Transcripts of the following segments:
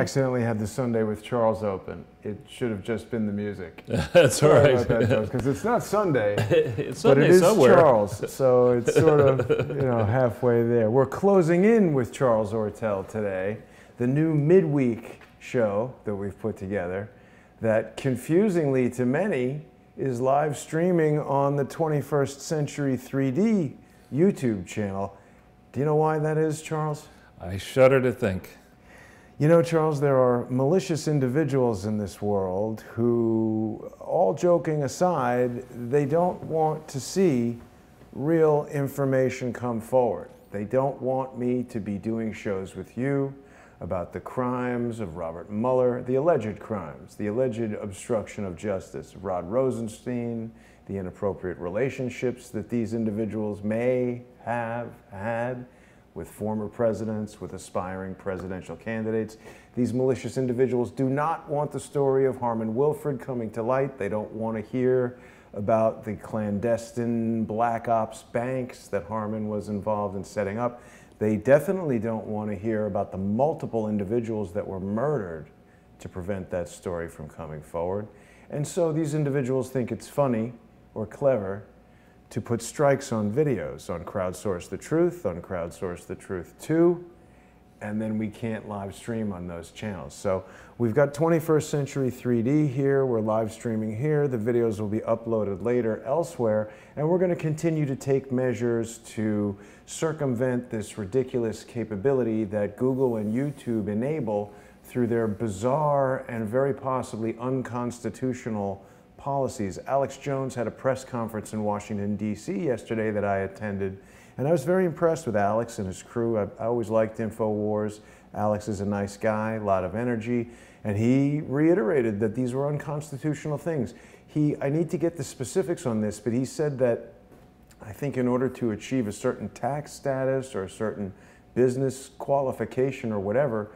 Accidentally had the Sunday with Charles open. It should have just been the music. That's all right. Because it's not Sunday, it's Sunday but it is somewhere. Charles, so it's sort of halfway there. We're closing in with Charles Ortel today, the new midweek show that we've put together that confusingly to many is live streaming on the 21st Century 3D YouTube channel. Do you know why that is, Charles? I shudder to think. You know, Charles, there are malicious individuals in this world who, all joking aside, they don't want to see real information come forward. They don't want me to be doing shows with you about the crimes of Robert Mueller, the alleged crimes, the alleged obstruction of justice, Rod Rosenstein, the inappropriate relationships that these individuals may have had with former presidents, with aspiring presidential candidates. These malicious individuals do not want the story of Harmon Wilfred coming to light. They don't want to hear about the clandestine black ops banks that Harmon was involved in setting up. They definitely don't want to hear about the multiple individuals that were murdered to prevent that story from coming forward. And so these individuals think it's funny or clever to put strikes on videos, on Crowdsource the Truth, on Crowdsource the Truth 2, and then we can't live stream on those channels. So we've got 21st Century 3D here, we're live streaming here, the videos will be uploaded later elsewhere, and we're going to continue to take measures to circumvent this ridiculous capability that Google and YouTube enable through their bizarre and very possibly unconstitutional policies. Alex Jones had a press conference in Washington, D.C. yesterday that I attended, and I was very impressed with Alex and his crew. I always liked InfoWars. Alex is a nice guy, a lot of energy, and he reiterated that these were unconstitutional things. I need to get the specifics on this, but he said that I think in order to achieve a certain tax status or a certain business qualification or whatever,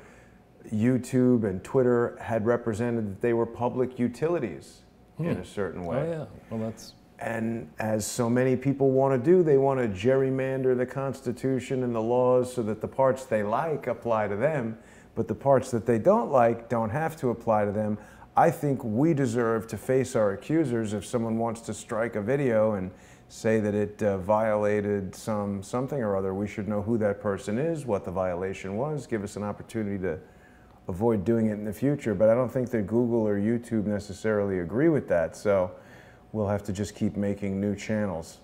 YouTube and Twitter had represented that they were public utilities in a certain way. Oh yeah, well that's... And as so many people want to do, they want to gerrymander the Constitution and the laws so that the parts they like apply to them, but the parts that they don't like don't have to apply to them. I think we deserve to face our accusers if someone wants to strike a video and say that it violated something or other. We should know who that person is, what the violation was, give us an opportunity to avoid doing it in the future. But I don't think that Google or YouTube necessarily agree with that, so we'll have to just keep making new channels.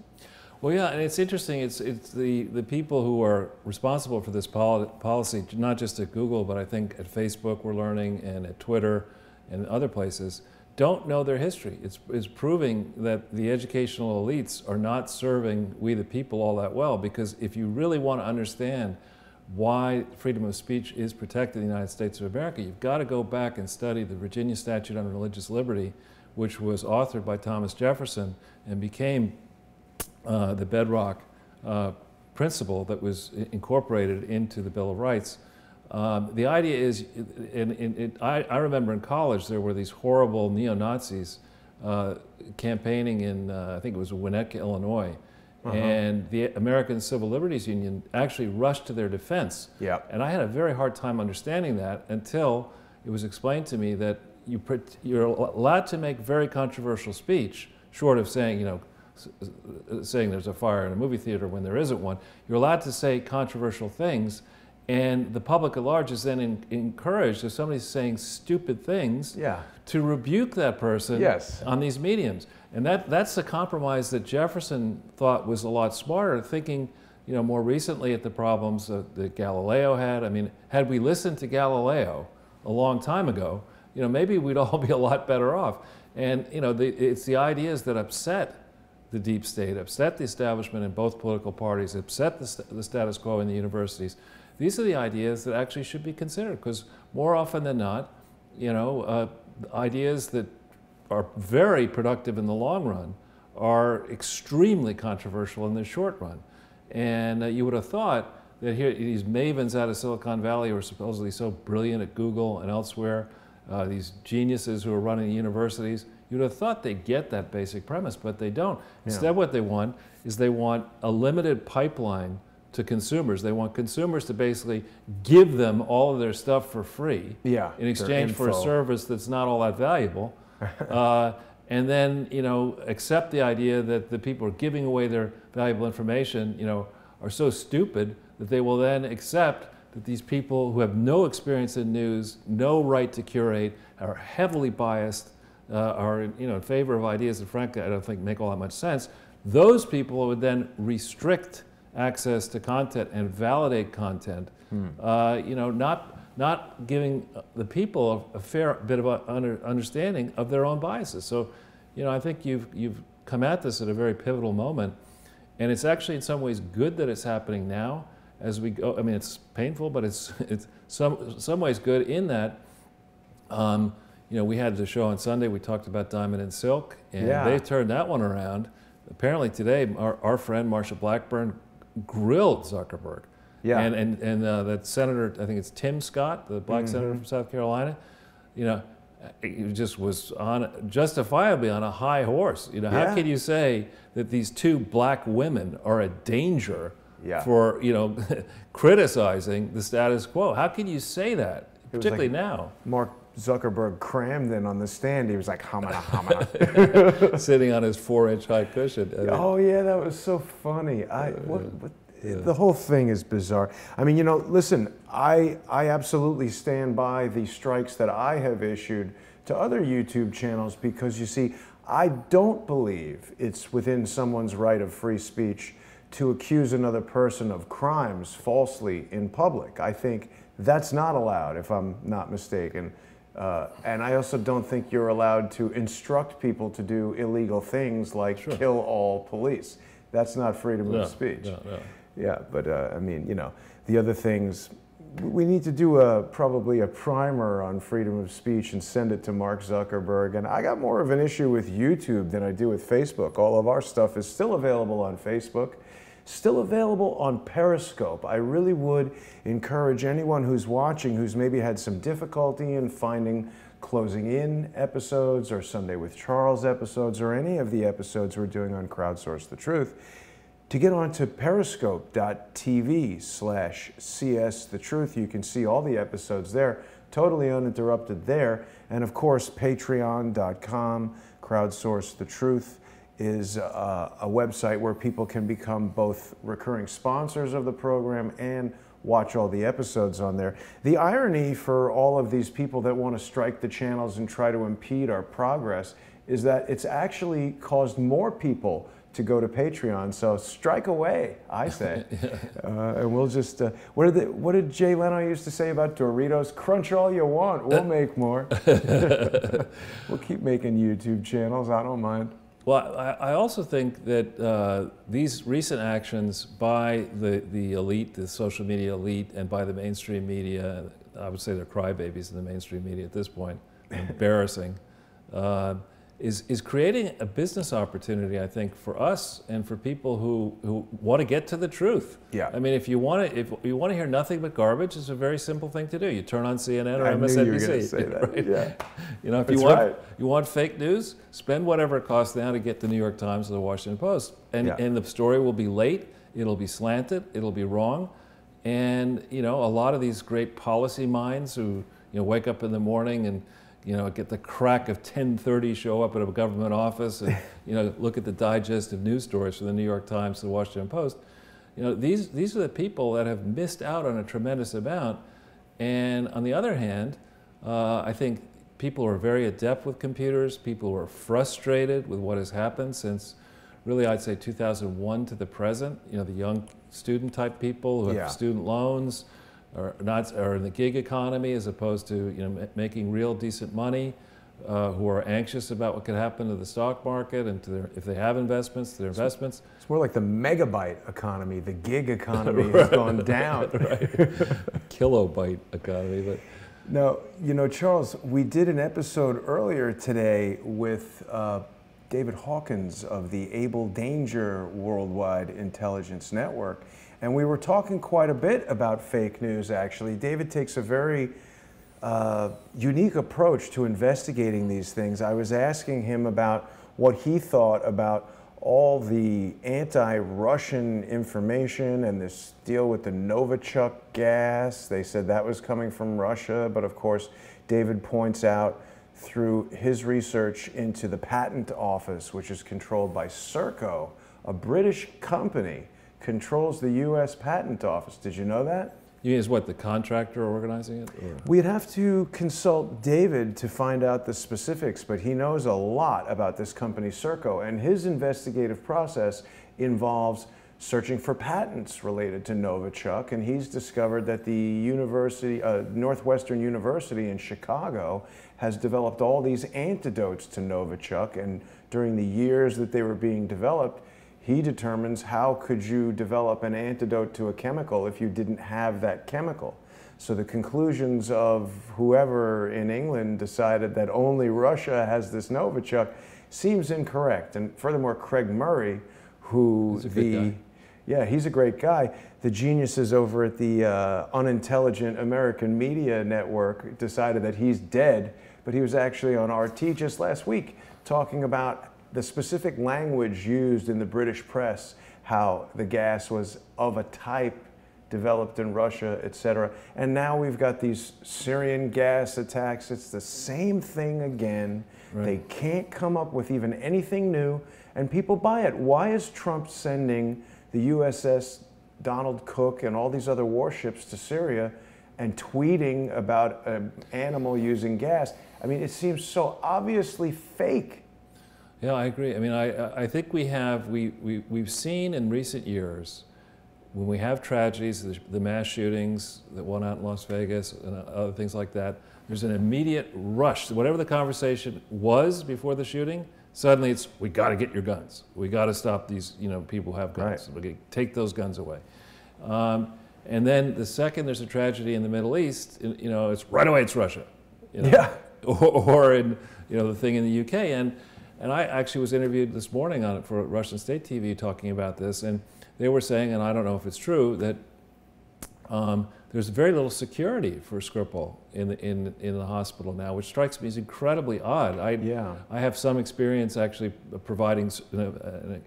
Well, yeah, and it's interesting. It's the people who are responsible for this policy, not just at Google, but I think at Facebook we're learning, and at Twitter and other places, don't know their history. It's proving that the educational elites are not serving we the people all that well, because if you really want to understand why freedom of speech is protected in the United States of America, you've got to go back and study the Virginia Statute on Religious Liberty, which was authored by Thomas Jefferson and became the bedrock principle that was incorporated into the Bill of Rights. The idea is, I remember in college there were these horrible neo-Nazis campaigning in, I think it was Winnetka, Illinois, and the American Civil Liberties Union actually rushed to their defense. Yep. And I had a very hard time understanding that until it was explained to me that you're allowed to make very controversial speech, short of saying, you know, saying there's a fire in a movie theater when there isn't one. You're allowed to say controversial things, and the public at large is then encouraged, if somebody's saying stupid things, to rebuke that person on these mediums. And that's the compromise that Jefferson thought was a lot smarter, thinking, you know, more recently at the problems that Galileo had. I mean, had we listened to Galileo a long time ago, you know, maybe we'd all be a lot better off. And, you know, it's the ideas that upset the deep state, upset the establishment in both political parties, upset the status quo in the universities. These are the ideas that actually should be considered, because more often than not, you know, ideas that are very productive in the long run are extremely controversial in the short run. And you would have thought that here these mavens out of Silicon Valley who are supposedly so brilliant at Google and elsewhere, these geniuses who are running universities, you'd have thought they'd get that basic premise, but they don't. Instead, what they want is they want a limited pipeline to consumers. They want consumers to basically give them all of their stuff for free in exchange for a service that's not all that valuable. And then, you know, accept the idea that the people who are giving away their valuable information, you know, are so stupid that they will then accept that these people who have no experience in news, no right to curate, are heavily biased, are in favor of ideas that frankly I don't think make all that much sense. Those people would then restrict access to content and validate content, not giving the people a fair bit of understanding of their own biases. So, you know, I think you've come at this at a very pivotal moment, and it's actually in some ways good that it's happening now as we go. I mean, it's painful, but it's some ways good in that, you know, we had the show on Sunday, we talked about Diamond and Silk, and they turned that one around. Apparently today, our friend Marsha Blackburn grilled Zuckerberg. And that senator, I think it's Tim Scott, the black senator from South Carolina, you know, he just was justifiably on a high horse. You know, how can you say that these two black women are a danger for, you know, criticizing the status quo? How can you say that, particularly now? Mark Zuckerberg crammed in on the stand. He was like, hamana, hamana. Sitting on his 4-inch high cushion. I mean, oh yeah, that was so funny. The whole thing is bizarre. I mean, you know, listen, I absolutely stand by the strikes that I have issued to other YouTube channels because, you see, I don't believe it's within someone's right of free speech to accuse another person of crimes falsely in public. I think that's not allowed, if I'm not mistaken. And I also don't think you're allowed to instruct people to do illegal things like kill all police. That's not freedom of speech. No. Yeah, but I mean, you know, the other things, we need to do probably a primer on freedom of speech and send it to Mark Zuckerberg. And I got more of an issue with YouTube than I do with Facebook. All of our stuff is still available on Facebook, still available on Periscope. I really would encourage anyone who's watching who's maybe had some difficulty in finding Closing In episodes or Sunday with Charles episodes or any of the episodes we're doing on Crowdsource the Truth, to get onto periscope.tv/CSTheTruth. You can see all the episodes there, totally uninterrupted there. And of course, patreon.com, Crowdsource the Truth, is a website where people can become both recurring sponsors of the program and watch all the episodes on there. The irony for all of these people that want to strike the channels and try to impede our progress is that it's actually caused more people to go to Patreon. So strike away, I say. And we'll just, what did Jay Leno used to say about Doritos? Crunch all you want, we'll make more. We'll keep making YouTube channels, I don't mind. Well, I also think that these recent actions by the elite, the social media elite, and by the mainstream media, I would say they're crybabies in the mainstream media at this point, embarrassing, is creating a business opportunity, I think, for us and for people who want to get to the truth. Yeah. I mean, if you want to hear nothing but garbage, it's a very simple thing to do. You turn on CNN or I MSNBC. Knew you were going to say that. Right? Yeah. You know, if you want fake news, spend whatever it costs now to get the New York Times or the Washington Post, and the story will be late. It'll be slanted. It'll be wrong, and you know, a lot of these great policy minds who wake up in the morning and get the crack of 10:30, show up at a government office and look at the digestive news stories from the New York Times, the Washington Post. These are the people that have missed out on a tremendous amount. And on the other hand, I think people who are very adept with computers, people who are frustrated with what has happened since really, I'd say 2001 to the present. The young student type people who have student loans, are in the gig economy as opposed to making real decent money, who are anxious about what could happen to the stock market and to if they have investments, to their investments. It's more like the megabyte economy. The gig economy has gone down. Right. Kilobyte economy. But now, Charles, we did an episode earlier today with David Hawkins of the Able Danger Worldwide Intelligence Network. And we were talking quite a bit about fake news, actually. David takes a very unique approach to investigating these things. I was asking him about what he thought about all the anti-Russian information and this deal with the Novichok gas. They said that was coming from Russia, but of course, David points out through his research into the patent office, which is controlled by Serco, a British company, controls the U.S. patent office. Did you know that? You mean is what, the contractor organizing it? Or? We'd have to consult David to find out the specifics, but he knows a lot about this company, Serco, and his investigative process involves searching for patents related to Novichok, and he's discovered that the university, Northwestern University in Chicago has developed all these antidotes to Novichok, and during the years that they were being developed, he determines how could you develop an antidote to a chemical if you didn't have that chemical. So the conclusions of whoever in England decided that only Russia has this Novichok seems incorrect. And furthermore, Craig Murray, who he's a great guy. The geniuses over at the unintelligent American media network decided that he's dead, but he was actually on RT just last week talking about the specific language used in the British press, how the gas was of a type developed in Russia, etc. And now we've got these Syrian gas attacks. It's the same thing again. Right. They can't come up with even anything new, and people buy it. Why is Trump sending the USS Donald Cook and all these other warships to Syria and tweeting about an animal using gas? I mean, it seems so obviously fake. Yeah, I agree. I mean, I think we've seen in recent years, when we have tragedies, the mass shootings, the one out in Las Vegas, and other things like that, there's an immediate rush. Whatever the conversation was before the shooting, suddenly it's, we got to get your guns. We got to stop these, people who have guns. Right. We got to take those guns away. And then the second there's a tragedy in the Middle East, it's right away it's Russia. Yeah. Or in, the thing in the UK. And I actually was interviewed this morning on it for Russian State TV talking about this, and they were saying, and I don't know if it's true, that there's very little security for Skripal in the hospital now, which strikes me as incredibly odd. I have some experience actually providing,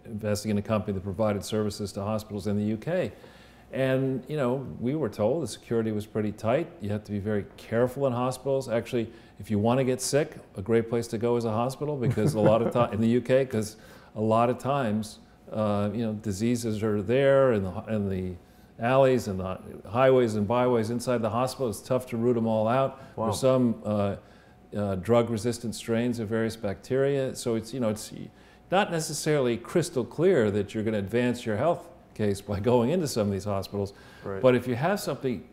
investing in a company that provided services to hospitals in the UK. And, we were told the security was pretty tight. You have to be very careful in hospitals. Actually, if you want to get sick, a great place to go is a hospital, because a lot of time in the UK, because a lot of times, diseases are there in the alleys and the highways and byways inside the hospital. It's tough to root them all out. Wow. There's some drug-resistant strains of various bacteria. So it's not necessarily crystal clear that you're going to advance your health case by going into some of these hospitals. Right. But if you have something,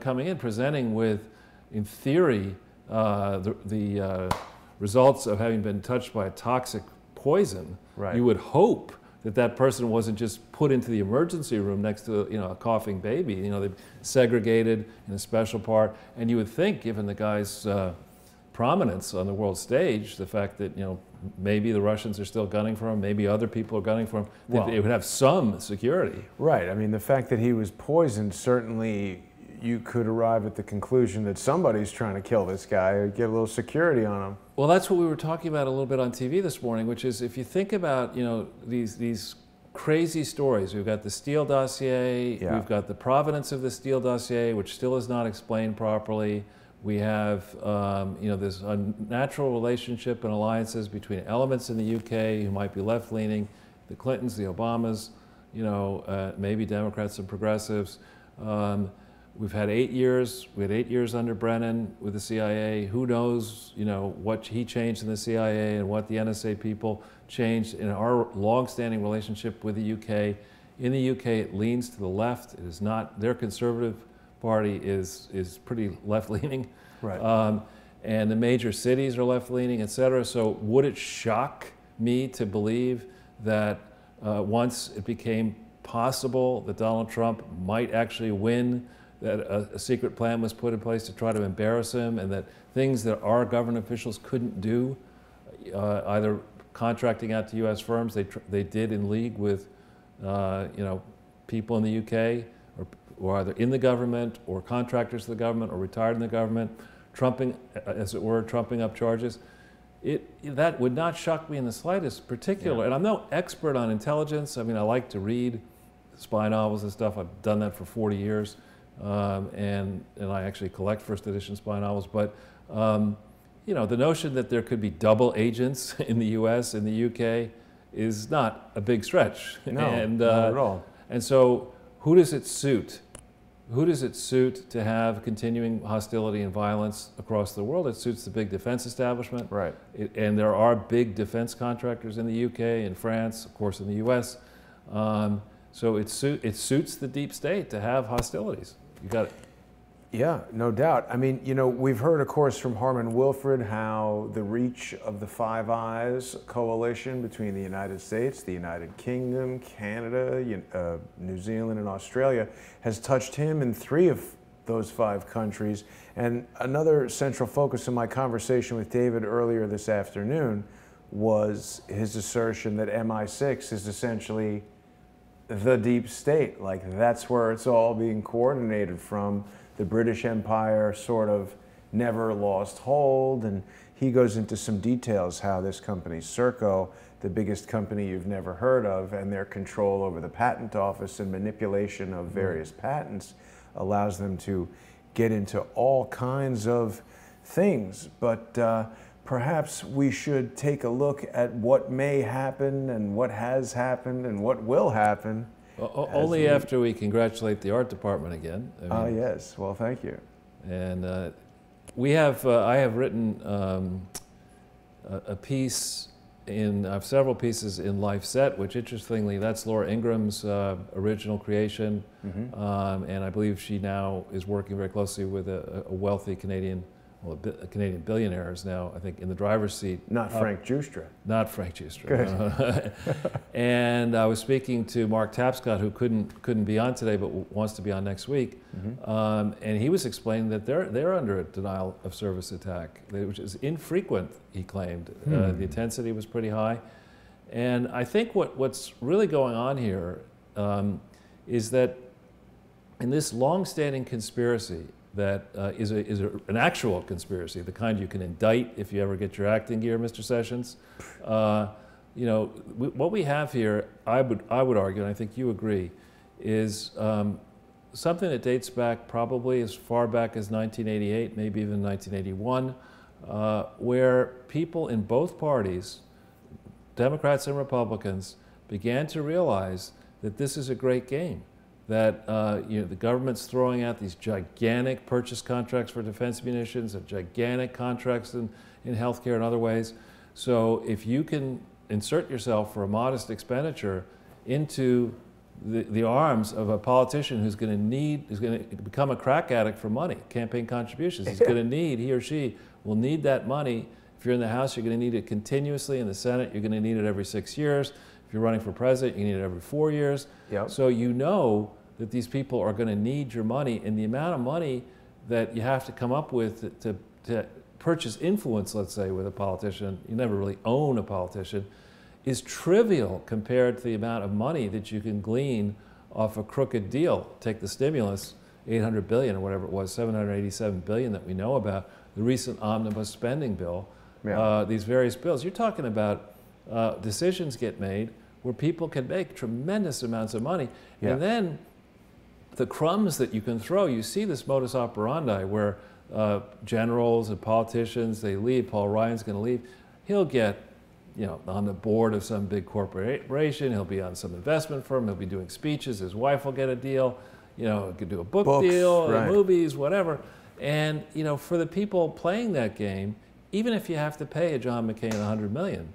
coming in presenting with, in theory, the results of having been touched by a toxic poison, right, you would hope that that person wasn't just put into the emergency room next to a coughing baby. They're segregated in a special part, and you would think, given the guy's prominence on the world stage, the fact that maybe the Russians are still gunning for him, maybe other people are gunning for him, that it would have some security. Right. I mean, the fact that he was poisoned, certainly you could arrive at the conclusion that somebody's trying to kill this guy or get a little security on him. Well, that's what we were talking about a little bit on TV this morning, which is, if you think about these crazy stories. We've got the Steele dossier, we've got the provenance of the Steele dossier, which still is not explained properly. We have this unnatural relationship and alliances between elements in the UK who might be left-leaning, the Clintons, the Obamas, maybe Democrats and progressives. We've had 8 years. We had 8 years under Brennan with the CIA. Who knows, what he changed in the CIA and what the NSA people changed in our long-standing relationship with the UK. In the UK, it leans to the left. It is not, their conservative party is pretty left-leaning. Right. And the major cities are left-leaning, et cetera. So would it shock me to believe that once it became possible that Donald Trump might actually win, that a secret plan was put in place to try to embarrass him, and that things that our government officials couldn't do, either contracting out to U.S. firms, they did in league with, people in the UK or either in the government or contractors to the government or retired in the government, trumping, as it were, trumping up charges. That would not shock me in the slightest, particularly, and I'm no expert on intelligence. I mean, I like to read spy novels and stuff. I've done that for 40 years, and I actually collect first edition spy novels. But you know, the notion that there could be double agents in the U.S. and the U.K. is not a big stretch. No, not at all. And so, who does it suit? Who does it suit to have continuing hostility and violence across the world? It suits the big defense establishment. Right. And there are big defense contractors in the UK, in France, of course in the US. So it suits the deep state to have hostilities. You got it. Yeah, no doubt. I mean, you know, we've heard, of course, from Harmon Wilfred how the reach of the Five Eyes coalition between the United States, the United Kingdom, Canada, New Zealand, and Australia has touched him in 3 of those 5 countries. And another central focus of my conversation with David earlier this afternoon was his assertion that MI6 is essentially the deep state. Like, that's where it's all being coordinated from. The British Empire sort of never lost hold, and he goes into some details how this company, Serco, the biggest company you've never heard of, and their control over the patent office and manipulation of various patents allows them to get into all kinds of things. But perhaps we should take a look at what may happen and what has happened and what will happen. Only after we congratulate the art department again. Ah, yes. Well, thank you. And I have written a piece I have several pieces in Life Set, which interestingly, that's Laura Ingram's original creation. And I believe she now is working very closely with a wealthy Canadian, well, a Canadian billionaire is now, I think, in the driver's seat. Not Frank Giustra. Not Frank Giustra. And I was speaking to Mark Tapscott, who couldn't be on today, but wants to be on next week. And he was explaining that they're under a denial of service attack, which is infrequent, he claimed. The intensity was pretty high. And I think what's really going on here is that in this long-standing conspiracy, that is an actual conspiracy, the kind you can indict if you ever get your acting gear, Mr. Sessions. You know, what we have here, I would argue, and I think you agree, is something that dates back probably as far back as 1988, maybe even 1981, where people in both parties, Democrats and Republicans, began to realize that this is a great game. That you know, the government's throwing out these gigantic purchase contracts for defense munitions and gigantic contracts in healthcare and other ways. So if you can insert yourself for a modest expenditure into the arms of a politician who's going to become a crack addict for money, campaign contributions, he or she will need that money. If you're in the House, you're going to need it continuously. In the Senate, you're going to need it every 6 years. If you're running for president, you need it every 4 years. So you know that these people are going to need your money, and the amount of money that you have to come up with to purchase influence, let's say, with a politician, you never really own a politician, is trivial compared to the amount of money that you can glean off a crooked deal. Take the stimulus, 800 billion or whatever it was, 787 billion that we know about, the recent omnibus spending bill, these various bills. You're talking about decisions get made where people can make tremendous amounts of money. And then the crumbs that you can throw, you see this modus operandi where generals and politicians, they leave. Paul Ryan's going to leave. He'll get, you know, on the board of some big corporation. He'll be on some investment firm. He'll be doing speeches. His wife will get a deal. You know, he could do a book deal, movies, whatever. And, you know, for the people playing that game, even if you have to pay a John McCain $100 million,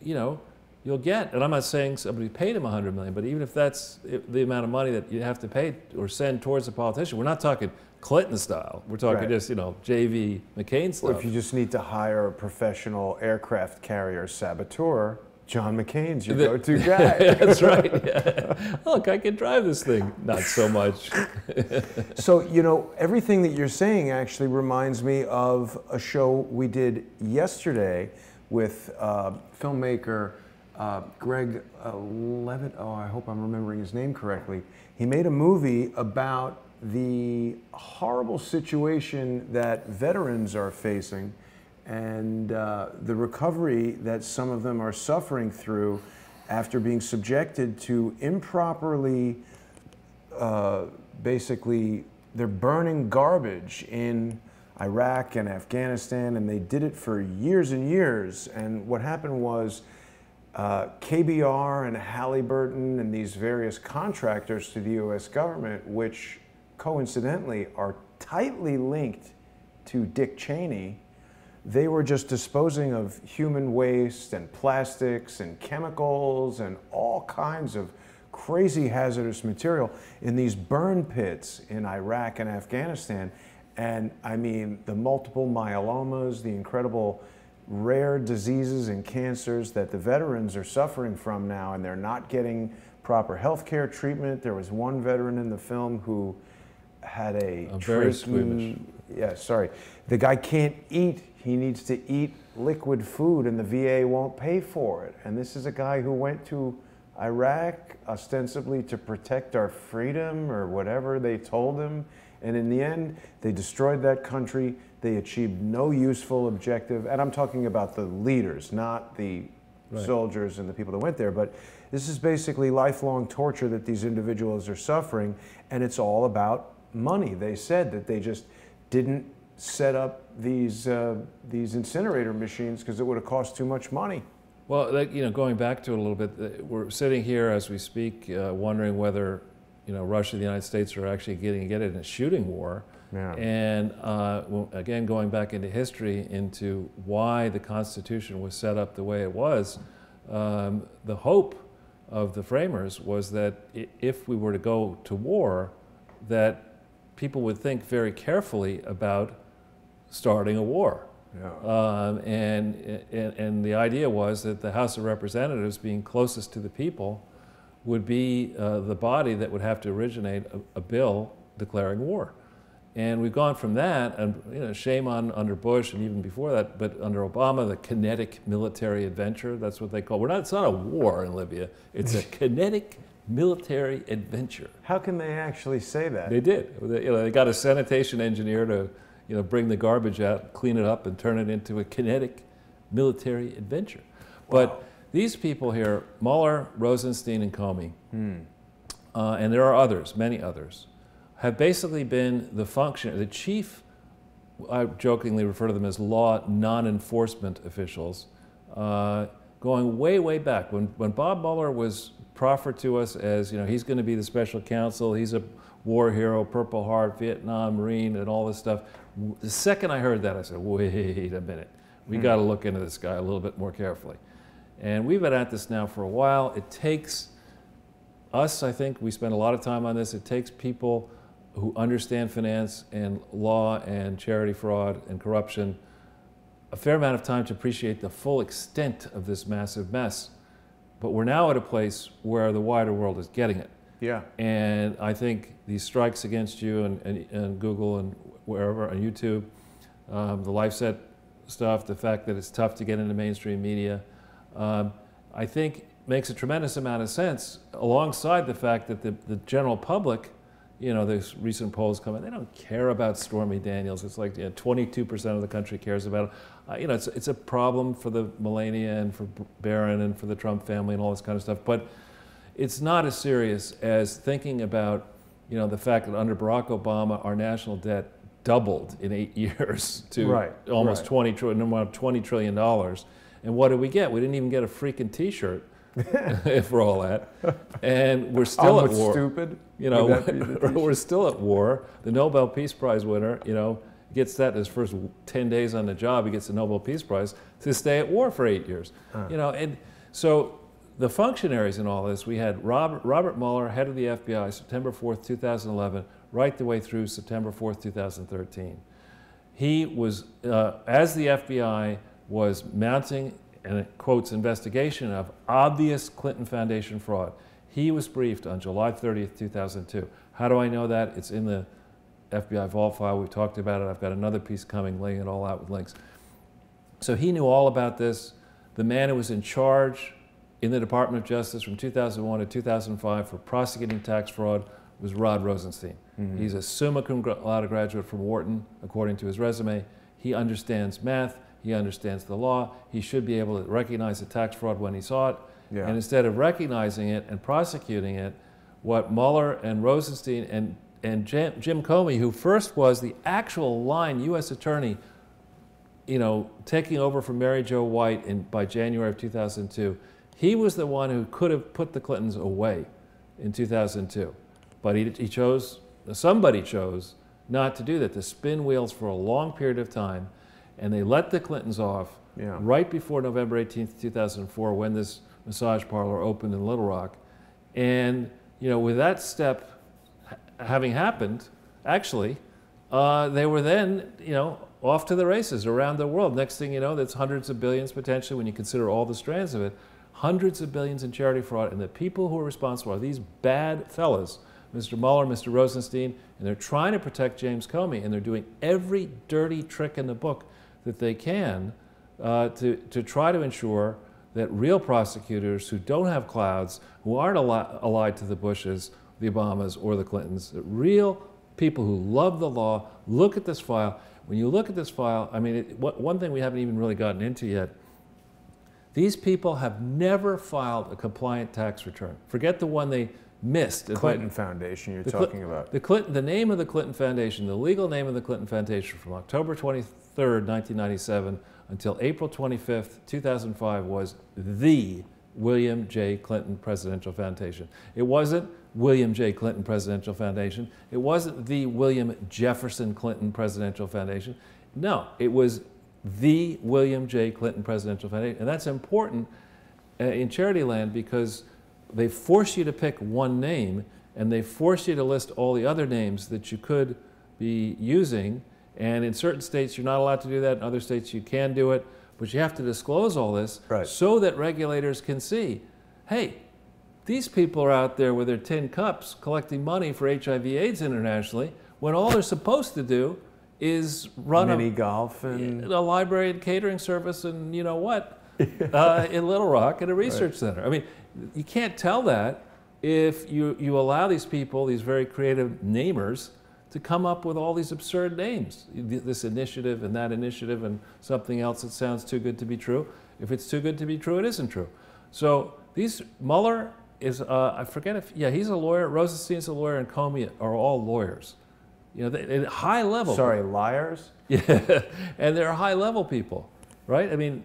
you know, you'll get, and I'm not saying somebody paid him $100 million, but even if that's the amount of money that you have to pay or send towards a politician, we're not talking Clinton style. We're talking just, you know, JV McCain stuff. Or if you just need to hire a professional aircraft carrier saboteur, John McCain's your go-to guy. That's right. Look, I can drive this thing. Not so much. So, you know, everything that you're saying actually reminds me of a show we did yesterday with filmmaker Greg Levitt, oh, I hope I'm remembering his name correctly. He made a movie about the horrible situation that veterans are facing and the recovery that some of them are suffering through after being subjected to improperly, basically, they're burning garbage in Iraq and Afghanistan, and they did it for years and years. And what happened was KBR and Halliburton and these various contractors to the US government, which coincidentally are tightly linked to Dick Cheney, they were just disposing of human waste and plastics and chemicals and all kinds of crazy hazardous material in these burn pits in Iraq and Afghanistan. And I mean, the multiple myelomas, the incredible rare diseases and cancers that the veterans are suffering from now, and they're not getting proper health care treatment. There was one veteran in the film who had a very squeamish. Yeah, sorry. The guy can't eat. He needs to eat liquid food, and the VA won't pay for it. And this is a guy who went to Iraq ostensibly to protect our freedom or whatever they told him. And in the end, they destroyed that country. They achieved no useful objective. And I'm talking about the leaders, not the soldiers and the people that went there. But this is basically lifelong torture that these individuals are suffering. And it's all about money. They said that they just didn't set up these incinerator machines because it would have cost too much money. Well, like, you know, going back to it a little bit, we're sitting here as we speak, wondering whether, you know, Russia and the United States are actually getting in a shooting war. Yeah. And again, going back into history, into why the Constitution was set up the way it was, the hope of the framers was that if we were to go to war, that people would think very carefully about starting a war. Yeah. And the idea was that the House of Representatives, being closest to the people, would be the body that would have to originate a bill declaring war. And we've gone from that, and you know, shame on under Bush and even before that, but under Obama, the kinetic military adventure, that's what they call it. It's not a war in Libya, it's a kinetic military adventure. How can they actually say that? They did. They got a sanitation engineer to bring the garbage out, clean it up, and turn it into a kinetic military adventure. Wow. But these people here, Mueller, Rosenstein, and Comey, and there are others, many others, have basically been the chief, I jokingly refer to them as law non-enforcement officials, going way, way back. When Bob Mueller was proffered to us as, he's going to be the special counsel, he's a war hero, Purple Heart, Vietnam Marine, and all this stuff. The second I heard that, I said, wait a minute. We got to look into this guy a little bit more carefully. And we've been at this now for a while. It takes us, I think, we spend a lot of time on this. It takes people who understand finance and law and charity fraud and corruption a fair amount of time to appreciate the full extent of this massive mess. But we're now at a place where the wider world is getting it. Yeah. And I think these strikes against you and Google and wherever, on YouTube, the LifeSet stuff, the fact that it's tough to get into mainstream media, I think makes a tremendous amount of sense, alongside the fact that the general public, there's recent polls coming, they don't care about Stormy Daniels. It's like 22% of the country cares about it. It's a problem for the Melania and for Barron and for the Trump family and all this kind of stuff. But it's not as serious as thinking about, the fact that under Barack Obama, our national debt doubled in 8 years to almost $20 trillion. And what did we get? We didn't even get a freaking T-shirt for all that. And we're still at war. Stupid? We're still at war. The Nobel Peace Prize winner, gets that in his first 10 days on the job. He gets the Nobel Peace Prize to stay at war for 8 years. And so the functionaries in all this, we had Robert Mueller, head of the FBI, September 4th, 2011, right the way through September 4th, 2013. He was, as the FBI was mounting, and it quotes, investigation of obvious Clinton Foundation fraud, he was briefed on July 30th, 2002. How do I know that? It's in the FBI vault file. We've talked about it. I've got another piece coming, laying it all out with links. So he knew all about this. The man who was in charge in the Department of Justice from 2001 to 2005 for prosecuting tax fraud was Rod Rosenstein. He's a summa cum laude graduate from Wharton, according to his resume. He understands math, he understands the law, he should be able to recognize the tax fraud when he saw it. Yeah. And instead of recognizing it and prosecuting it, what Mueller and Rosenstein and Jim Comey, who first was the actual line U.S. attorney, you know, taking over from Mary Jo White by January of 2002, he was the one who could have put the Clintons away in 2002. But he chose, somebody chose not to do that, to spin wheels for a long period of time. And they let the Clintons off right before November 18th, 2004, when this massage parlor opened in Little Rock. And, you know, with that step having happened, actually, they were then, you know, off to the races around the world. Next thing you know, that's hundreds of billions potentially when you consider all the strands of it, hundreds of billions in charity fraud. And the people who are responsible are these bad fellas, Mr. Mueller, Mr. Rosenstein, and they're trying to protect James Comey, and they're doing every dirty trick in the book that they can to try to ensure that real prosecutors who don't have clouds, who aren't allied to the Bushes, the Obamas, or the Clintons, real people who love the law, look at this file. When you look at this file, I mean, one thing we haven't even really gotten into yet, these people have never filed a compliant tax return. Forget the one they missed. The Clinton Foundation you're talking about. The name of the Clinton Foundation, the legal name of the Clinton Foundation from October 23rd, 1997 until April 25th, 2005 was the William J. Clinton Presidential Foundation. It wasn't William J. Clinton Presidential Foundation. It wasn't the William Jefferson Clinton Presidential Foundation. No, it was the William J. Clinton Presidential Foundation. And that's important in charity land because they force you to pick one name and they force you to list all the other names that you could be using. And in certain states, you're not allowed to do that. In other states, you can do it. But you have to disclose all this so that regulators can see, hey, these people are out there with their tin cups collecting money for HIV/AIDS internationally when all they're supposed to do is run mini golf and a library and catering service and you know what in Little Rock at a research center. I mean, you can't tell that if you allow these people, these very creative namers, to come up with all these absurd names, this initiative and that initiative and something else that sounds too good to be true. If it's too good to be true, it isn't true. So Mueller is, I forget if, he's a lawyer, Rosenstein's a lawyer, and Comey are all lawyers. You know, at high level. Sorry, liars? Yeah, and they're high level people, right? I mean,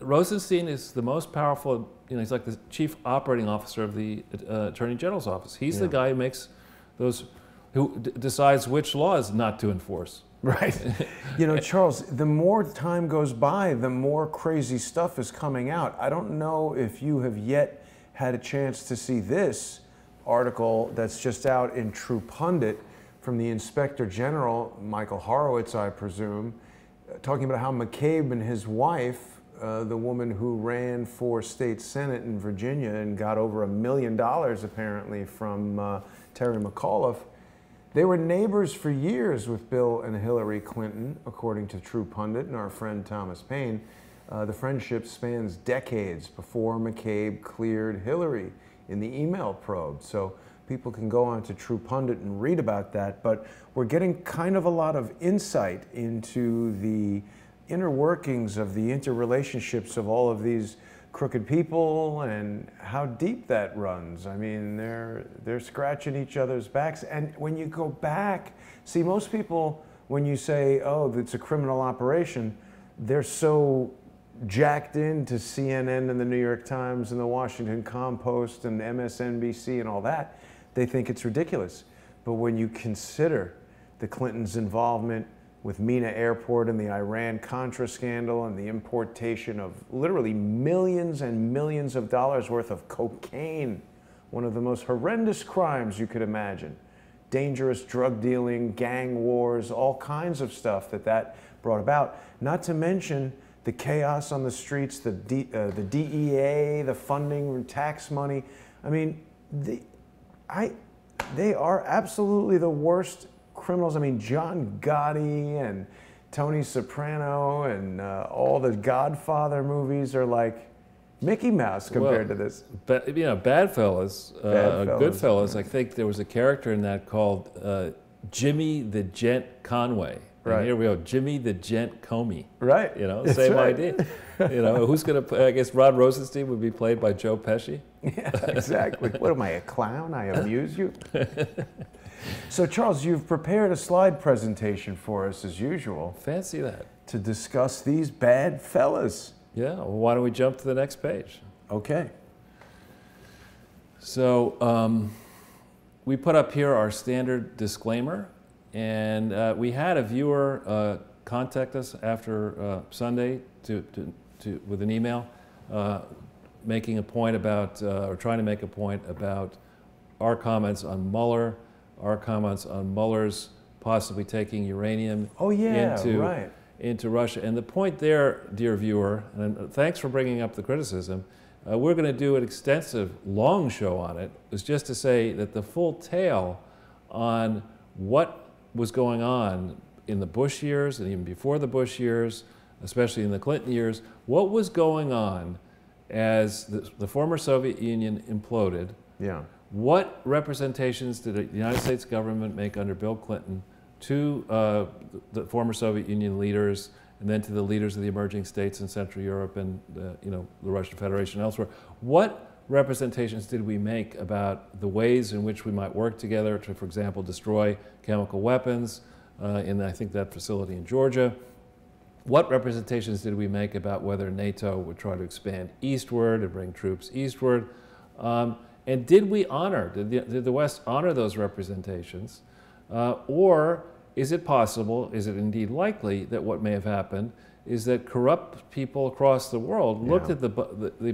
Rosenstein is the most powerful, you know, he's like the chief operating officer of the Attorney General's office. He's the guy who makes those, who decides which laws not to enforce. Right. You know, Charles, the more time goes by, the more crazy stuff is coming out. I don't know if you have yet had a chance to see this article that's just out in True Pundit from the Inspector General, Michael Horowitz, I presume, talking about how McCabe and his wife, the woman who ran for state senate in Virginia and got over $1 million apparently from Terry McAuliffe, they were neighbors for years with Bill and Hillary Clinton, according to True Pundit and our friend Thomas Paine. The friendship spans decades before McCabe cleared Hillary in the email probe. So people can go on to True Pundit and read about that. But we're getting kind of a lot of insight into the inner workings of the interrelationships of all of these crooked people and how deep that runs. I mean, they're scratching each other's backs. And when you go back, see, most people, when you say, oh, it's a criminal operation, they're so jacked into CNN and the New York Times and the Washington Compost and MSNBC and all that, they think it's ridiculous. But when you consider the Clintons' involvement with Mina Airport and the Iran-Contra scandal and the importation of literally millions and millions of dollars worth of cocaine, one of the most horrendous crimes you could imagine, dangerous drug dealing, gang wars, all kinds of stuff that brought about, not to mention the chaos on the streets, the DEA, the funding, tax money. I mean, they are absolutely the worst criminals. I mean, John Gotti and Tony Soprano and all the Godfather movies are like Mickey Mouse compared to this. But you know, BADFELLAS, Goodfellas. I think there was a character in that called Jimmy the Gent Conway. Right. And here we go, Jimmy the Gent Comey. Right. You know, same idea. You know, who's going to? I guess Rod Rosenstein would be played by Joe Pesci. Yeah, exactly. What am I, a clown? I amuse you. So, Charles, you've prepared a slide presentation for us as usual. Fancy that. To discuss these bad fellas. Yeah. Well, why don't we jump to the next page? Okay. So we put up here our standard disclaimer. And we had a viewer contact us after Sunday with an email making a point about, or trying to make a point about our comments on Mueller, our comments on Mueller's possibly taking uranium into Russia. And the point there, dear viewer, and thanks for bringing up the criticism, we're going to do an extensive, long show on it, is just to say that the full tale on what was going on in the Bush years and even before the Bush years, especially in the Clinton years, what was going on as the former Soviet Union imploded. Yeah. What representations did the United States government make under Bill Clinton to the former Soviet Union leaders and then to the leaders of the emerging states in Central Europe and you know, the Russian Federation and elsewhere? What representations did we make about the ways in which we might work together to, for example, destroy chemical weapons in, I think, that facility in Georgia? What representations did we make about whether NATO would try to expand eastward and bring troops eastward? And did we honor, did the West honor those representations? Or is it possible, is it indeed likely that what may have happened is that corrupt people across the world looked at the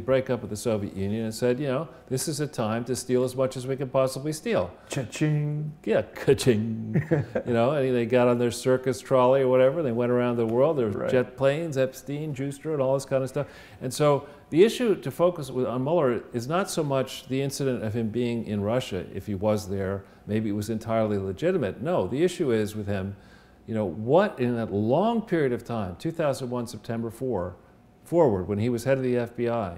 breakup of the Soviet Union and said, you know, this is a time to steal as much as we can possibly steal. Cha-ching. Yeah, ka-ching. You know, and they got on their circus trolley or whatever, they went around the world, there were jet planes, Epstein, Juster, and all this kind of stuff. And so the issue to focus on Mueller is not so much the incident of him being in Russia, if he was there, maybe it was entirely legitimate. No, the issue is with him, you know, what in that long period of time, 2001, September 4, forward, when he was head of the FBI,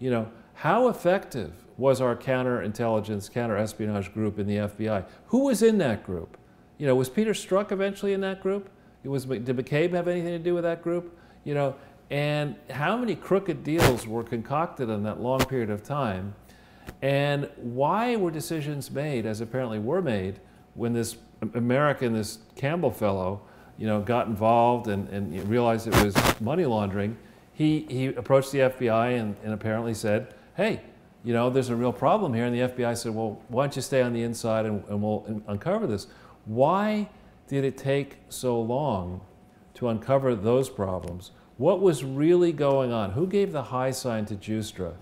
you know, how effective was our counterintelligence, counterespionage group in the FBI? Who was in that group? You know, was Peter Strzok eventually in that group? Did McCabe have anything to do with that group? You know, and how many crooked deals were concocted in that long period of time? And why were decisions made, as apparently were made, when this American, this Campbell fellow, you know, got involved and realized it was money laundering? He approached the FBI and apparently said, hey, you know, there's a real problem here. And the FBI said, well, why don't you stay on the inside and we'll uncover this? Why did it take so long to uncover those problems? What was really going on? Who gave the high sign to Justra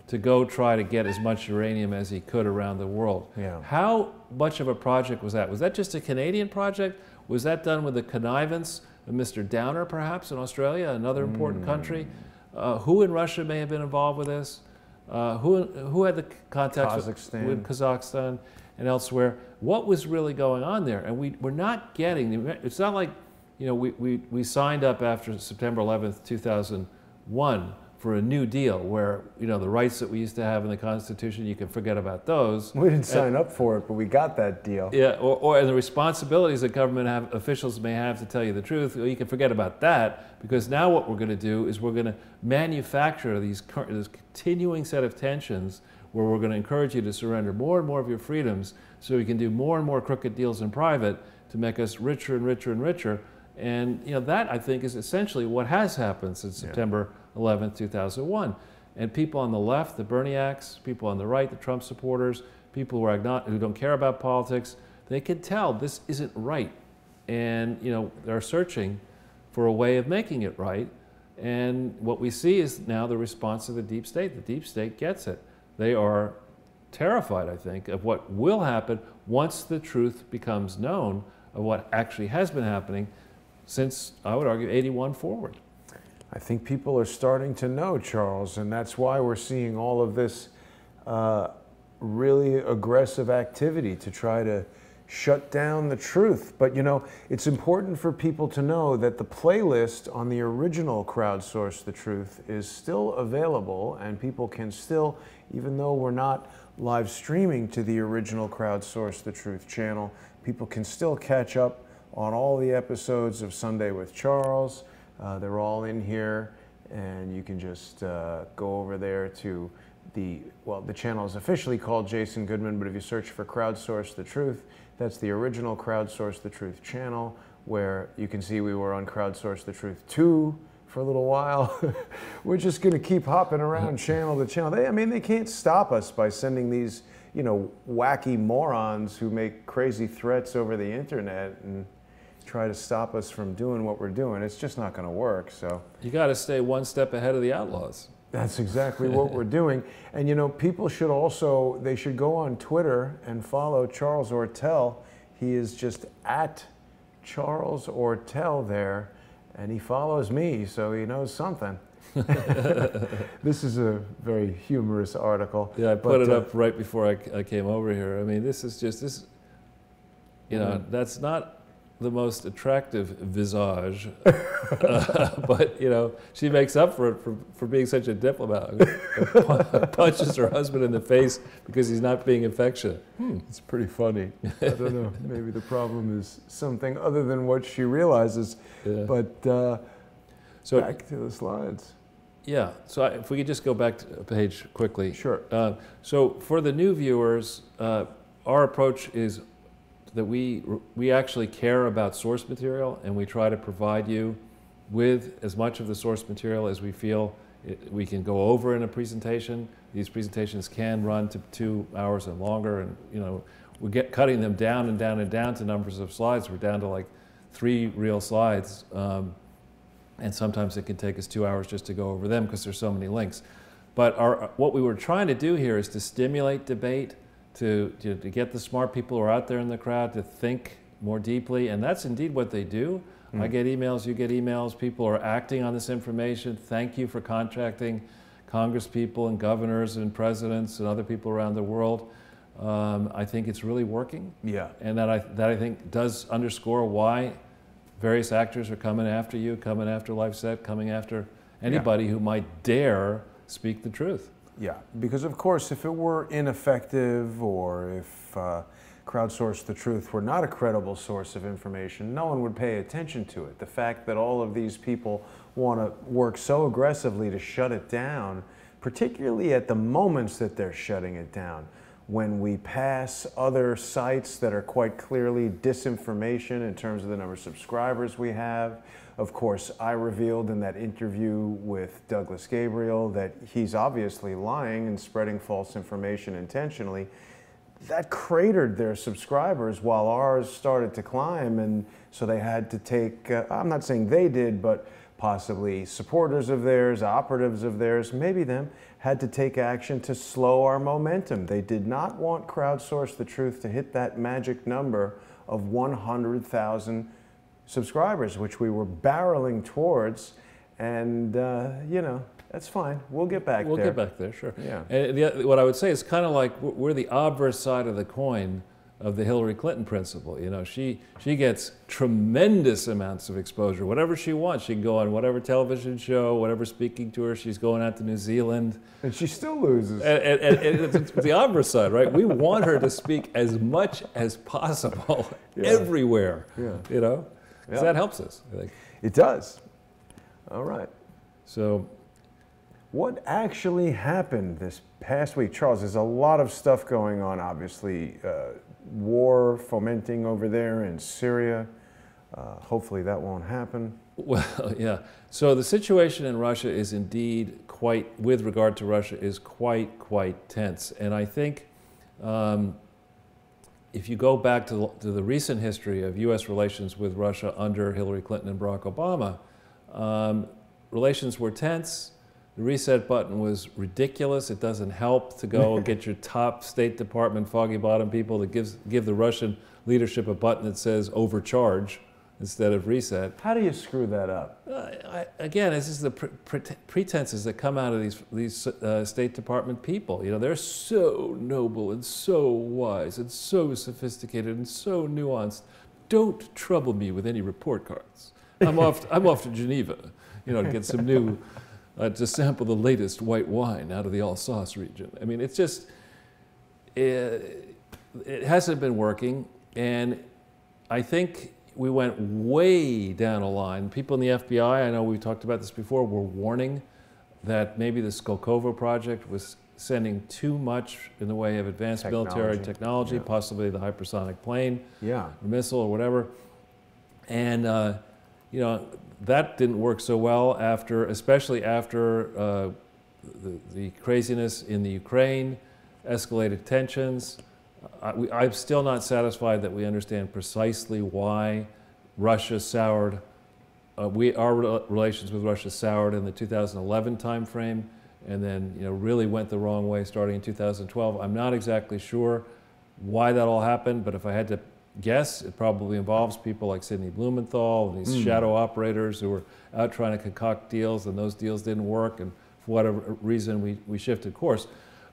to go try to get as much uranium as he could around the world? Yeah. How much of a project was that? Was that just a Canadian project? Was that done with the connivance of Mr. Downer, perhaps, in Australia, another important country? Who in Russia may have been involved with this? Who had the contacts with Kazakhstan and elsewhere? What was really going on there? And we're not getting, it's not like, you know, we signed up after September 11th, 2001 for a new deal where, you know, the rights that we used to have in the Constitution, you can forget about those. We didn't sign up for it, but we got that deal. Yeah, and the responsibilities that government officials may have to tell you the truth, well, you can forget about that, because now what we're going to do is we're going to manufacture this continuing set of tensions where we're going to encourage you to surrender more and more of your freedoms so we can do more and more crooked deals in private to make us richer and richer and richer. And, you know, that, I think, is essentially what has happened since September 11th, 2001. And people on the left, the Berniacs, people on the right, the Trump supporters, people who don't care about politics, they can tell this isn't right. And, you know, they're searching for a way of making it right. And what we see is now the response of the deep state. The deep state gets it. They are terrified, I think, of what will happen once the truth becomes known of what actually has been happening since, I would argue, 81 forward. I think people are starting to know, Charles, and that's why we're seeing all of this really aggressive activity to try to shut down the truth. But you know, it's important for people to know that the playlist on the original Crowdsource the Truth is still available, and people can still, even though we're not live streaming to the original Crowdsource the Truth channel, people can still catch up on all the episodes of Sunday with Charles. They're all in here, and you can just go over there to the channel is officially called Jason Goodman, but if you search for Crowdsource the Truth, that's the original Crowdsource the Truth channel, where you can see we were on Crowdsource the Truth 2 for a little while. We're just going to keep hopping around channel to channel. They can't stop us by sending these, you know, wacky morons who make crazy threats over the internet and try to stop us from doing what we're doing. It's just not going to work. So you got to stay one step ahead of the outlaws. That's exactly what we're doing. And you know, people should also, they should go on Twitter and follow Charles Ortel. He is just at Charles Ortel there, and he follows me, so he knows something. This is a very humorous article. Yeah, I put it up right before I came over here. I mean, this is just, this, you know, that's not the most attractive visage, but you know, she makes up for it for being such a diplomat. Punches her husband in the face because he's not being affectionate. It's pretty funny. I don't know, maybe the problem is something other than what she realizes. Yeah. But so back to the slides. Yeah, so if we could just go back to a page quickly. Sure. So for the new viewers, our approach is that we actually care about source material, and we try to provide you with as much of the source material as we feel we can go over in a presentation. These presentations can run to 2 hours and longer, and you know, we get cutting them down and down and down to numbers of slides. We're down to like 3 real slides, and sometimes it can take us 2 hours just to go over them because there's so many links. But what we were trying to do here is to stimulate debate, to get the smart people who are out there in the crowd to think more deeply, and that's indeed what they do. I get emails, you get emails, people are acting on this information. Thank you for contacting Congress people and governors and presidents and other people around the world. I think it's really working. Yeah. And that I think does underscore why various actors are coming after you, coming after LifeSet, coming after anybody who might dare speak the truth. Yeah, because of course, if it were ineffective, or if Crowdsource the Truth were not a credible source of information, no one would pay attention to it. The fact that all of these people want to work so aggressively to shut it down, particularly at the moments that they're shutting it down, when we pass other sites that are quite clearly disinformation in terms of the number of subscribers we have. Of course, I revealed in that interview with Douglas Gabriel that he's obviously lying and spreading false information intentionally. That cratered their subscribers while ours started to climb, and so they had to take, I'm not saying they did, but possibly supporters of theirs, operatives of theirs, maybe them, had to take action to slow our momentum. They did not want Crowdsource the Truth to hit that magic number of 100,000 subscribers, which we were barreling towards, and you know, that's fine. We'll get back there. We'll get back there, sure. Yeah. And what I would say is kind of like we're the obverse side of the coin of the Hillary Clinton principle. You know, she gets tremendous amounts of exposure. Whatever she wants, she can go on whatever television show, whatever speaking tour. She's going out to New Zealand, and she still loses. And it's the obverse side, right? We want her to speak as much as possible everywhere. Yeah. You know. So that helps us, I think. It does. All right. So what actually happened this past week? Charles, there's a lot of stuff going on, obviously. War fomenting over there in Syria. Hopefully that won't happen. Well, yeah. So the situation in Russia is indeed quite, with regard to Russia, is quite tense. And I think if you go back to the recent history of U.S. relations with Russia under Hillary Clinton and Barack Obama, relations were tense. The reset button was ridiculous. It doesn't help to go and get your top State Department foggy bottom people to give the Russian leadership a button that says overcharge instead of reset. How do you screw that up? Again, it's just the pretenses that come out of these State Department people. You know, they're so noble and so wise and so sophisticated and so nuanced. Don't trouble me with any report cards. I'm off to Geneva, you know, to get some new, to sample the latest white wine out of the Alsace region. I mean, it's just, it hasn't been working, and I think we went way down a line. People in the FBI, I know we talked about this before, were warning that maybe the Skolkovo project was sending too much in the way of advanced military technology, possibly the hypersonic plane, or missile or whatever. And you know, that didn't work so well after, especially after the craziness in the Ukraine, escalated tensions. I'm still not satisfied that we understand precisely why Russia soured, our relations with Russia soured in the 2011 timeframe, and then, you know, really went the wrong way starting in 2012. I'm not exactly sure why that all happened, but if I had to guess, it probably involves people like Sidney Blumenthal and these shadow operators who were out trying to concoct deals, and those deals didn't work, and for whatever reason we shifted course.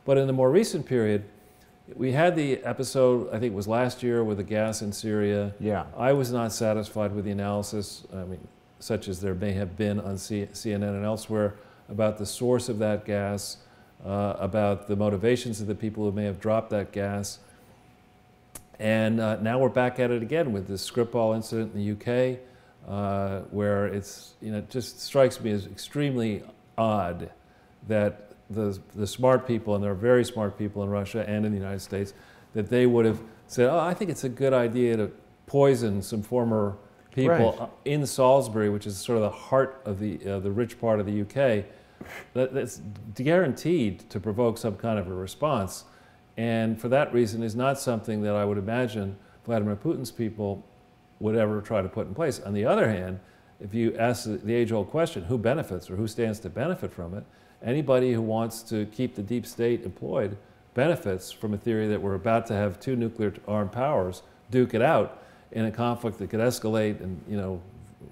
But in the more recent period, we had the episode, I think it was last year, with the gas in Syria. Yeah. I was not satisfied with the analysis, I mean, such as there may have been on CNN and elsewhere, about the source of that gas, about the motivations of the people who may have dropped that gas. And now we're back at it again with this Skripal incident in the UK, where it's, you know, it just strikes me as extremely odd that the smart people, and there are very smart people in Russia and in the United States, that they would have said, oh, I think it's a good idea to poison some former people in Salisbury, which is sort of the heart of the rich part of the UK. That's guaranteed to provoke some kind of a response. And for that reason is not something that I would imagine Vladimir Putin's people would ever try to put in place. On the other hand, if you ask the age-old question, who benefits or who stands to benefit from it, anybody who wants to keep the deep state employed benefits from a theory that we're about to have two nuclear-armed powers duke it out in a conflict that could escalate and, you know,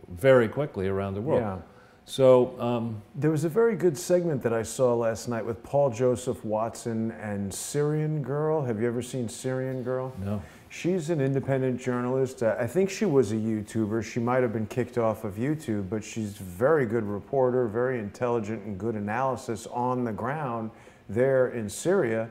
very quickly around the world. Yeah. So there was a very good segment that I saw last night with Paul Joseph Watson and Syrian Girl. Have you ever seen Syrian Girl? No. She's an independent journalist. I think she was a YouTuber. She might have been kicked off of YouTube, but she's a very good reporter, very intelligent and good analysis on the ground there in Syria.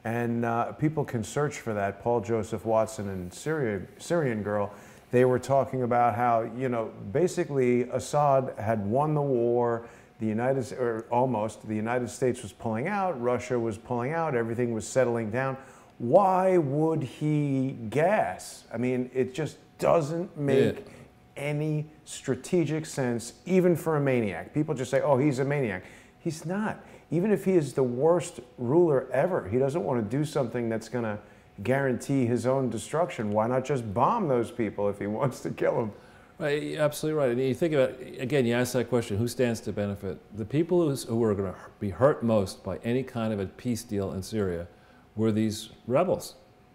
And people can search for that, Paul Joseph Watson and Syrian Girl. They were talking about how, you know, basically Assad had won the war, the United States was pulling out, Russia was pulling out, everything was settling down. Why would he gas? I mean, it just doesn't make any strategic sense, even for a maniac. People just say, oh, he's a maniac. He's not. Even if he is the worst ruler ever, he doesn't want to do something that's going to guarantee his own destruction. Why not just bomb those people if he wants to kill them? Right, you're absolutely right. And you think about, again, you ask that question, who stands to benefit? The people who are going to be hurt most by any kind of a peace deal in Syria were these rebels,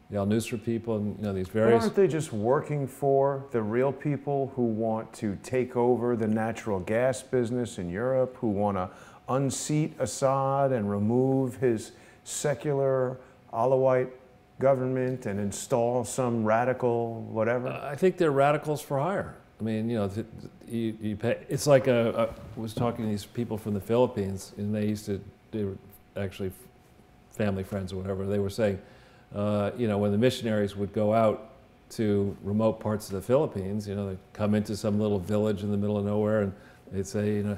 the al-Nusra people, and, you know, these various... But aren't they just working for the real people who want to take over the natural gas business in Europe, who want to unseat Assad and remove his secular Alawite government and install some radical whatever? I think they're radicals for hire. I mean, you know, you pay, it's like I was talking to these people from the Philippines, and they were actually family friends or whatever. They were saying, you know, when the missionaries would go out to remote parts of the Philippines, you know, they'd come into some little village in the middle of nowhere, and they'd say, you know,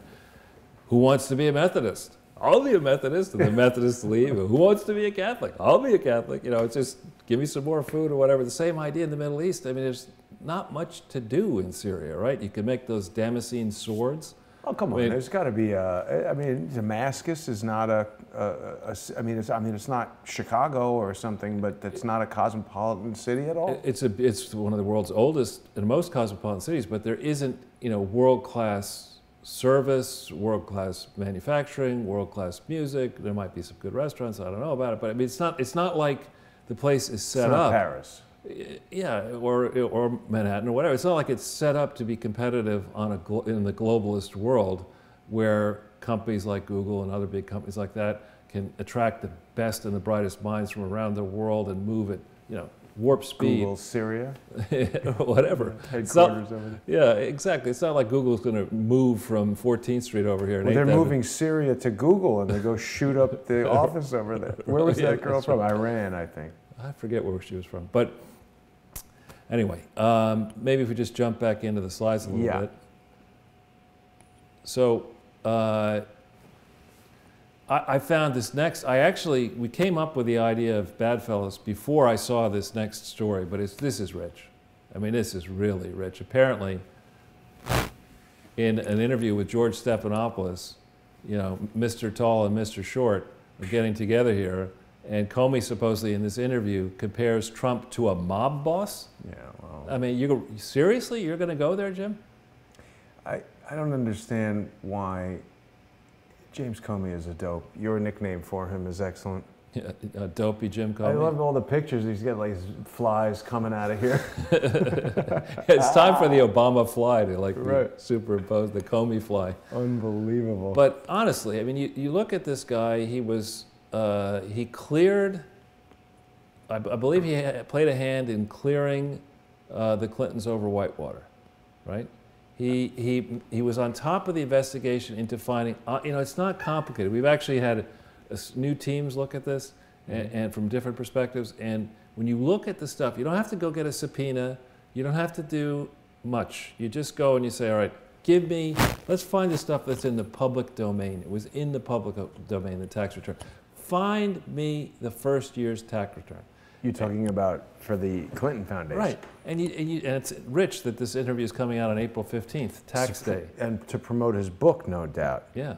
who wants to be a Methodist? I'll be a Methodist, and the Methodists leave. Who wants to be a Catholic? I'll be a Catholic. You know, it's just give me some more food or whatever. The same idea in the Middle East. I mean, there's not much to do in Syria, right? You can make those Damascene swords. Oh, come on. There's got to be I mean, Damascus is not I mean, it's not Chicago or something, but it's not a cosmopolitan city at all. It's one of the world's oldest and most cosmopolitan cities, but there isn't, you know, world-class service, world-class manufacturing, world-class music. There might be some good restaurants. I don't know about it, but I mean, it's not like the place is set up. It's not Paris. Yeah, or Manhattan or whatever. It's not like it's set up to be competitive on in the globalist world, where companies like Google and other big companies like that can attract the best and the brightest minds from around the world and move at, you know, warp speed. Google Syria, whatever. Headquarters over there. Yeah, exactly. It's not like Google's going to move from 14th Street over here. Well, they're moving Syria to Google, and they go shoot up the office over there. Where was that girl from? Iran, I think. I forget where she was from. But anyway, maybe if we just jump back into the slides a little bit. So I found this next, we came up with the idea of BADFELLAS before I saw this next story, but this is rich. I mean, this is really rich. Apparently, in an interview with George Stephanopoulos, you know, Mr. Tall and Mr. Short are getting together here, and Comey supposedly in this interview compares Trump to a mob boss. Yeah, well. I mean, seriously, you're going to go there, Jim? I don't understand why James Comey is a dope. Your nickname for him is excellent. Yeah, dopey Jim Comey. I love all the pictures. He's got like flies coming out of here. It's time for the Obama fly to like superimpose the Comey fly. Unbelievable. But honestly, I mean, you look at this guy. He cleared. I believe he played a hand in clearing the Clintons over Whitewater, right? He was on top of the investigation into finding, you know, it's not complicated. We've actually had new teams look at this and from different perspectives. And when you look at the stuff, you don't have to go get a subpoena. You don't have to do much. You just go and you say, all right, let's find the stuff that's in the public domain. It was in the public domain, the tax return. Find me the first year's tax return. You're talking about for the Clinton Foundation. Right. And it's rich that this interview is coming out on April 15th, tax day. And to promote his book, no doubt. Yeah.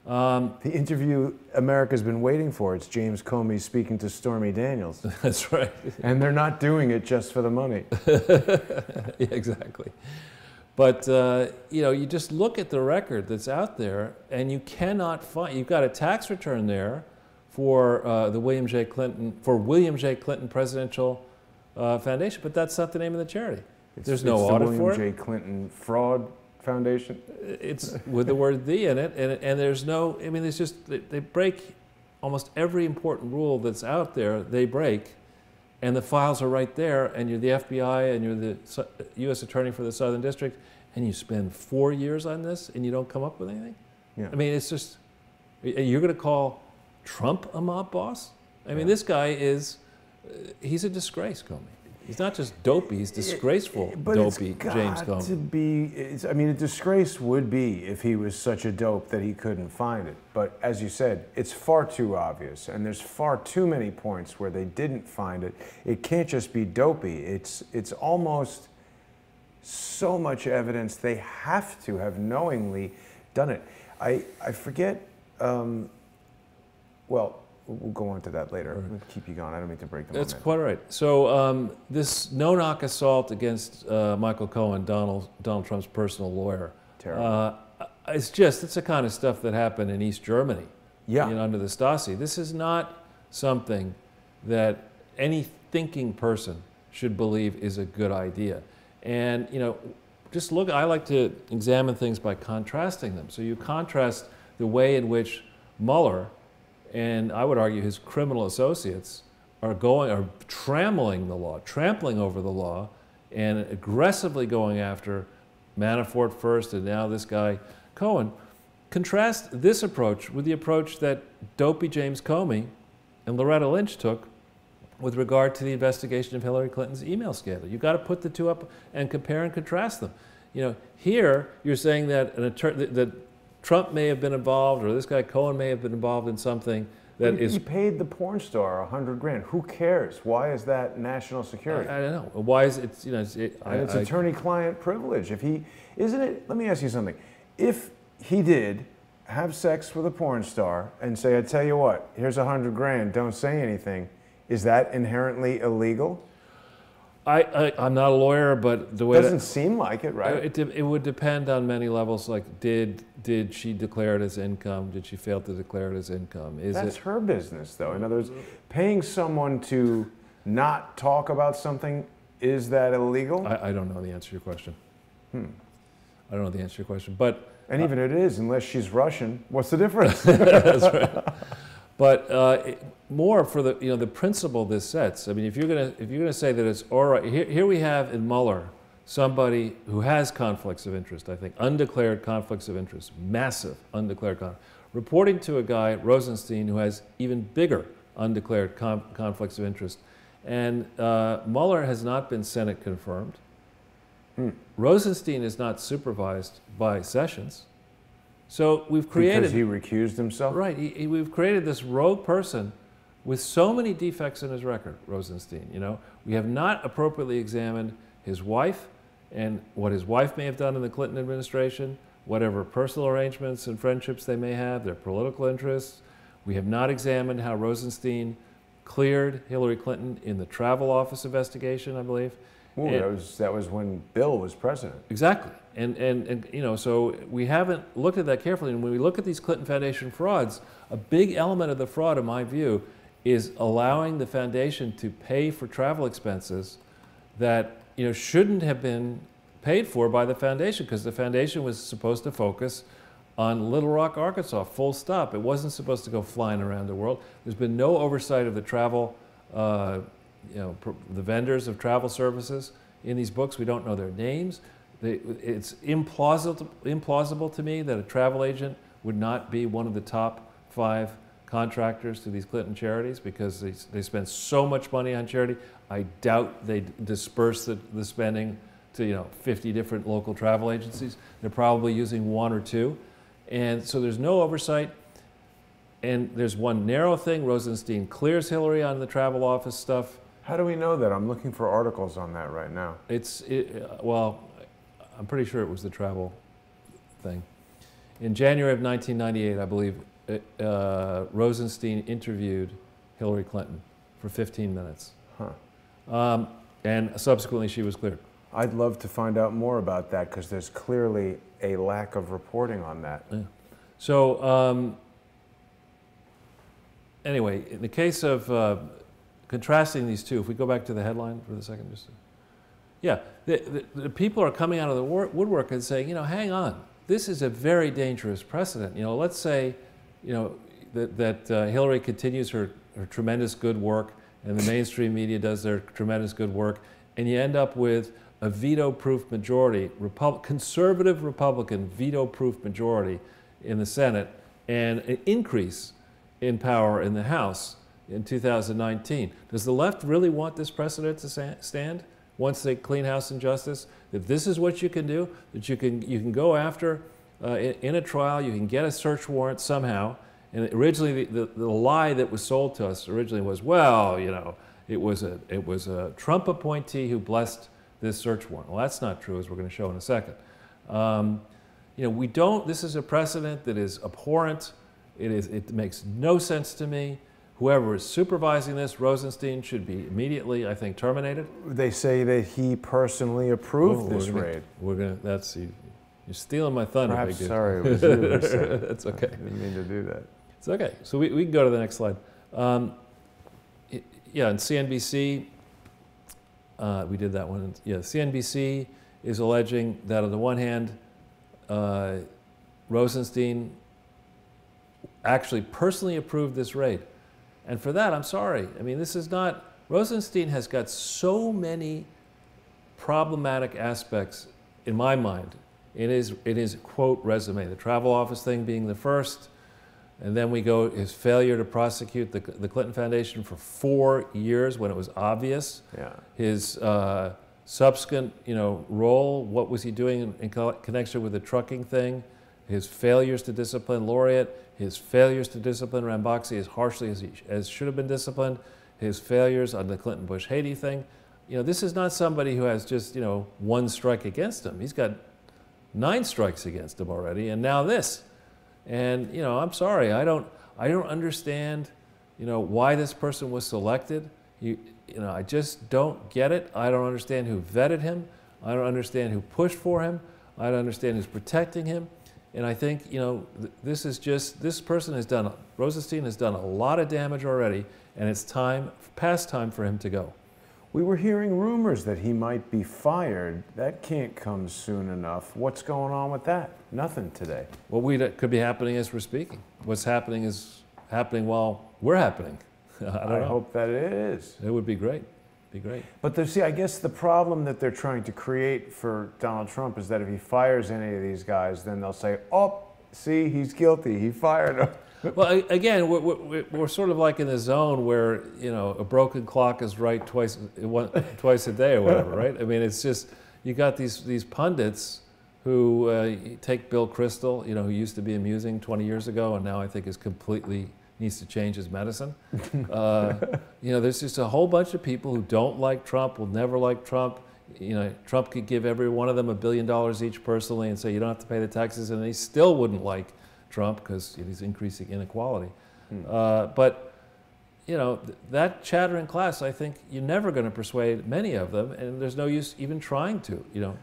The interview America's been waiting for, it's James Comey speaking to Stormy Daniels. That's right. And they're not doing it just for the money. Yeah, exactly. But, you know, you just look at the record that's out there and you cannot find, you've got a tax return there for the William J. Clinton Presidential Foundation, but that's not the name of the charity. There's no audit for it. It's the William J. Clinton Fraud Foundation. It's with the word "the" in it, and there's no. I mean, it's just they break almost every important rule that's out there. They break, and the files are right there, and you're the FBI, and you're the U.S. Attorney for the Southern District, and you spend 4 years on this, and you don't come up with anything. Yeah. I mean, it's just you're going to call Trump a mob boss? I mean, this guy is, he's a disgrace, Comey. He's not just dopey, he's disgraceful, dopey James Comey. I mean, a disgrace would be if he was such a dope that he couldn't find it. But as you said, it's far too obvious, and there's far too many points where they didn't find it. It can't just be dopey. It's almost so much evidence they have to have knowingly done it. I forget, well, we'll go on to that later. We'll keep you going. I don't mean to break the moment. That's quite all right. So this no-knock assault against Michael Cohen, Donald Trump's personal lawyer. Terrible. It's the kind of stuff that happened in East Germany. Yeah. You know, under the Stasi. This is not something that any thinking person should believe is a good idea. And, you know, just look, I like to examine things by contrasting them. So you contrast the way in which Mueller, and I would argue his criminal associates, are trampling over the law, and aggressively going after Manafort first, and now this guy Cohen. Contrast this approach with the approach that dopey James Comey and Loretta Lynch took with regard to the investigation of Hillary Clinton's email scandal. You've got to put the two up and compare and contrast them. You know, here you're saying that that Trump may have been involved, or this guy Cohen may have been involved in something that is... He paid the porn star $100 grand. Who cares? Why is that national security? I don't know. Why is it, you know... It's attorney-client privilege. If he... Isn't it... Let me ask you something. If he did have sex with a porn star and say, I tell you what, here's $100 grand, don't say anything, is that inherently illegal? I'm not a lawyer, but the way... It doesn't seem like it, right? It would depend on many levels, like did she declare it as income? Did she fail to declare it as income? That's her business, though. In other words, paying someone to not talk about something, is that illegal? I don't know the answer to your question. I don't know the answer to your question, but... And even it is, unless she's Russian, what's the difference? That's right. But more for the, the principle this sets. I mean, if you're gonna say that it's all right, here we have in Mueller somebody who has conflicts of interest, I think, undeclared conflicts of interest, massive undeclared conflicts, reporting to a guy, Rosenstein, who has even bigger undeclared conflicts of interest. And Mueller has not been Senate confirmed. Rosenstein is not supervised by Sessions. So we've created... Because he recused himself? Right. We've created this rogue person with so many defects in his record, Rosenstein. We have not appropriately examined his wife and what his wife may have done in the Clinton administration, whatever personal arrangements and friendships they may have, their political interests. We have not examined how Rosenstein cleared Hillary Clinton in the travel office investigation, I believe. Ooh, that was when Bill was president. Exactly. And so we haven't looked at that carefully. And when we look at these Clinton Foundation frauds, a big element of the fraud, in my view, is allowing the foundation to pay for travel expenses that shouldn't have been paid for by the foundation, because the foundation was supposed to focus on Little Rock, Arkansas, full stop. It wasn't supposed to go flying around the world. There's been no oversight of the travel, the vendors of travel services in these books. We don't know their names. It's implausible to me that a travel agent would not be one of the top 5 contractors to these Clinton charities, because they spend so much money on charity. I doubt they disperse the spending to 50 different local travel agencies. They're probably using 1 or 2. And so there's no oversight. And there's one narrow thing. Rosenstein clears Hillary on the travel office stuff. How do we know that? I'm looking for articles on that right now. Well, I'm pretty sure it was the travel thing. In January of 1998, I believe, Rosenstein interviewed Hillary Clinton for 15 minutes. And subsequently she was cleared. I'd love to find out more about that, because there's clearly a lack of reporting on that. Yeah. So anyway, in the case of contrasting these two, if we go back to the headline for a second, the people are coming out of the woodwork and saying, hang on, this is a very dangerous precedent. Let's say, that Hillary continues her tremendous good work, and the mainstream media does their tremendous good work, and you end up with a veto-proof majority, conservative Republican veto-proof majority in the Senate, and an increase in power in the House in 2019. Does the left really want this precedent to stand once they clean House and Justice? That this is what you can do, that you can go after in a trial, you can get a search warrant somehow. And originally, the lie that was sold to us originally was, well, it was a Trump appointee who blessed this search warrant. Well, that's not true, as we're going to show in a second. This is a precedent that is abhorrent. It makes no sense to me. Whoever is supervising this, Rosenstein, should be immediately, I think, terminated. They say that he personally approved this raid. You're stealing my thunder. Perhaps, sorry, it was you. That's okay. I didn't mean to do that. It's okay. So we can go to the next slide. In CNBC, we did that one. Yeah, CNBC is alleging that on the one hand, Rosenstein actually personally approved this raid. And for that, I'm sorry. I mean, this is not, Rosenstein has got so many problematic aspects in my mind in his quote resume, the travel office thing being the first, and then we go his failure to prosecute the Clinton Foundation for 4 years when it was obvious. Yeah. His subsequent, role, what was he doing in connection with the trucking thing, his failures to discipline Laureate, his failures to discipline Ramboksi as harshly as should have been disciplined, his failures on the Clinton-Bush-Haiti thing. This is not somebody who has just, 1 strike against him. He's got 9 strikes against him already, and now this. And, I'm sorry, I don't understand, why this person was selected. I just don't get it. I don't understand who vetted him. I don't understand who pushed for him. I don't understand who's protecting him. And I think, you know, this is just, this person has done, Rosenstein has done a lot of damage already, and it's time, past time for him to go. We were hearing rumors that he might be fired. That can't come soon enough. What's going on with that? Nothing today. What could be happening as we're speaking. What's happening is happening while we're happening. I hope that it is. It would be great. Be great. But see, I guess the problem that they're trying to create for Donald Trump is that if he fires any of these guys, then they'll say, "Oh, see, he's guilty. He fired him." Well, again, we're sort of like in a zone where, you know, a broken clock is right twice a day or whatever, right? I mean, it's just, you got these pundits who take Bill Kristol, you know, who used to be amusing 20 years ago, and now I think is completely needs to change his medicine. You know, there's just a whole bunch of people who don't like Trump, will never like Trump. You know, Trump could give every one of them $1 billion each personally and say you don't have to pay the taxes, and they still wouldn't like Trump because he's increasing inequality. But, you know, that chattering class, I think you're never going to persuade many of them, and there's no use even trying to, you know.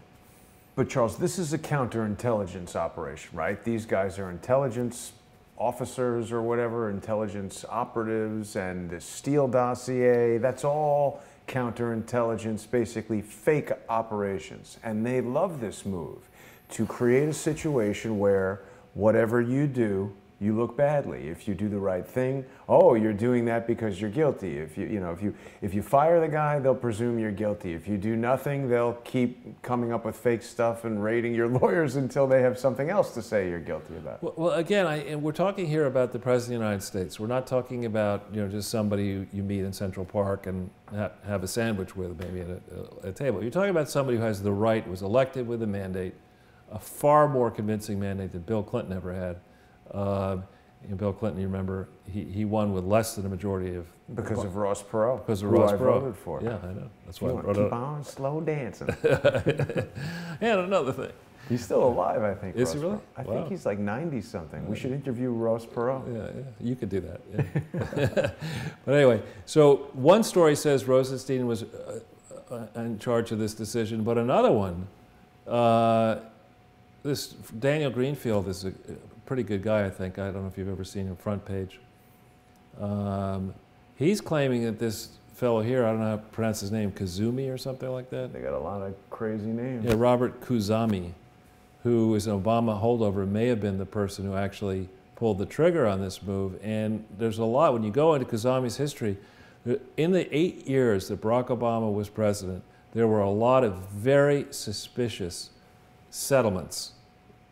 But Charles, this is a counterintelligence operation, right? These guys are intelligence officers or whatever, intelligence operatives, and the Steele dossier, that's all counterintelligence, basically fake operations. And they love this move to create a situation where whatever you do, you look badly. If you do the right thing, oh, you're doing that because you're guilty. If you fire the guy, they'll presume you're guilty. If you do nothing, they'll keep coming up with fake stuff and raiding your lawyers until they have something else to say you're guilty about. Well, again, and we're talking here about the President of the United States. We're not talking about, you know, just somebody you meet in Central Park and have a sandwich with, maybe at a table. You're talking about somebody who has the right, was elected with a mandate, a far more convincing mandate than Bill Clinton ever had. Bill Clinton, you remember, he won with less than a majority of... Because of Ross Perot. Because of Ross Perot. Voted for. Yeah, I know. That's why I wrote keep on slow dancing. And another thing. He's still alive, I think. Is he really? I think he's like 90-something. We should interview Ross Perot. Yeah, you could do that. Yeah. But anyway, so one story says Rosenstein was in charge of this decision, but another one, this Daniel Greenfield is a pretty good guy, I think. I don't know if you've ever seen him front page. He's claiming that this fellow here, I don't know how to pronounce his name, Kazumi or something like that. They got a lot of crazy names. Yeah, Robert Kuzami, who is an Obama holdover, may have been the person who actually pulled the trigger on this move. And there's a lot, when you go into Kuzami's history, in the 8 years that Barack Obama was president, there were a lot of very suspicious settlements,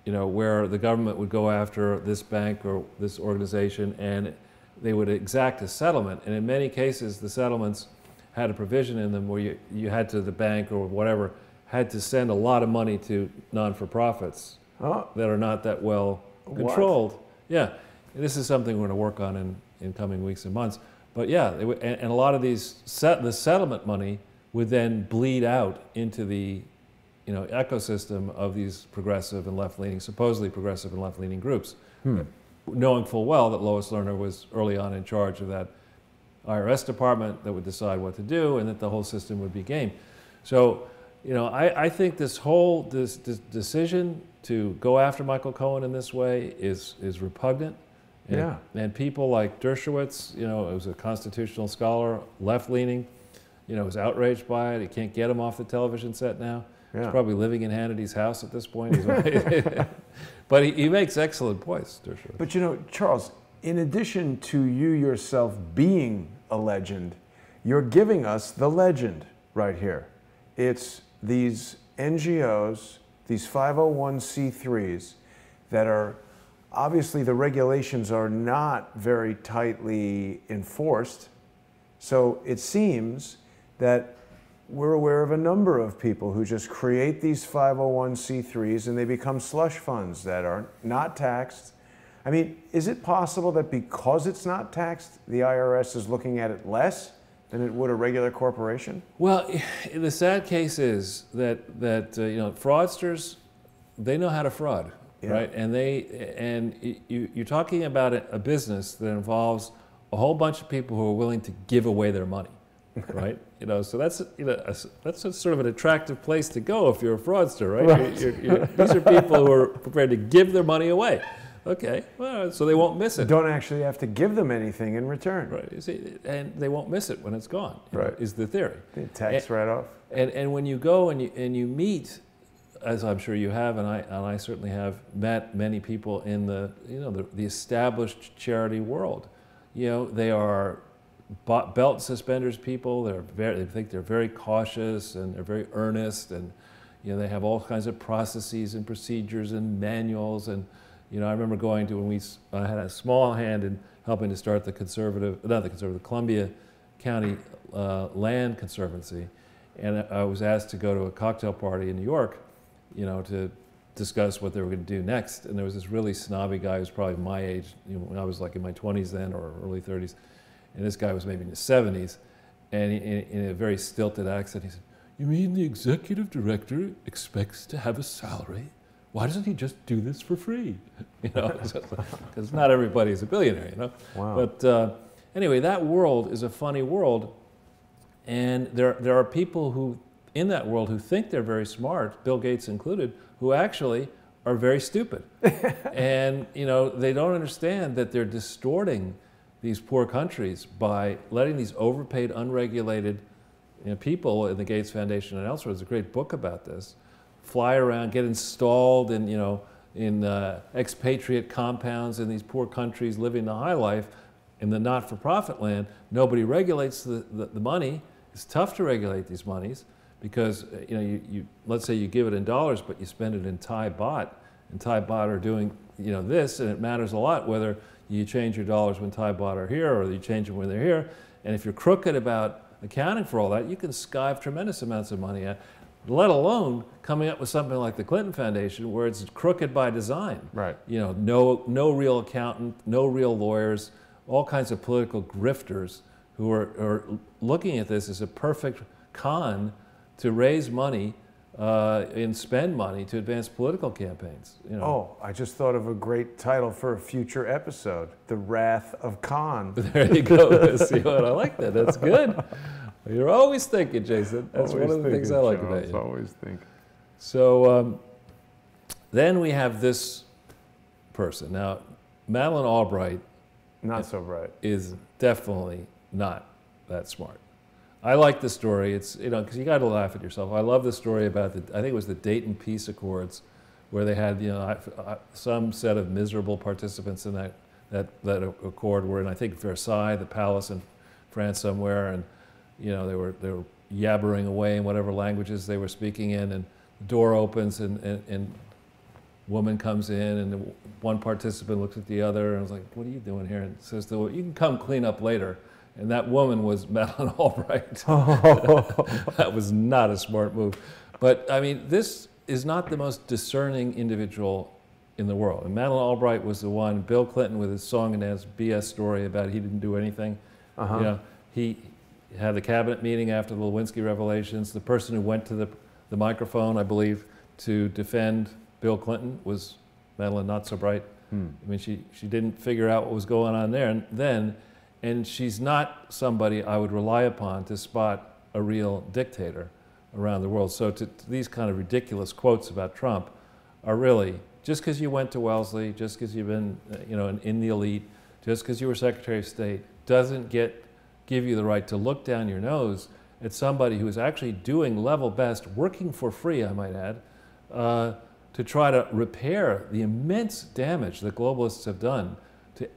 you know, where the government would go after this bank or this organization and they would exact a settlement. And in many cases, the settlements had a provision in them where you had to, the bank or whatever, had to send a lot of money to non-for-profits that are not that well controlled. What? Yeah, and this is something we're going to work on in coming weeks and months. But yeah, and a lot of these, the settlement money would then bleed out into the, you know, ecosystem of these progressive and left-leaning, supposedly progressive and left-leaning groups, knowing full well that Lois Lerner was early on in charge of that IRS department that would decide what to do, and that the whole system would be game. So, you know, I think this whole this decision to go after Michael Cohen in this way is repugnant. And, and people like Dershowitz, you know, who's a constitutional scholar, left-leaning, you know, is outraged by it. He can't get him off the television set now. Yeah. He's probably living in Hannity's house at this point. But he makes excellent points, Dershowitz. But you know, Charles, in addition to you yourself being a legend, you're giving us the legend right here. It's these NGOs, these 501c3s that are, obviously the regulations are not very tightly enforced. So it seems that we're aware of a number of people who just create these 501c3s and they become slush funds that are not taxed. I mean, is it possible that because it's not taxed, the IRS is looking at it less than it would a regular corporation? Well, the sad case is that you know, fraudsters, they know how to fraud, right? And you're talking about a business that involves a whole bunch of people who are willing to give away their money, right? You know, so that's that's a sort of an attractive place to go if you're a fraudster, right? These are people who are prepared to give their money away. Okay, well, so they won't miss it. Don't actually have to give them anything in return. Right, you see, and they won't miss it when it's gone. Right, is the theory. The tax write-off. And when you go and you meet, as I'm sure you have, and I certainly have met many people in the the established charity world. You know, they are belt and suspenders people. They think they're very cautious and they're very earnest, and you know they have all kinds of processes and procedures and manuals. And you know, I remember going to when I had a small hand in helping to start the Columbia County Land Conservancy, and I was asked to go to a cocktail party in New York, you know, to discuss what they were going to do next. And there was this really snobby guy who was probably my age, you know, when I was like in my 20s then or early 30s. And this guy was maybe in his 70s. And in a very stilted accent, he said, "You mean the executive director expects to have a salary? Why doesn't he just do this for free?" You know, because not everybody is a billionaire, you know. Wow. But anyway, that world is a funny world. And there are people who, in that world, who think they're very smart, Bill Gates included, who actually are very stupid. And you know, they don't understand that they're distorting these poor countries by letting these overpaid, unregulated people in the Gates Foundation and elsewhere. There's a great book about this. Fly around, get installed in in expatriate compounds in these poor countries, living the high life. In the not-for-profit land, nobody regulates the money. It's tough to regulate these monies because you know let's say you give it in dollars, but you spend it in Thai baht, and Thai baht are doing this, and it matters a lot whether you change your dollars when Thai baht are here or you change them when they're here. And if you're crooked about accounting for all that, you can skive tremendous amounts of money out, let alone coming up with something like the Clinton Foundation where it's crooked by design. Right. You know, no real accountant, no real lawyers, all kinds of political grifters who are looking at this as a perfect con to raise money and spend money to advance political campaigns. You know. Oh, I just thought of a great title for a future episode, The Wrath of Khan. There you go. See what I like that. That's good. You're always thinking, Jason. That's always one of the things I like about you. Always think. So then we have this person. Now, Madeleine Albright Not so bright. is definitely not that smart. I like the story. It's, because you got to laugh at yourself. I love the story about I think it was the Dayton Peace Accords, where they had, some set of miserable participants in that accord were in, I think, Versailles, the palace in France somewhere, and they were yabbering away in whatever languages they were speaking in, and the door opens and woman comes in, and one participant looks at the other and was like, "What are you doing here?" And says, "You can come clean up later." And that woman was Madeleine Albright. That was not a smart move. But I mean, this is not the most discerning individual in the world. And Madeleine Albright was the one, Bill Clinton with his song and dance BS story about he didn't do anything. He had the cabinet meeting after the Lewinsky revelations. The person who went to the microphone, I believe, to defend Bill Clinton was Madeleine Not So Bright. I mean, she didn't figure out what was going on there and she's not somebody I would rely upon to spot a real dictator around the world. So to these kind of ridiculous quotes about Trump are really, just because you went to Wellesley, just because you've been in the elite, just because you were Secretary of State, doesn't give you the right to look down your nose at somebody who is actually doing level best, working for free, I might add, to try to repair the immense damage that globalists have done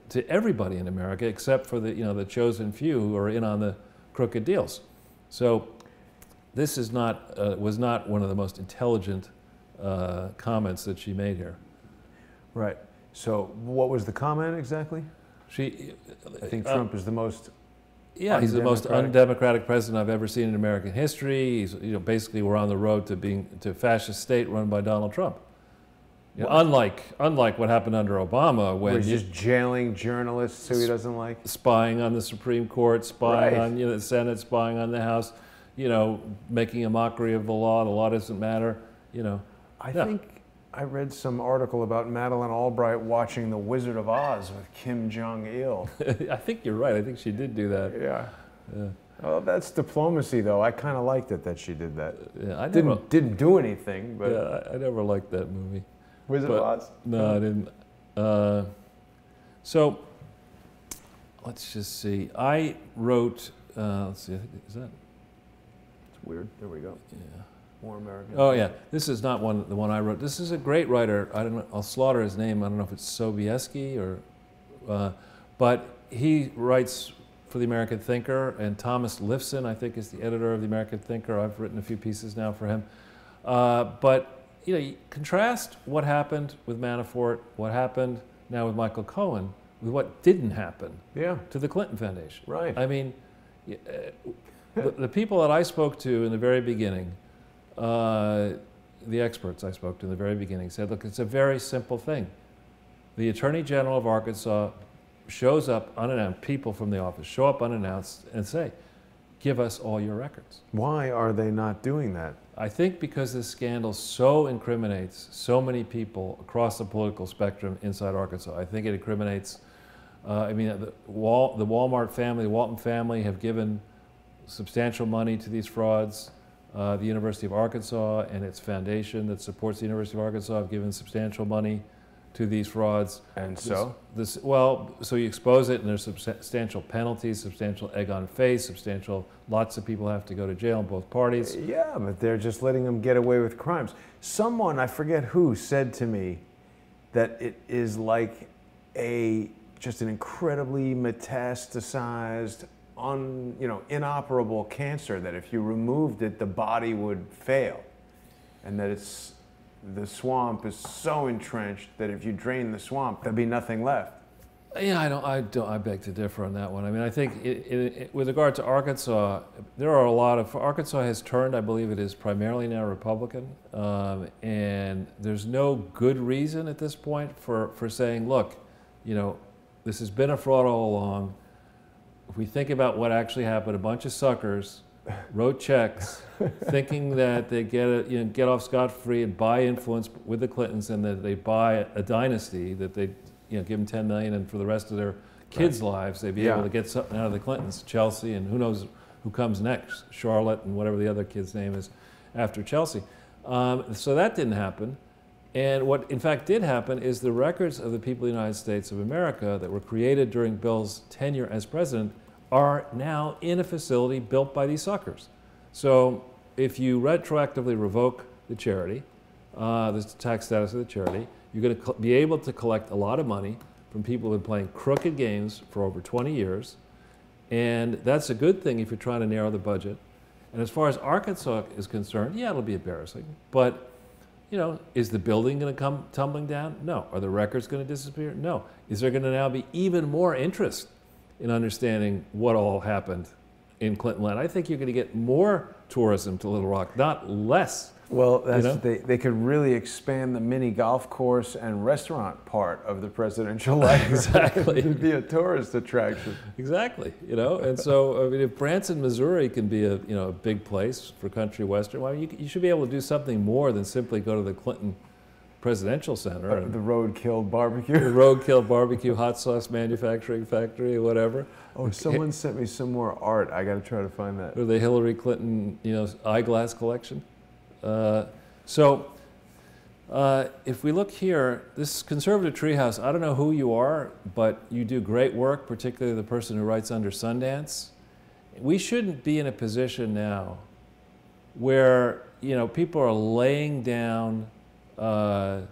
to everybody in America, except for the chosen few who are in on the crooked deals. So this is was not one of the most intelligent comments that she made here. Right. So what was the comment exactly? I think Trump is the most. Yeah, he's the most undemocratic president I've ever seen in American history. He's, basically we're on the road to fascist state run by Donald Trump. Unlike what happened under Obama, when he's just jailing journalists who he doesn't like, spying on the Supreme Court, spying on the Senate, spying on the House, making a mockery of the law. The law doesn't matter. I think I read some article about Madeleine Albright watching The Wizard of Oz with Kim Jong-il. I think you're right. I think she did do that. Yeah. Oh, that's diplomacy, though. I kind of liked it that she did that. Yeah, I didn't do anything, but yeah, I never liked that movie. Wizard of Oz? No, I didn't. So let's just see. I wrote. Let's see. I think, is that? It's weird. There we go. Yeah. More American. Oh yeah. This is not the one I wrote. This is a great writer. I don't know. I'll slaughter his name. I don't know if it's Sobieski or, but he writes for the American Thinker, and Thomas Lifson, I think, is the editor of the American Thinker. I've written a few pieces now for him. But you contrast what happened with Manafort, what happened now with Michael Cohen, with what didn't happen to the Clinton Foundation. Right. I mean, the people that I spoke to in the very beginning, the experts I spoke to in the very beginning said, look, it's a very simple thing. The Attorney General of Arkansas shows up unannounced, people from the office show up unannounced and say, give us all your records. Why are they not doing that? I think because this scandal so incriminates so many people across the political spectrum inside Arkansas. I think it incriminates, I mean, the Walmart family, the Walton family have given substantial money to these frauds. The University of Arkansas and its foundation that supports the University of Arkansas have given substantial money to these frauds. And so? Well, so you expose it and there's substantial penalties, substantial egg on face, lots of people have to go to jail in both parties. Yeah, but they're just letting them get away with crimes. Someone, I forget who, said to me that it is like just an incredibly metastasized, inoperable cancer, that if you removed it, the body would fail. And that the swamp is so entrenched that if you drain the swamp, there'd be nothing left. Yeah, I beg to differ on that one. I mean, I think with regard to Arkansas, there are Arkansas has turned, I believe it is primarily now Republican, and there's no good reason at this point for saying, look, this has been a fraud all along. If we think about what actually happened, a bunch of suckers wrote checks thinking that they get off scot-free and buy influence with the Clintons, and that they buy a dynasty, that they give them $10 million, and for the rest of their kids' lives they'd be able to get something out of the Clintons, Chelsea, and who knows who comes next, Charlotte and whatever the other kid's name is after Chelsea. So that didn't happen. And what in fact did happen is the records of the people of the United States of America that were created during Bill's tenure as president are now in a facility built by these suckers. So if you retroactively revoke the charity, the tax status of the charity, you're going to be able to collect a lot of money from people who have been playing crooked games for over 20 years. And that's a good thing if you're trying to narrow the budget. And as far as Arkansas is concerned, yeah, it'll be embarrassing. But, is the building going to come tumbling down? No. Are the records going to disappear? No. Is there going to now be even more interest in understanding what all happened in Clinton land? I think you're going to get more tourism to Little Rock, not less. Well, they could really expand the mini golf course and restaurant part of the presidential life. Exactly. It'd be a tourist attraction. Exactly. And so I mean, if Branson, Missouri can be a big place for country western, well, you should be able to do something more than simply go to the Clinton Presidential Center. The Roadkill Barbecue. The Roadkill Barbecue hot sauce manufacturing factory or whatever. Oh, someone sent me some more art. I got to try to find that. Or the Hillary Clinton, eyeglass collection. If we look here, this conservative treehouse, I don't know who you are, but you do great work, particularly the person who writes under Sundance. We shouldn't be in a position now where, people are laying down, have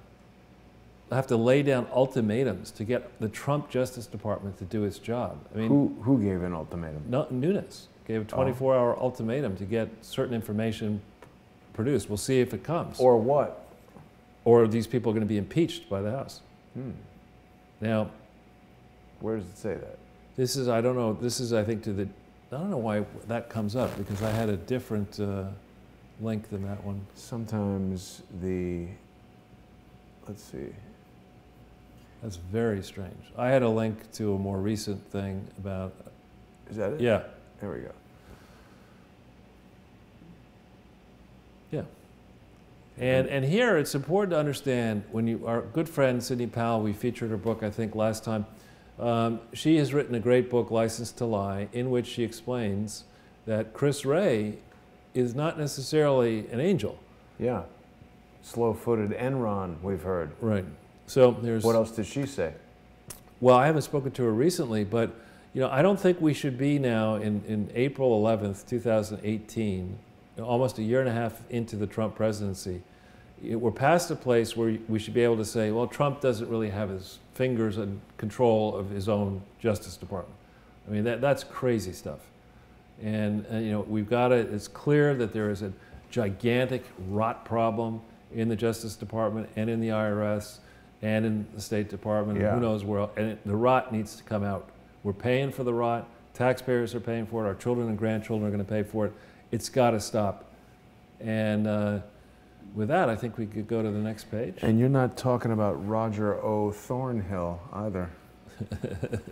to lay down ultimatums to get the Trump Justice Department to do its job. I mean, who gave an ultimatum? Nunes gave a 24-hour ultimatum to get certain information produced. We'll see if it comes. Or what? Or these people are going to be impeached by the House. Now, where does it say that? This is, I don't know, this is, I think, I don't know why that comes up, because I had a different link than that one. Sometimes let's see. That's very strange. I had a link to a more recent thing about. Is that it? Yeah. There we go. Yeah. And here it's important to understand, when our good friend Sidney Powell, we featured her book, I think, last time. She has written a great book, License to Lie, in which she explains that Chris Wray is not necessarily an angel. Yeah. Slow-footed Enron, we've heard. Right. So there's... What else did she say? Well, I haven't spoken to her recently, but I don't think we should be now in April 11th, 2018, almost a year and a half into the Trump presidency. We're past a place where we should be able to say, well, Trump doesn't really have his fingers in control of his own Justice Department. I mean, that's crazy stuff. And we've got it's clear that there is a gigantic rot problem in the Justice Department and in the IRS and in the State Department, and who knows where else. And the rot needs to come out. We're paying for the rot. Taxpayers are paying for it. Our children and grandchildren are going to pay for it. It's got to stop. And with that, I think we could go to the next page. And you're not talking about Roger O. Thornhill either.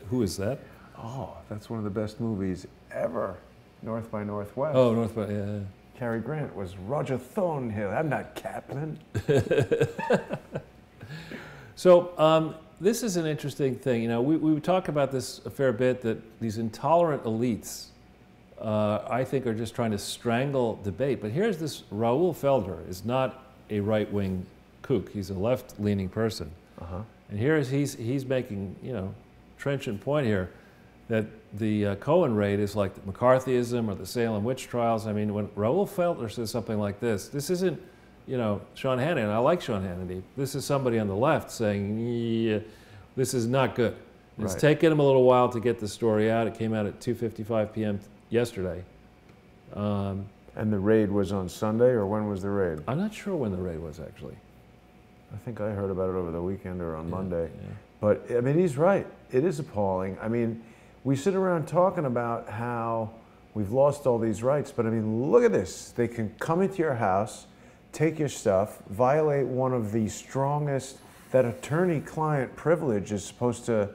Who is that? Oh, that's one of the best movies ever. North by Northwest. Oh, North by, yeah. Cary Grant was Roger Thornhill. I'm not Kaplan. So this is an interesting thing. We talk about this a fair bit, that these intolerant elites, I think, are just trying to strangle debate. But here's this Raoul Felder is not a right-wing kook. He's a left-leaning person. And here he's making, trenchant point here that the Cohen raid is like the McCarthyism or the Salem witch trials. I mean, when Raoul Felder says something like this isn't, Sean Hannity, and I like Sean Hannity. This is somebody on the left saying, yeah, this is not good. It's taken him a little while to get the story out. It came out at 2:55 p.m. yesterday. And the raid was on Sunday, or when was the raid? I'm not sure when the raid was, actually. I think I heard about it over the weekend or on Monday. Yeah. But, I mean, he's right. It is appalling. I mean, we sit around talking about how we've lost all these rights, but I mean, look at this. They can come into your house, take your stuff, violate one of the strongest, that attorney-client privilege is supposed to,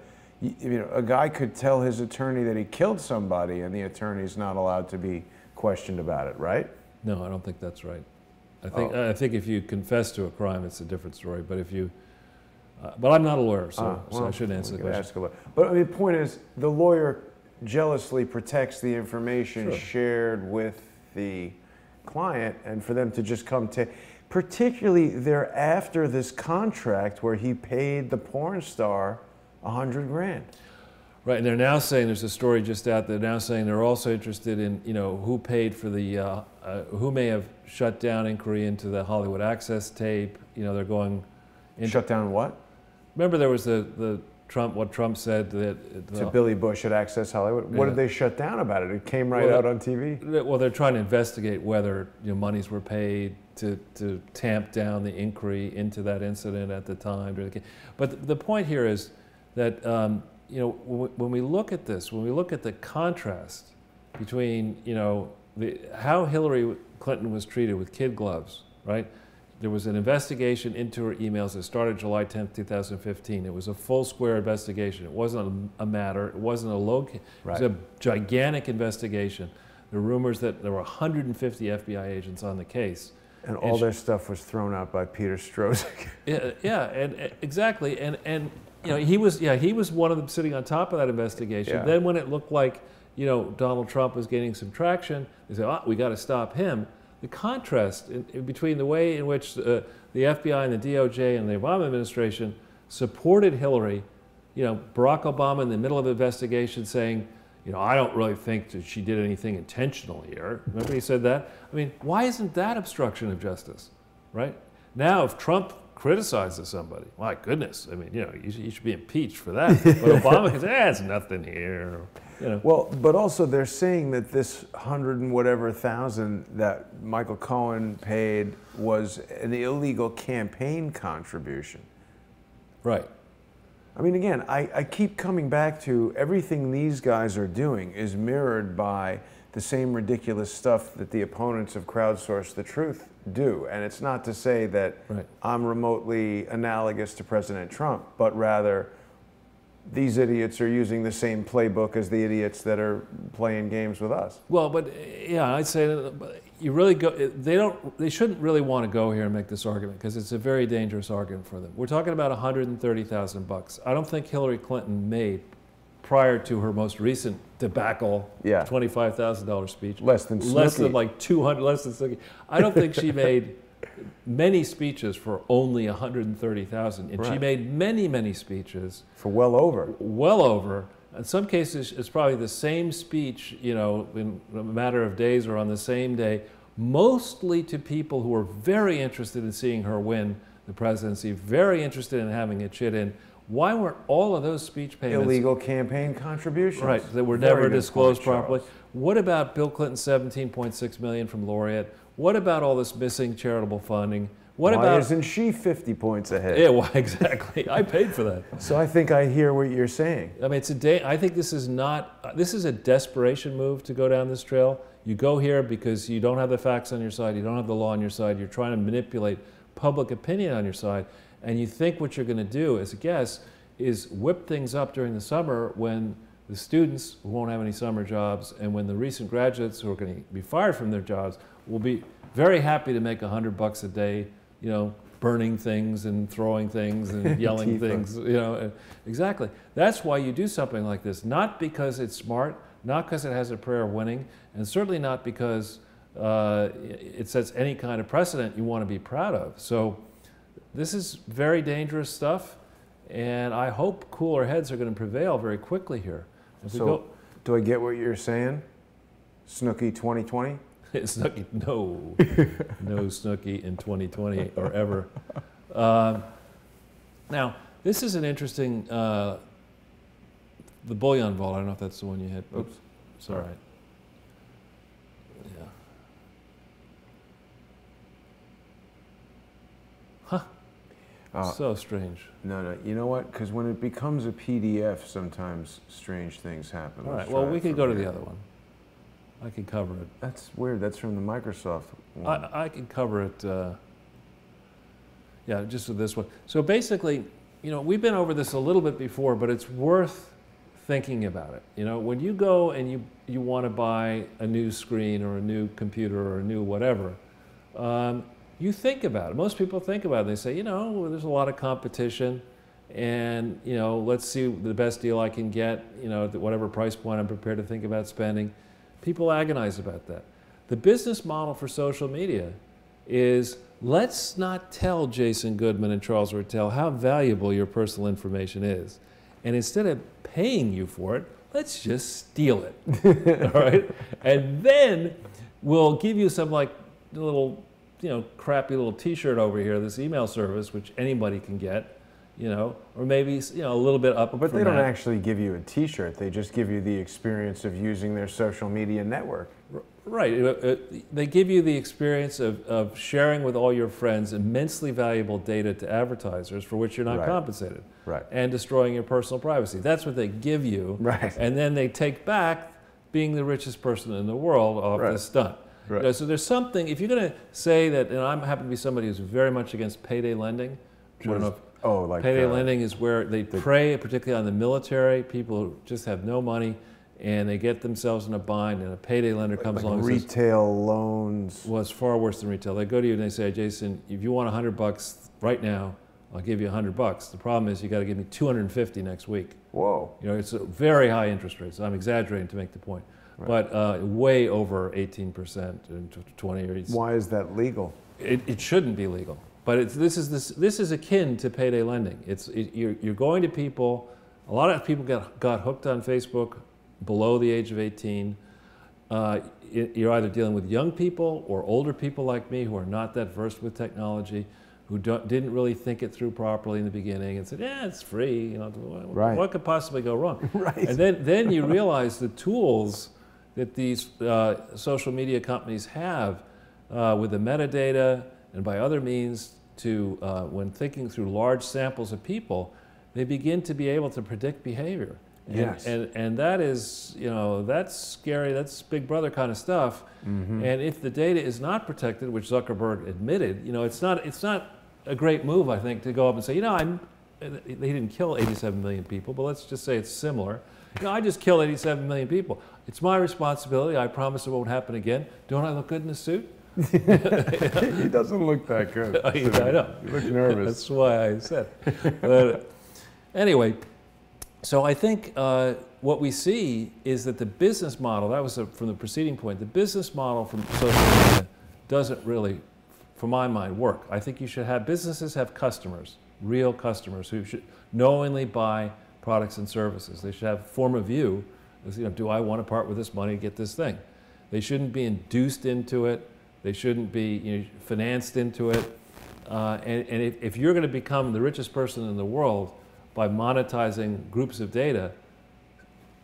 a guy could tell his attorney that he killed somebody and the attorney's not allowed to be questioned about it, right? No, I don't think that's right. I think if you confess to a crime, it's a different story, but if you, but I'm not a lawyer, so I shouldn't answer the question. But I mean, the point is, the lawyer jealously protects the information shared with the client, and for them to just come to, particularly they're after this contract where he paid the porn star $100 grand. Right, and they're now saying, there's a story just out there, now saying they're also interested in, who paid for the, who may have shut down inquiry into the Hollywood Access tape. They're going into... Shut down what? Remember there was the Trump, what Trump said that... to Billy Bush at Access Hollywood. What did they shut down about it? It came right out on TV? Well, they're trying to investigate whether monies were paid to tamp down the inquiry into that incident at the time. But the point here is that, when we look at this, when we look at the contrast between, how Hillary Clinton was treated with kid gloves, right? There was an investigation into her emails that started July 10th, 2015. It was a full square investigation. It wasn't a matter. It wasn't a low. It was a gigantic investigation. There were rumors that there were 150 FBI agents on the case. And all their stuff was thrown out by Peter Strzok. and exactly. And he was one of them sitting on top of that investigation. Yeah. Then when it looked like, Donald Trump was gaining some traction, they said, we got to stop him. The contrast between the way in which the FBI and the DOJ and the Obama administration supported Hillary, Barack Obama in the middle of the investigation saying, I don't really think that she did anything intentional here. Remember he said that? I mean, why isn't that obstruction of justice, right? Now, if Trump criticizes somebody, my goodness, I mean, you should be impeached for that. But Obama can say, there's nothing here. Well, but also they're saying that this 100 and whatever thousand that Michael Cohen paid was an illegal campaign contribution. Right. I mean, again, I keep coming back to everything these guys are doing is mirrored by the same ridiculous stuff that the opponents of Crowdsource the Truth do. And it's not to say that I'm remotely analogous to President Trump, but rather these idiots are using the same playbook as the idiots that are playing games with us. Well, but yeah, I'd say that you really they shouldn't really want to go here and make this argument because it's a very dangerous argument for them. We're talking about $130,000. I don't think Hillary Clinton made prior to her most recent debacle, Yeah. $25,000 speech. Less than Snooki. Less than like 200, less than Snooki. I don't think she made many speeches for only 130,000. And she Right. made many, many speeches. For well over. Well over. In some cases, it's probably the same speech, you know, in a matter of days or on the same day, mostly to people who were very interested in seeing her win the presidency, very interested in having a chit in. Why weren't all of those speech payments Illegal campaign contributions. right, that were Very never good disclosed point, properly? Charles. What about Bill Clinton's $17.6 million from Laureate? What about all this missing charitable funding? What Why about isn't she 50 points ahead? yeah, well, exactly. I paid for that. So I think I hear what you're saying. I mean, it's a day. I think this is not. This is a desperation move to go down this trail. You go here because you don't have the facts on your side. You don't have the law on your side. You're trying to manipulate public opinion on your side, and you think what you're going to do, as a guess, is whip things up during the summer when the students who won't have any summer jobs and when the recent graduates who are going to be fired from their jobs will be very happy to make $100 a day, you know, burning things and throwing things and yelling things, you know. Exactly. That's why you do something like this, not because it's smart, not because it has a prayer of winning, and certainly not because it sets any kind of precedent you want to be proud of. So this is very dangerous stuff. And I hope cooler heads are going to prevail very quickly here. So, do I get what you're saying? Snooki 2020? Snooki, no. No Snooki in 2020 or ever. Now, this is an interesting, the bullion vault, I don't know if that's the one you hit. Oops, it's all right. Yeah. Huh. So strange. No, you know what? Because when it becomes a PDF, sometimes strange things happen. All right, well, we could go to the other one. I can cover it. That's weird. That's from the Microsoft one. I can cover it, yeah, just with this one. So basically, you know, we've been over this a little bit before, but it's worth thinking about it. You know, when you go and you want to buy a new screen or a new computer or a new whatever, you think about it. Most people think about it. They say, you know, there's a lot of competition, and you know, let's see the best deal I can get. You know, at whatever price point I'm prepared to think about spending. People agonize about that. The business model for social media is let's not tell Jason Goodman and Charles Ortel how valuable your personal information is, and instead of paying you for it, let's just steal it. All right, and then we'll give you some like little, you know, crappy little T-shirt over here, this email service, which anybody can get, you know, or maybe, you know, a little bit up. But they don't actually give you a T-shirt. They just give you the experience of using their social media network. Right. They give you the experience of sharing with all your friends immensely valuable data to advertisers for which you're not compensated. Right. And destroying your personal privacy. That's what they give you. Right. And then they take back being the richest person in the world off this stunt. Right. You know, so there's something, if you're going to say that, and I happen to be somebody who's very much against payday lending. I don't know if like payday lending is where they prey, particularly on the military, people who just have no money, and they get themselves in a bind, and a payday lender comes along and says, retail loans. well, it's far worse than retail. They go to you and they say, Jason, if you want $100 right now, I'll give you $100. The problem is you got to give me $250 next week. Whoa. You know, it's a very high interest rates. I'm exaggerating to make the point. Right. But way over 18% and 20 or. Why is that legal? It shouldn't be legal. But this is akin to payday lending. You're going to people. A lot of people got hooked on Facebook below the age of 18. You're either dealing with young people or older people like me who are not that versed with technology, who didn't really think it through properly in the beginning and said, yeah, it's free. You know, what could possibly go wrong? Right. And then you realize the tools that these social media companies have with the metadata and by other means to, when thinking through large samples of people, they begin to be able to predict behavior. Yes. And that is, you know, that's scary, that's Big Brother kind of stuff. Mm-hmm. And if the data is not protected, which Zuckerberg admitted, you know, it's not a great move, I think, to go up and say, you know, they didn't kill 87 million people, but let's just say it's similar. You know, I just killed 87 million people. It's my responsibility. I promise it won't happen again. Don't I look good in a suit? He doesn't look that good. I know. You look nervous. That's why I said. But anyway, So I think what we see is that the business model, that was from the preceding point, the business model from social media doesn't really, for my mind, work. I think you should have, businesses have customers, real customers who should knowingly buy products and services. They should have form of view, as, you know, do I want to part with this money to get this thing? They shouldn't be induced into it. They shouldn't be, you know, financed into it. And if you're going to become the richest person in the world by monetizing groups of data,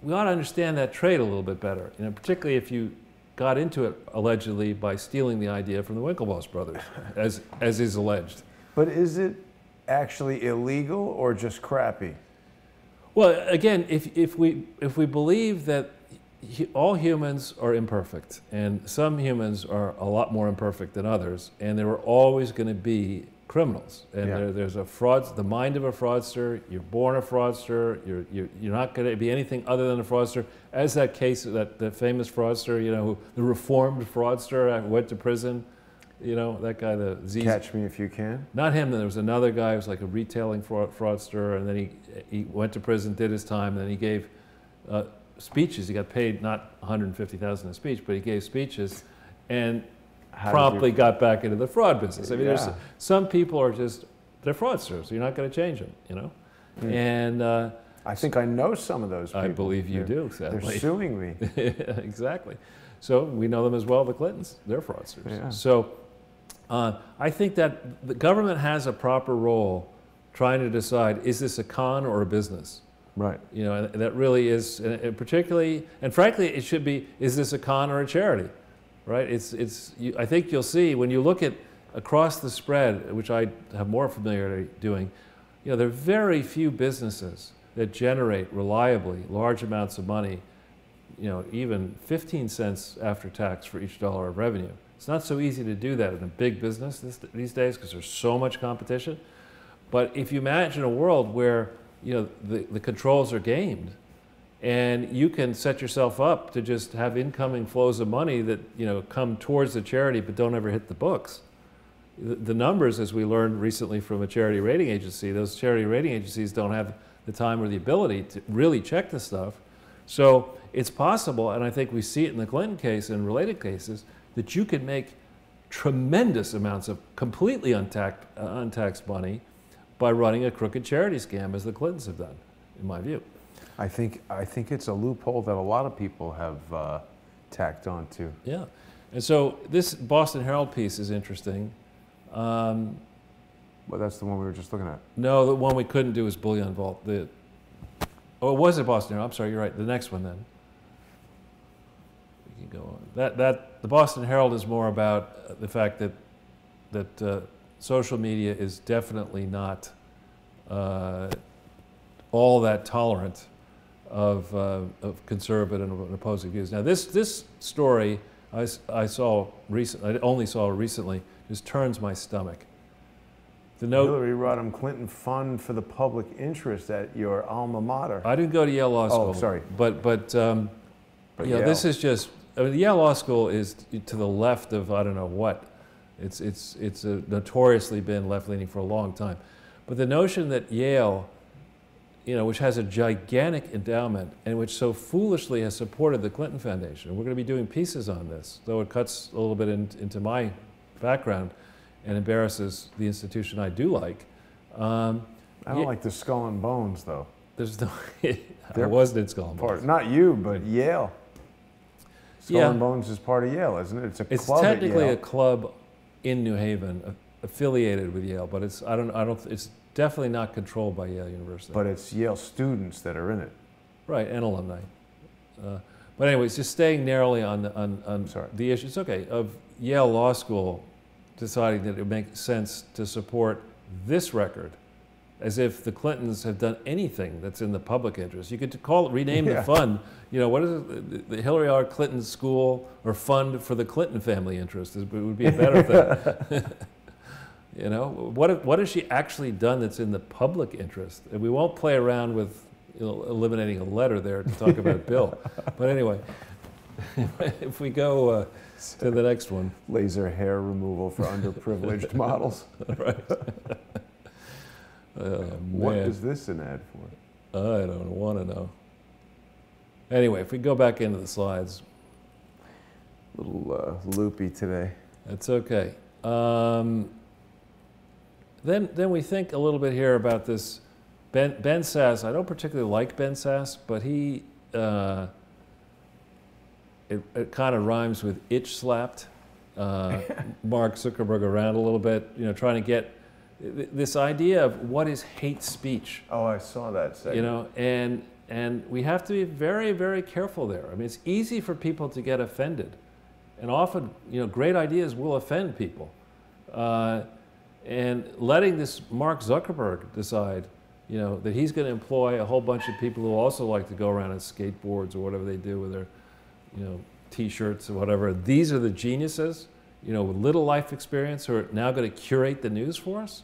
we ought to understand that trade a little bit better. You know, particularly if you got into it allegedly by stealing the idea from the Winklevoss brothers, as is alleged. But is it actually illegal or just crappy? Well, again, if we believe that all humans are imperfect, and some humans are a lot more imperfect than others, and there are always going to be criminals, and there's a fraud, the mind of a fraudster. You're born a fraudster. You're not going to be anything other than a fraudster. As that case, that famous fraudster, you know, the reformed fraudster who went to prison, you know, that guy, the Z. Catch Me If You Can. Not him. There was another guy who was like a retailing fraudster, and then he went to prison, did his time, and then he gave speeches. He got paid not $150,000 a speech, but he gave speeches, and promptly got back into the fraud business. I mean, there's some people are just, they're fraudsters. You're not going to change them, you know. And I think I know some of those people. I believe you do, sadly. They're suing me. Exactly. So we know them as well, the Clintons. They're fraudsters. Yeah. So I think that the government has a proper role trying to decide, is this a con or a business? Right. You know, and that really is, and particularly, and frankly, it should be, is this a con or a charity? Right? I think you'll see when you look at across the spread, which I have more familiarity doing, you know, there are very few businesses that generate reliably large amounts of money, you know, even 15 cents after tax for each dollar of revenue. It's not so easy to do that in a big business these days because there's so much competition. But if you imagine a world where, you know, the controls are gamed, and you can set yourself up to just have incoming flows of money that, you know, come towards the charity but don't ever hit the books. The numbers, as we learned recently from a charity rating agency, those charity rating agencies don't have the time or the ability to really check this stuff. So it's possible, and I think we see it in the Clinton case and related cases, that you could make tremendous amounts of completely untaxed money by running a crooked charity scam, as the Clintons have done, in my view. I think it's a loophole that a lot of people have tacked on to. Yeah, and so this Boston Herald piece is interesting. Well, that's the one we were just looking at. No, the one we couldn't do is Bullion Vault. Oh, it was at Boston Herald. I'm sorry, you're right. The next one then. We can go on. The Boston Herald is more about the fact that social media is definitely not all that tolerant of conservative and opposing views. Now, this story I saw recently. I only saw recently. Just turns my stomach. The note. Hillary Rodham Clinton Fund for the Public Interest at your alma mater. I didn't go to Yale Law School. Oh, sorry. But you know, this is just. I mean, the Yale Law School is to the left of I don't know what. It's notoriously been left-leaning for a long time. But the notion that Yale, you know, which has a gigantic endowment and which so foolishly has supported the Clinton Foundation, we're going to be doing pieces on this, though it cuts a little bit into my background and embarrasses the institution I do like. I don't like the Skull and Bones, though. There's no. I wasn't in Skull and Bones. Not you, but Yale. Skull and Bones is part of Yale, isn't it? It's a club. It's technically at Yale. a club in New Haven, affiliated with Yale, but it's it's definitely not controlled by Yale University. But it's Yale students that are in it. Right, and alumni. But anyways, just staying narrowly on the issue, it's okay, of Yale Law School deciding that it would make sense to support this record as if the Clintons have done anything that's in the public interest. You could rename the fund, you know, what is it, the Hillary R. Clinton School or Fund for the Clinton Family Interest, it would be a better thing. You know, what has she actually done that's in the public interest? And we won't play around with, you know, eliminating a letter there to talk about Bill. But anyway, if we go to the next one. Laser hair removal for underprivileged models. Right. What is this an ad for? I don't want to know. Anyway, if we go back into the slides. A little loopy today. That's okay. Then we think a little bit here about this Ben Sass. I don't particularly like Ben Sass, but he it kind of rhymes with itch slapped Mark Zuckerberg around a little bit. You know, trying to get this idea of what is hate speech. Oh, I saw that segment. You know, and we have to be very, very careful there. I mean, it's easy for people to get offended. And often, you know, great ideas will offend people. And letting this Mark Zuckerberg decide, you know, that he's going to employ a whole bunch of people who also like to go around on skateboards or whatever they do with their, you know, T-shirts or whatever. These are the geniuses, you know, with little life experience who are now going to curate the news for us.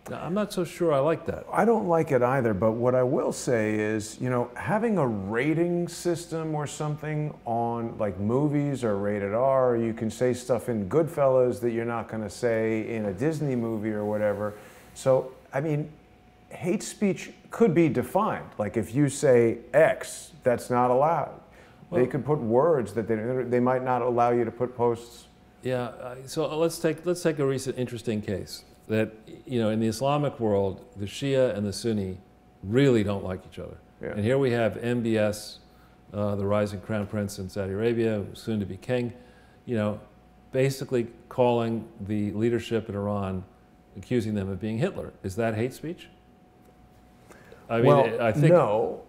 Now, I'm not so sure I like that. I don't like it either, but what I will say is, you know, having a rating system or something on like movies or rated R, or you can say stuff in Goodfellas that you're not going to say in a Disney movie or whatever. So, I mean, hate speech could be defined. Like if you say X, that's not allowed. Well, they could put words that they might not allow you to put posts. Yeah, so let's take a recent interesting case. That, you know, in the Islamic world, the Shia and the Sunni really don't like each other. Yeah. And here we have MBS, the rising crown prince in Saudi Arabia, soon to be king, you know, basically calling the leadership in Iran, accusing them of being Hitler. Is that hate speech? I mean, well, I think, no.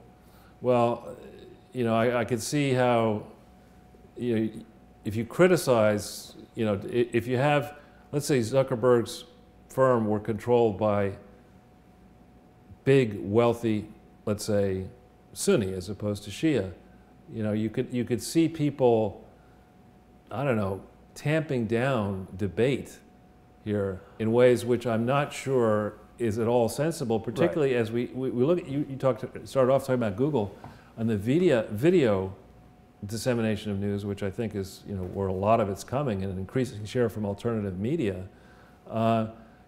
Well, you know, I could see how, you know, if you criticize, you know, if you have, let's say Zuckerberg's firm were controlled by big, wealthy, let's say, Sunni as opposed to Shia, you know, you could see people, I don't know, tamping down debate here in ways which I'm not sure is at all sensible, particularly right. As we look at, you started off talking about Google and the video dissemination of news, which I think is, you know, where a lot of it's coming and an increasing share from alternative media.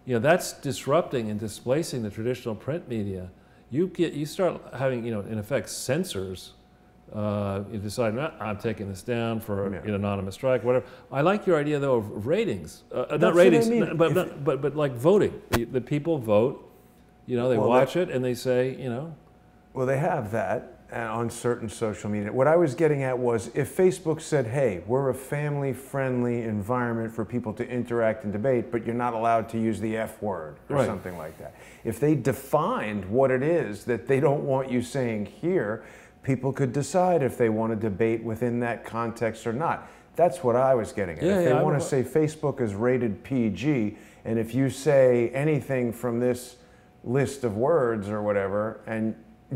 You know, that's disrupting and displacing the traditional print media. You start having, you know, in effect, censors. You decide, I'm taking this down for an anonymous strike, whatever. I like your idea though of ratings, not ratings, but like voting. The people vote. You know, they watch it and they say, you know. Well, they have that on certain social media. What I was getting at was if Facebook said, hey, we're a family-friendly environment for people to interact and debate, but you're not allowed to use the F word or something like that. If they defined what it is that they don't want you saying here, people could decide if they want to debate within that context or not. That's what I was getting at. If they want to say Facebook is rated PG, and if you say anything from this list of words or whatever, and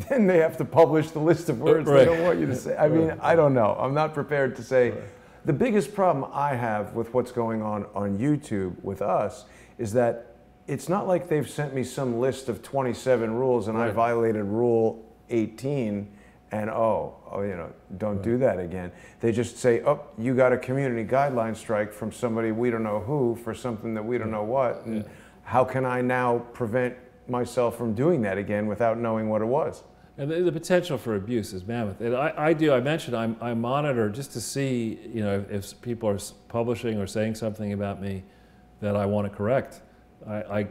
then they have to publish the list of words they don't want you to say. I mean, I don't know. I'm not prepared to say. The biggest problem I have with what's going on YouTube with us is that it's not like they've sent me some list of 27 rules and I violated rule 18 and you know, don't do that again. They just say, oh, you got a community guideline strike from somebody we don't know who for something that we don't know what, and how can I now prevent myself from doing that again without knowing what it was? And the potential for abuse is mammoth. And I mentioned I monitor just to see, you know, if people are publishing or saying something about me that I want to correct. I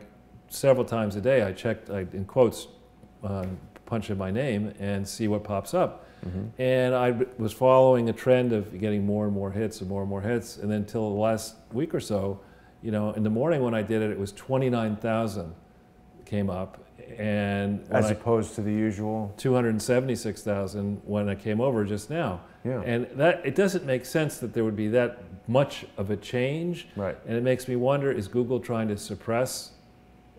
several times a day I checked, in quotes, punch in my name and see what pops up. Mm-hmm. And I was following a trend of getting more and more hits and more hits, and then until the last week or so, you know, in the morning when I did it, it was 29,000 came up. And as opposed to the usual 276,000 when I came over just now. Yeah. And that it doesn't make sense that there would be that much of a change. Right. And it makes me wonder, is Google trying to suppress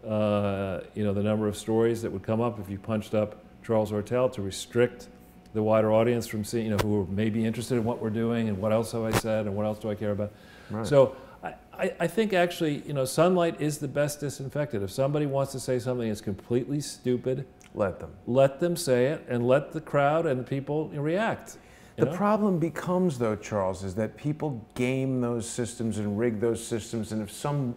you know, the number of stories that would come up if you punched up Charles Ortel to restrict the wider audience from seeing, you know, who may be interested in what we're doing and what else have I said and what else do I care about. Right. So I think actually, you know, sunlight is the best disinfectant. If somebody wants to say something that's completely stupid, let them say it and let the crowd and the people react. The problem becomes, though, Charles, is that people game those systems and rig those systems, and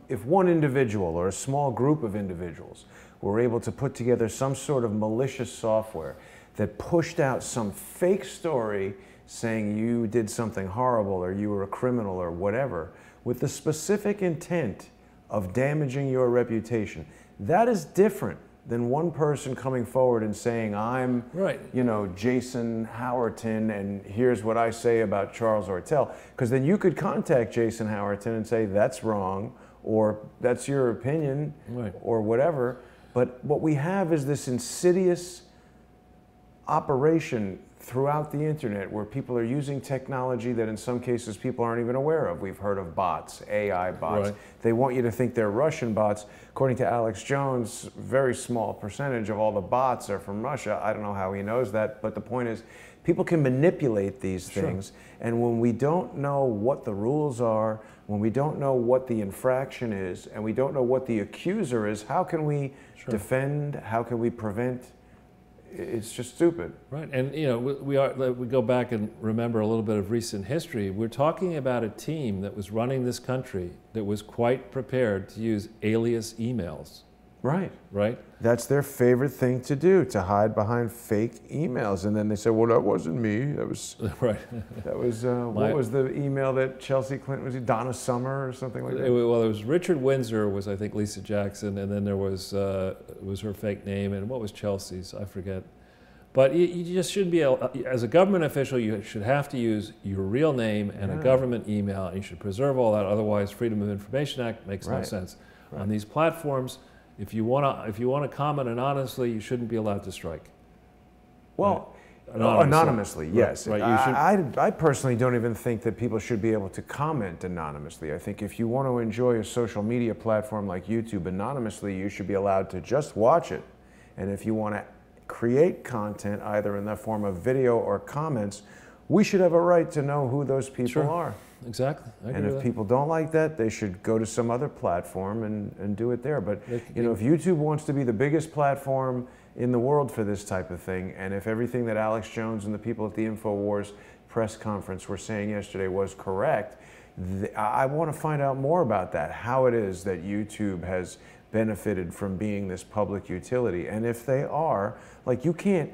if one individual or a small group of individuals were able to put together some sort of malicious software that pushed out some fake story saying you did something horrible or you were a criminal or whatever, with the specific intent of damaging your reputation, that is different than one person coming forward and saying, I'm, you know, Jason Howerton, and here's what I say about Charles Ortel. Because then you could contact Jason Howerton and say, that's wrong, or that's your opinion, or whatever. But what we have is this insidious operation throughout the internet where people are using technology that in some cases people aren't even aware of. We've heard of bots, AI bots. They want you to think they're Russian bots. According to Alex Jones, very small percentage of all the bots are from Russia. I don't know how he knows that, but the point is people can manipulate these things. And when we don't know what the rules are, when we don't know what the infraction is, and we don't know what the accuser is, how can we defend? How can we prevent? It's just stupid. Right, and you know, we go back and remember a little bit of recent history. We're talking about a team that was running this country that was quite prepared to use alias emails. Right. Right? That's their favorite thing to do, to hide behind fake emails. And then they say, well, that wasn't me. That was, that was, what was the email that Chelsea Clinton was, Donna Summer or something like that? Well, it was Richard Windsor was, I think, Lisa Jackson, and then there was her fake name, and what was Chelsea's? I forget. But you just shouldn't be, as a government official, you should have to use your real name and a government email, and you should preserve all that. Otherwise, Freedom of Information Act makes no sense. On these platforms, if you want to comment anonymously, you shouldn't be allowed to strike. Well, anonymously, yes. I personally don't even think that people should be able to comment anonymously. I think if you want to enjoy a social media platform like YouTube anonymously, you should be allowed to just watch it. And if you want to create content, either in the form of video or comments, we should have a right to know who those people are. Exactly. And if people don't like that, they should go to some other platform and do it there. But you know, if YouTube wants to be the biggest platform in the world for this type of thing, and if everything that Alex Jones and the people at the InfoWars press conference were saying yesterday was correct, I want to find out more about that, how it is that YouTube has benefited from being this public utility. And if they are, like, you can't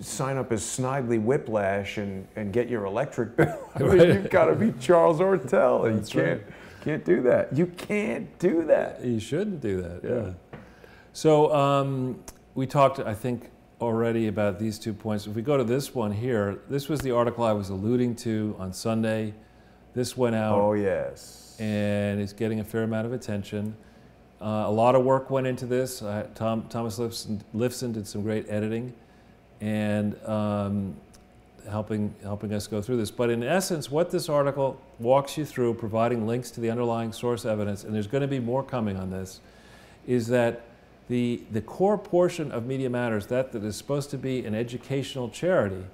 sign up as Snidely Whiplash and get your electric bill. I mean, you've got to be Charles Ortel, and you can't do that. You can't do that. You shouldn't do that. Yeah. So we talked, I think, already about these 2 points. If we go to this one here, this was the article I was alluding to on Sunday. This went out. Oh yes. And it's getting a fair amount of attention. A lot of work went into this. Thomas Lifson did some great editing and helping us go through this. But in essence, what this article walks you through, providing links to the underlying source evidence, and there's going to be more coming on this, is that the core portion of Media Matters, that is supposed to be an educational charity,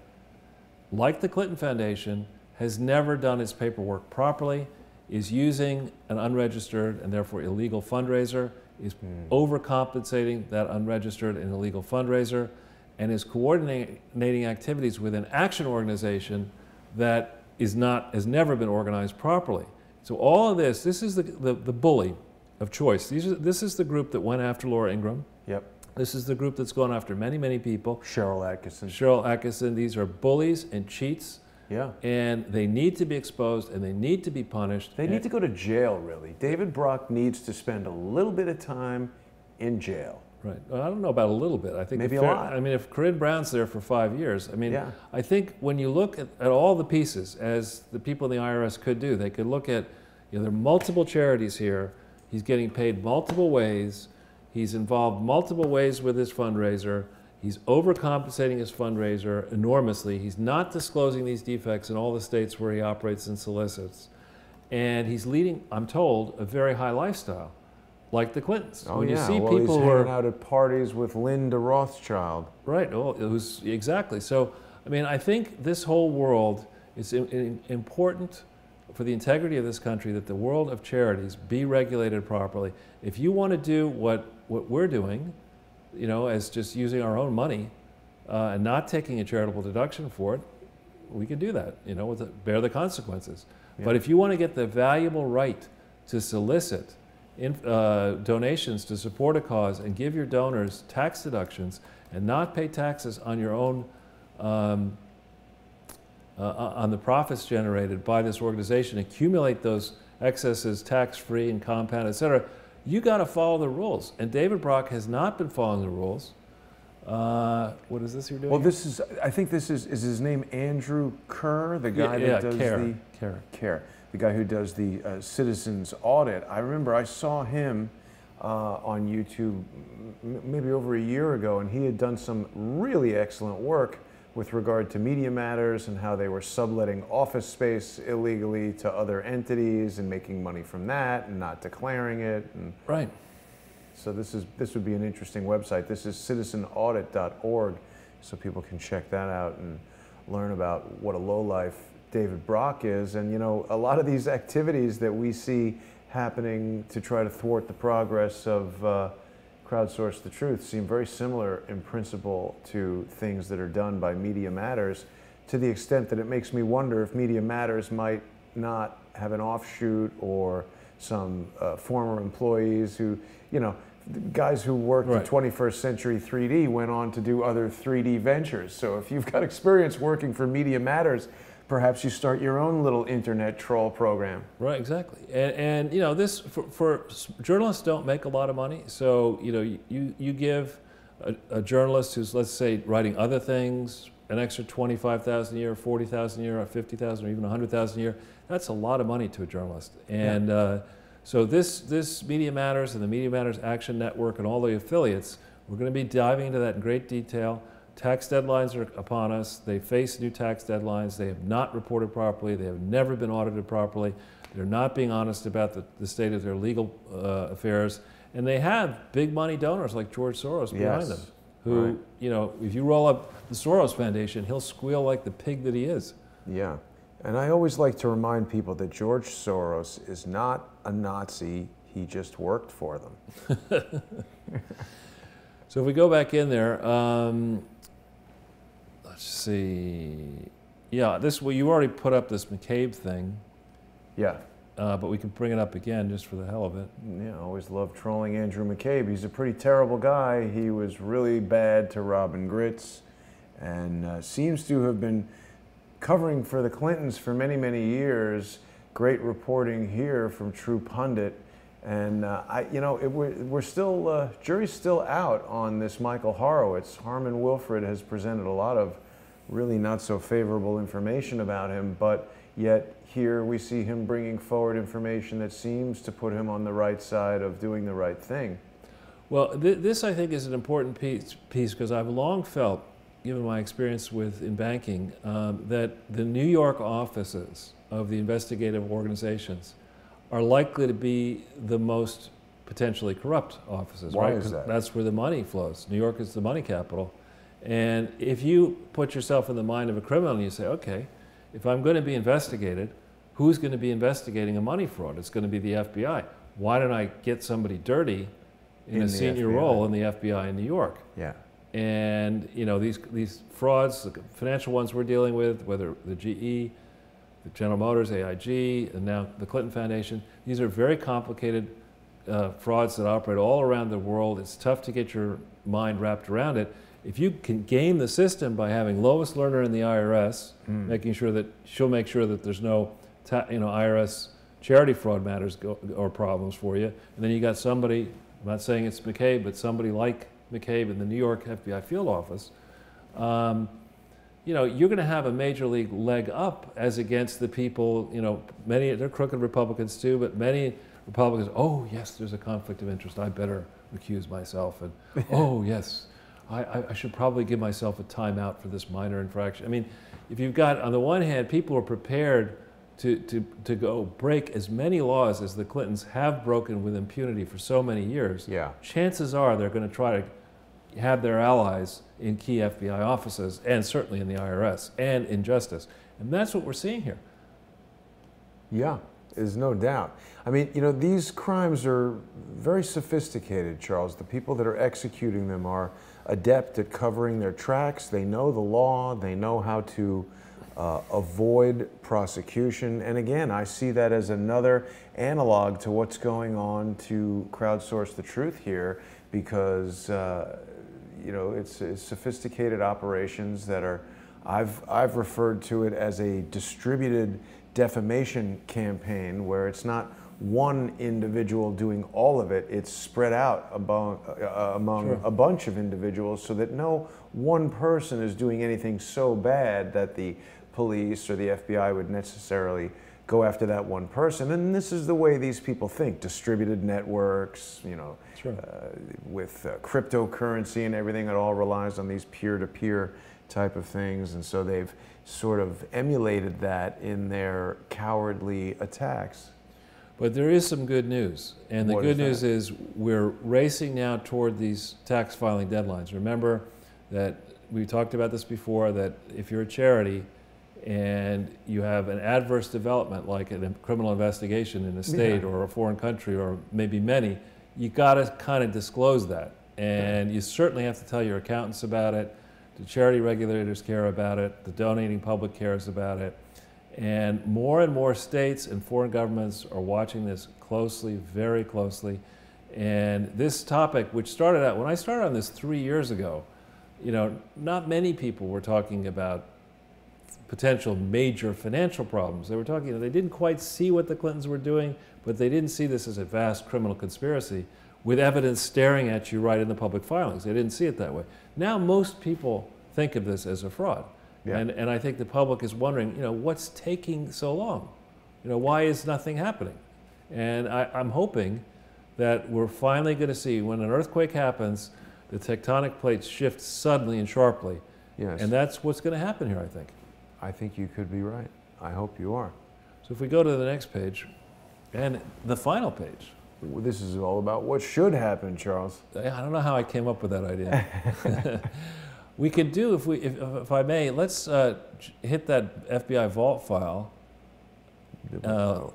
like the Clinton Foundation, has never done its paperwork properly, is using an unregistered and therefore illegal fundraiser, is overcompensating that unregistered and illegal fundraiser, and is coordinating activities with an action organization that has never been organized properly. So all of this is the bully of choice. This is the group that went after Laura Ingraham. Yep. This is the group that's gone after many, many people. Cheryl Atkinson. Cheryl Atkinson. These are bullies and cheats. Yeah. And they need to be exposed and they need to be punished. They need to go to jail, really. David Brock needs to spend a little bit of time in jail. Right. Well, I don't know about a little bit. I think maybe a lot. I mean, if Corinne Brown's there for 5 years, I mean, I think when you look at all the pieces, as the people in the IRS could do, they could look at, you know, there are multiple charities here. He's getting paid multiple ways. He's involved multiple ways with his fundraiser. He's overcompensating his fundraiser enormously. He's not disclosing these defects in all the states where he operates and solicits. And he's leading, I'm told, a very high lifestyle, like the Clintons. Oh, when you see people he's hanging out at parties with Linda Rothschild. Right, exactly. So, I mean, I think this whole world is important for the integrity of this country, that the world of charities be regulated properly. If you want to do what we're doing, you know, as just using our own money and not taking a charitable deduction for it, we can do that, you know, bear the consequences. Yeah. But if you want to get the valuable right to solicit donations to support a cause and give your donors tax deductions and not pay taxes on your own, on the profits generated by this organization, accumulate those excesses tax-free and compound, et cetera, you got to follow the rules. And David Brock has not been following the rules. What is this you're doing? Well, this is, I think this is his name Andrew Kerr, the guy that does the guy who does the citizens audit. I remember I saw him on YouTube maybe over a year ago, and he had done some really excellent work with regard to Media Matters and how they were subletting office space illegally to other entities and making money from that and not declaring it. And right. So this would be an interesting website. This is citizenoaudit.org, so people can check that out and learn about what a lowlife David Brock is. And you know, a lot of these activities that we see happening to try to thwart the progress of Crowdsource the Truth seem very similar in principle to things that are done by Media Matters, to the extent that it makes me wonder if Media Matters might not have an offshoot or some former employees who, you know, guys who worked in 21st Century 3D went on to do other 3D ventures. So if you've got experience working for Media Matters, perhaps you start your own little internet troll program. Right, exactly. And you know, this, for journalists don't make a lot of money. So, you know, you give a journalist who's, let's say, writing other things, an extra $25,000 a year, $40,000 a year, or $50,000, or even $100,000 a year. That's a lot of money to a journalist. And so this Media Matters and the Media Matters Action Network and all the affiliates, we're going to be diving into that in great detail. Tax deadlines are upon us. They face new tax deadlines. They have not reported properly. They have never been audited properly. They're not being honest about the state of their legal affairs. And they have big money donors like George Soros behind them, who, you know, if you roll up the Soros Foundation, he'll squeal like the pig that he is. Yeah. And I always like to remind people that George Soros is not a Nazi. He just worked for them. So if we go back in there, let's see. Yeah, well, you already put up this McCabe thing. Yeah. But we can bring it up again just for the hell of it. Yeah, I always love trolling Andrew McCabe. He's a pretty terrible guy. He was really bad to Robin Gritz and seems to have been covering for the Clintons for many, many years. Great reporting here from True Pundit. And you know, we're still, jury's still out on this Michael Horowitz. Harmon Wilfred has presented a lot of really not so favorable information about him, but yet here we see him bringing forward information that seems to put him on the right side of doing the right thing. Well, this I think is an important piece because I've long felt, given my experience in banking, that the New York offices of the investigative organizations are likely to be the most potentially corrupt offices. Why right? is that? That's where the money flows. New York is the money capital. And if you put yourself in the mind of a criminal and you say, okay, if I'm going to be investigated, who's going to be investigating a money fraud? It's going to be the FBI. Why don't I get somebody dirty in a senior role in the FBI in New York? Yeah. And you know, these frauds, the financial ones we're dealing with, whether the GE, the General Motors, AIG, and now the Clinton Foundation, these are very complicated frauds that operate all around the world. It's tough to get your mind wrapped around it. If you can game the system by having Lois Lerner in the IRS, making sure that she'll make sure that there's no IRS charity fraud matters or problems for you, and then you got somebody, I'm not saying it's McCabe, but somebody like McCabe in the New York FBI field office, you know, you're going to have a major league leg up as against the people, you know, they're crooked Republicans too, but many Republicans, oh yes, there's a conflict of interest, I better recuse myself, and oh yes, I should probably give myself a timeout for this minor infraction. I mean, if you've got, on the one hand, people who are prepared to go break as many laws as the Clintons have broken with impunity for so many years, chances are they're going to try to have their allies in key FBI offices, and certainly in the IRS, and in justice. And that's what we're seeing here. Yeah, there's no doubt. I mean, you know, these crimes are very sophisticated, Charles. The people that are executing them are adept at covering their tracks. They know the law. They know how to avoid prosecution. And again, I see that as another analog to what's going on to crowdsource the truth here, because you know, it's sophisticated operations that are, I've referred to it as a distributed defamation campaign, where it's not one individual doing all of it, it's spread out among Sure. a bunch of individuals, so that no one person is doing anything so bad that the police or the FBI would necessarily go after that one person. And this is the way these people think: distributed networks, you know, Sure. with cryptocurrency and everything. It all relies on these peer-to-peer type of things, and so they've sort of emulated that in their cowardly attacks. But there is some good news, and the What good is news is we're racing now toward these tax filing deadlines. Remember that we talked about this before, that if you're a charity and you have an adverse development like a criminal investigation in a state or a foreign country or maybe many, you got to kind of disclose that. And you certainly have to tell your accountants about it, the charity regulators care about it, the donating public cares about it. And more states and foreign governments are watching this closely, very closely. And this topic, which started out, when I started on this 3 years ago, you know, not many people were talking about potential major financial problems. They were talking, they didn't quite see what the Clintons were doing, but they didn't see this as a vast criminal conspiracy with evidence staring at you right in the public filings. They didn't see it that way. Now most people think of this as a fraud. Yeah. And I think the public is wondering, you know, what's taking so long? You know, why is nothing happening? And I'm hoping that we're finally going to see, when an earthquake happens, the tectonic plates shift suddenly and sharply. Yes. And that's what's going to happen here, I think. I think you could be right. I hope you are. So if we go to the next page, and the final page. This is all about what should happen, Charles. I don't know how I came up with that idea. We could do, if I may, let's hit that FBI vault file,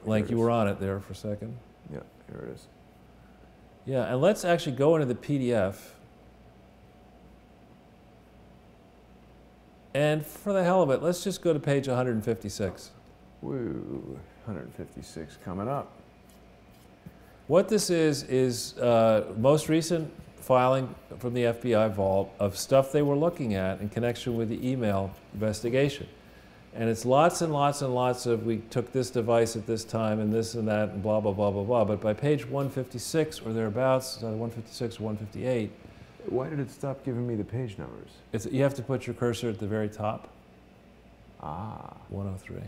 like you were on it there for a second. Yeah, here it is. Yeah, and let's actually go into the PDF. And for the hell of it, let's just go to page 156. Woo, 156 coming up. What this is most recent filing from the FBI vault of stuff they were looking at in connection with the email investigation. And it's lots and lots and lots of, we took this device at this time and this and that and blah, blah, blah, blah, blah. But by page 156 or thereabouts, 156 or 158. Why did it stop giving me the page numbers? You have to put your cursor at the very top. Ah. 103.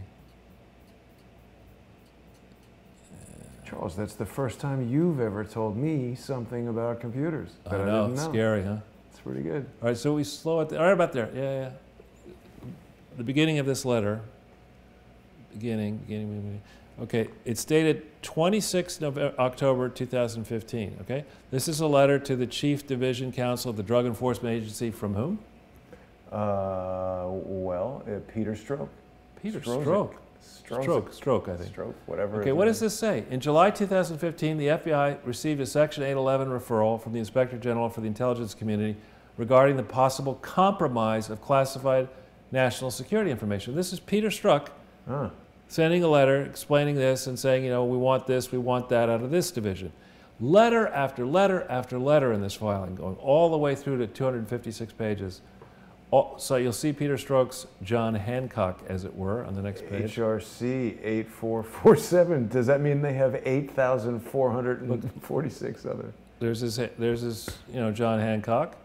Charles, that's the first time you've ever told me something about computers that I know, didn't know. Scary, huh? It's pretty good. All right, so we slow it, all right, about there, yeah. The beginning of this letter, beginning. Okay, it's dated 26 October 2015, okay? This is a letter to the Chief Division Counsel of the Drug Enforcement Agency from whom? Peter Stroke. Peter Stroke. Stroke, I think. Stroke, whatever. Okay, what does this say? In July 2015, the FBI received a Section 811 referral from the Inspector General for the Intelligence Community regarding the possible compromise of classified national security information. This is Peter Strzok sending a letter explaining this and saying, you know, we want this, we want that out of this division. Letter after letter after letter in this filing, going all the way through to 256 pages. So you'll see Peter Strzok's John Hancock, as it were, on the next page. HRC 8447. Does that mean they have 8,446 other? There's his, you know, John Hancock.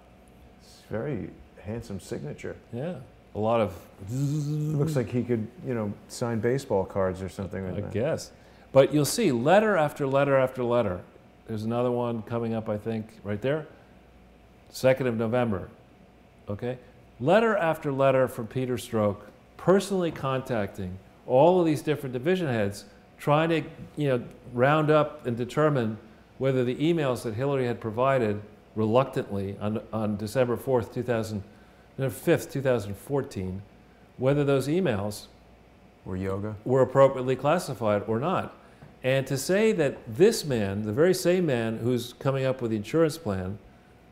It's a very handsome signature. Yeah, a lot of. Looks like he could, you know, sign baseball cards or something like that. I guess. But you'll see letter after letter after letter. There's another one coming up, I think, right there. 2nd of November. Okay. Letter after letter from Peter Strzok, personally contacting all of these different division heads, trying to, you know, round up and determine whether the emails that Hillary had provided reluctantly on December 4th, 2014, whether those emails were appropriately classified or not. And to say that this man, the very same man who's coming up with the insurance plan,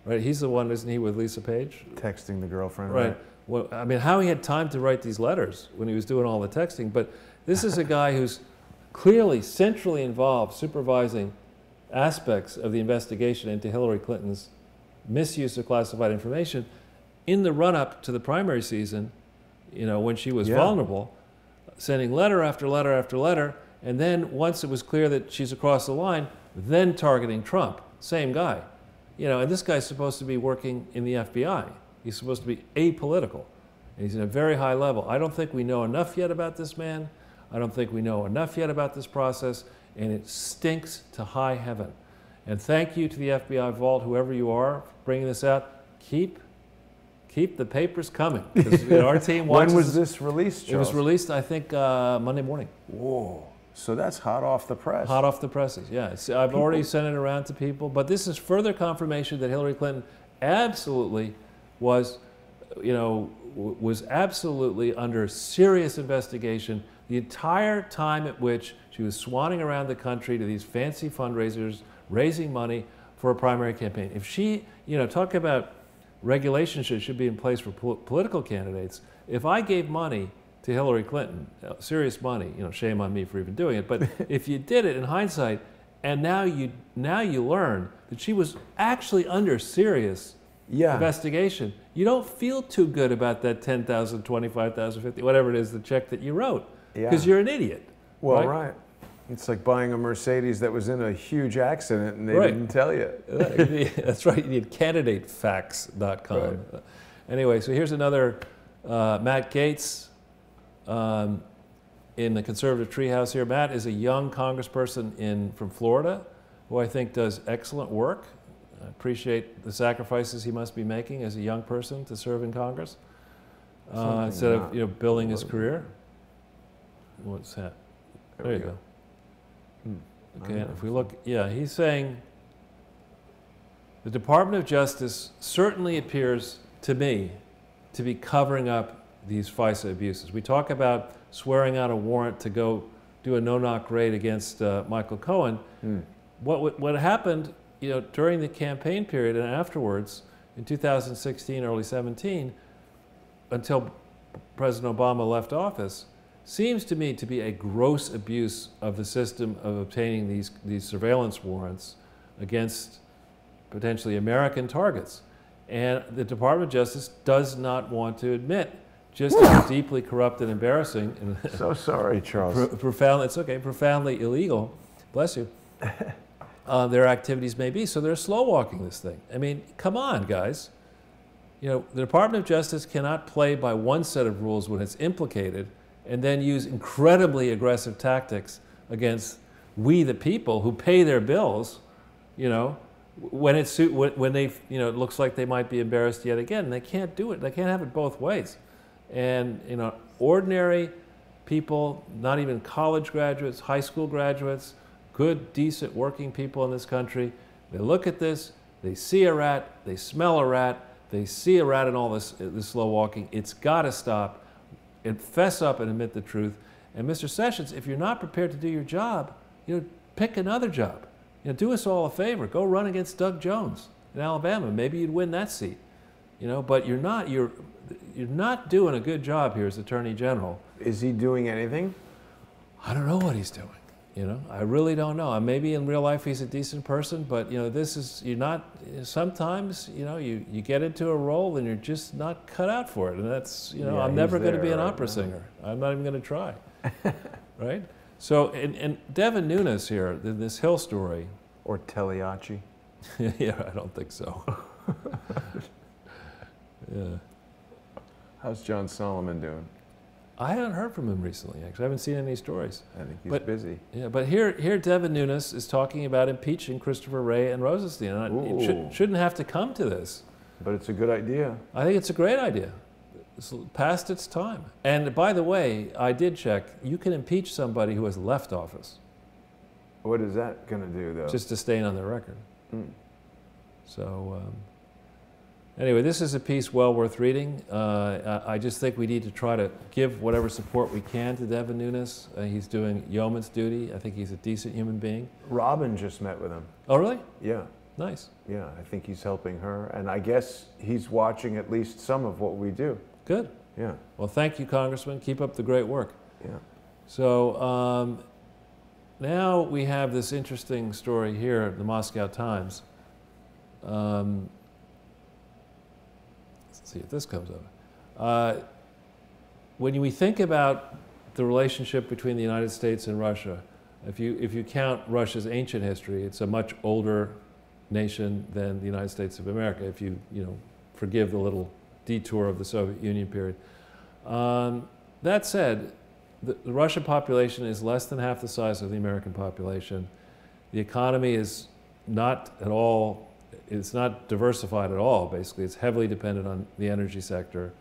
right? He's the one, isn't he, with Lisa Page? Texting the girlfriend. Right. Well, I mean, how he had time to write these letters when he was doing all the texting. But this is a guy who's clearly centrally involved, supervising aspects of the investigation into Hillary Clinton's misuse of classified information in the run-up to the primary season, you know, when she was vulnerable, sending letter after letter after letter, and then once it was clear that she's across the line, then targeting Trump. Same guy. You know, and this guy's supposed to be working in the FBI. He's supposed to be apolitical. And he's in a very high level. I don't think we know enough yet about this man. I don't think we know enough yet about this process, and it stinks to high heaven. And thank you to the FBI vault, whoever you are, for bringing this out. Keep the papers coming. Because you know, our team watches. When was this released, Charles? It was released, I think, Monday morning. Whoa. So that's hot off the press. Hot off the presses, yeah. I've already sent it around to people, but this is further confirmation that Hillary Clinton absolutely was, you know, was absolutely under serious investigation the entire time at which she was swanning around the country to these fancy fundraisers, raising money for a primary campaign. If she, you know, talk about regulations that should be in place for political candidates. If I gave money to Hillary Clinton, serious money, you know, shame on me for even doing it, but if you did it in hindsight, and now you learn that she was actually under serious investigation, you don't feel too good about that 10,000, 25,000, 50, whatever it is, the check that you wrote, because you're an idiot. Well, right. It's like buying a Mercedes that was in a huge accident and they didn't tell you. That's right. You need candidatefacts.com. Right. Anyway, so here's another Matt Gaetz in the conservative treehouse here. Matt is a young congressperson from Florida who I think does excellent work. I appreciate the sacrifices he must be making as a young person to serve in Congress instead of, you know, building his career. What's that? There you go. Okay, if we look, he's saying the Department of Justice certainly appears to me to be covering up these FISA abuses. We talk about swearing out a warrant to go do a no-knock raid against Michael Cohen. What happened, you know, during the campaign period and afterwards, in 2016, early 17, until President Obama left office, seems to me to be a gross abuse of the system of obtaining these surveillance warrants against potentially American targets. And the Department of Justice does not want to admit just how deeply corrupt and embarrassing and so sorry, Charles. profoundly illegal, bless you, their activities may be. So they're slow walking this thing. I mean, come on, guys. You know, the Department of Justice cannot play by one set of rules when it's implicated and then use incredibly aggressive tactics against we the people who pay their bills, you know, when they, you know, it looks like they might be embarrassed yet again. They can't do it. They can't have it both ways. And, you know, ordinary people, not even college graduates, high school graduates, good, decent, working people in this country, they look at this, they see a rat, they smell a rat, they see a rat in all this slow walking. It's got to stop. And fess up and admit the truth. And Mr. Sessions, if you're not prepared to do your job, you know, pick another job. You know, do us all a favor. Go run against Doug Jones in Alabama. Maybe you'd win that seat. You know, but you're not doing a good job here as Attorney General. Is he doing anything? I don't know what he's doing. You know, I really don't know. Maybe in real life he's a decent person, but you know, sometimes, you know, you get into a role and you're just not cut out for it. And that's, you know, I'm never going to be an opera singer. I'm not even going to try. Right? So, and Devin Nunes here, this Hill story. Or Teliachi. Yeah, I don't think so. Yeah. How's John Solomon doing? I haven't heard from him recently, actually. I haven't seen any stories. I think he's busy. Yeah, but here Devin Nunes is talking about impeaching Christopher Wray and Rosenstein. And it shouldn't have to come to this. But it's a good idea. I think it's a great idea. It's past its time. And by the way, I did check. You can impeach somebody who has left office. What is that going to do, though? Just to stain on their record. So... anyway, this is a piece well worth reading. I just think we need to try to give whatever support we can to Devin Nunes. He's doing yeoman's duty. I think he's a decent human being. Robin just met with him. Oh, really? Yeah. Nice. Yeah, I think he's helping her, and I guess he's watching at least some of what we do. Good. Yeah. Well, thank you, Congressman. Keep up the great work. Yeah. So now we have this interesting story here at the Moscow Times. Let's see if this comes up. When we think about the relationship between the United States and Russia, if you count Russia's ancient history, it's a much older nation than the United States of America, if you forgive the little detour of the Soviet Union period. That said, the Russian population is less than half the size of the American population. The economy is not at all, it's not diversified at all, basically. It's heavily dependent on the energy sector.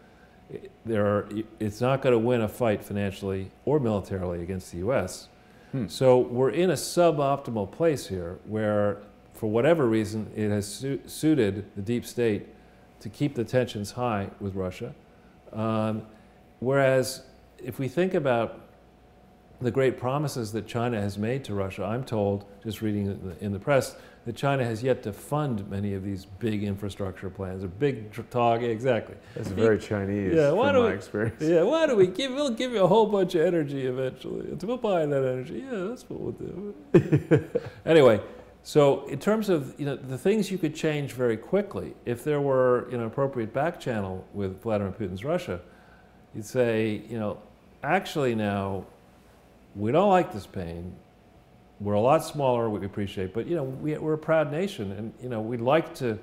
It's not going to win a fight financially or militarily against the US. So we're in a suboptimal place here where, for whatever reason, it has suited the deep state to keep the tensions high with Russia. Whereas if we think about the great promises that China has made to Russia, I'm told, just reading in the press, that China has yet to fund many of these big infrastructure plans, a big talk, exactly. That's very Chinese, yeah, from my experience. Yeah, why do we'll give you a whole bunch of energy eventually. We'll buy that energy. Yeah, that's what we'll do. Anyway, so in terms of the things you could change very quickly, if there were an appropriate back channel with Vladimir Putin's Russia, you'd say, actually now, we don't like this pain. We're a lot smaller, we appreciate, but we're a proud nation, and we'd like to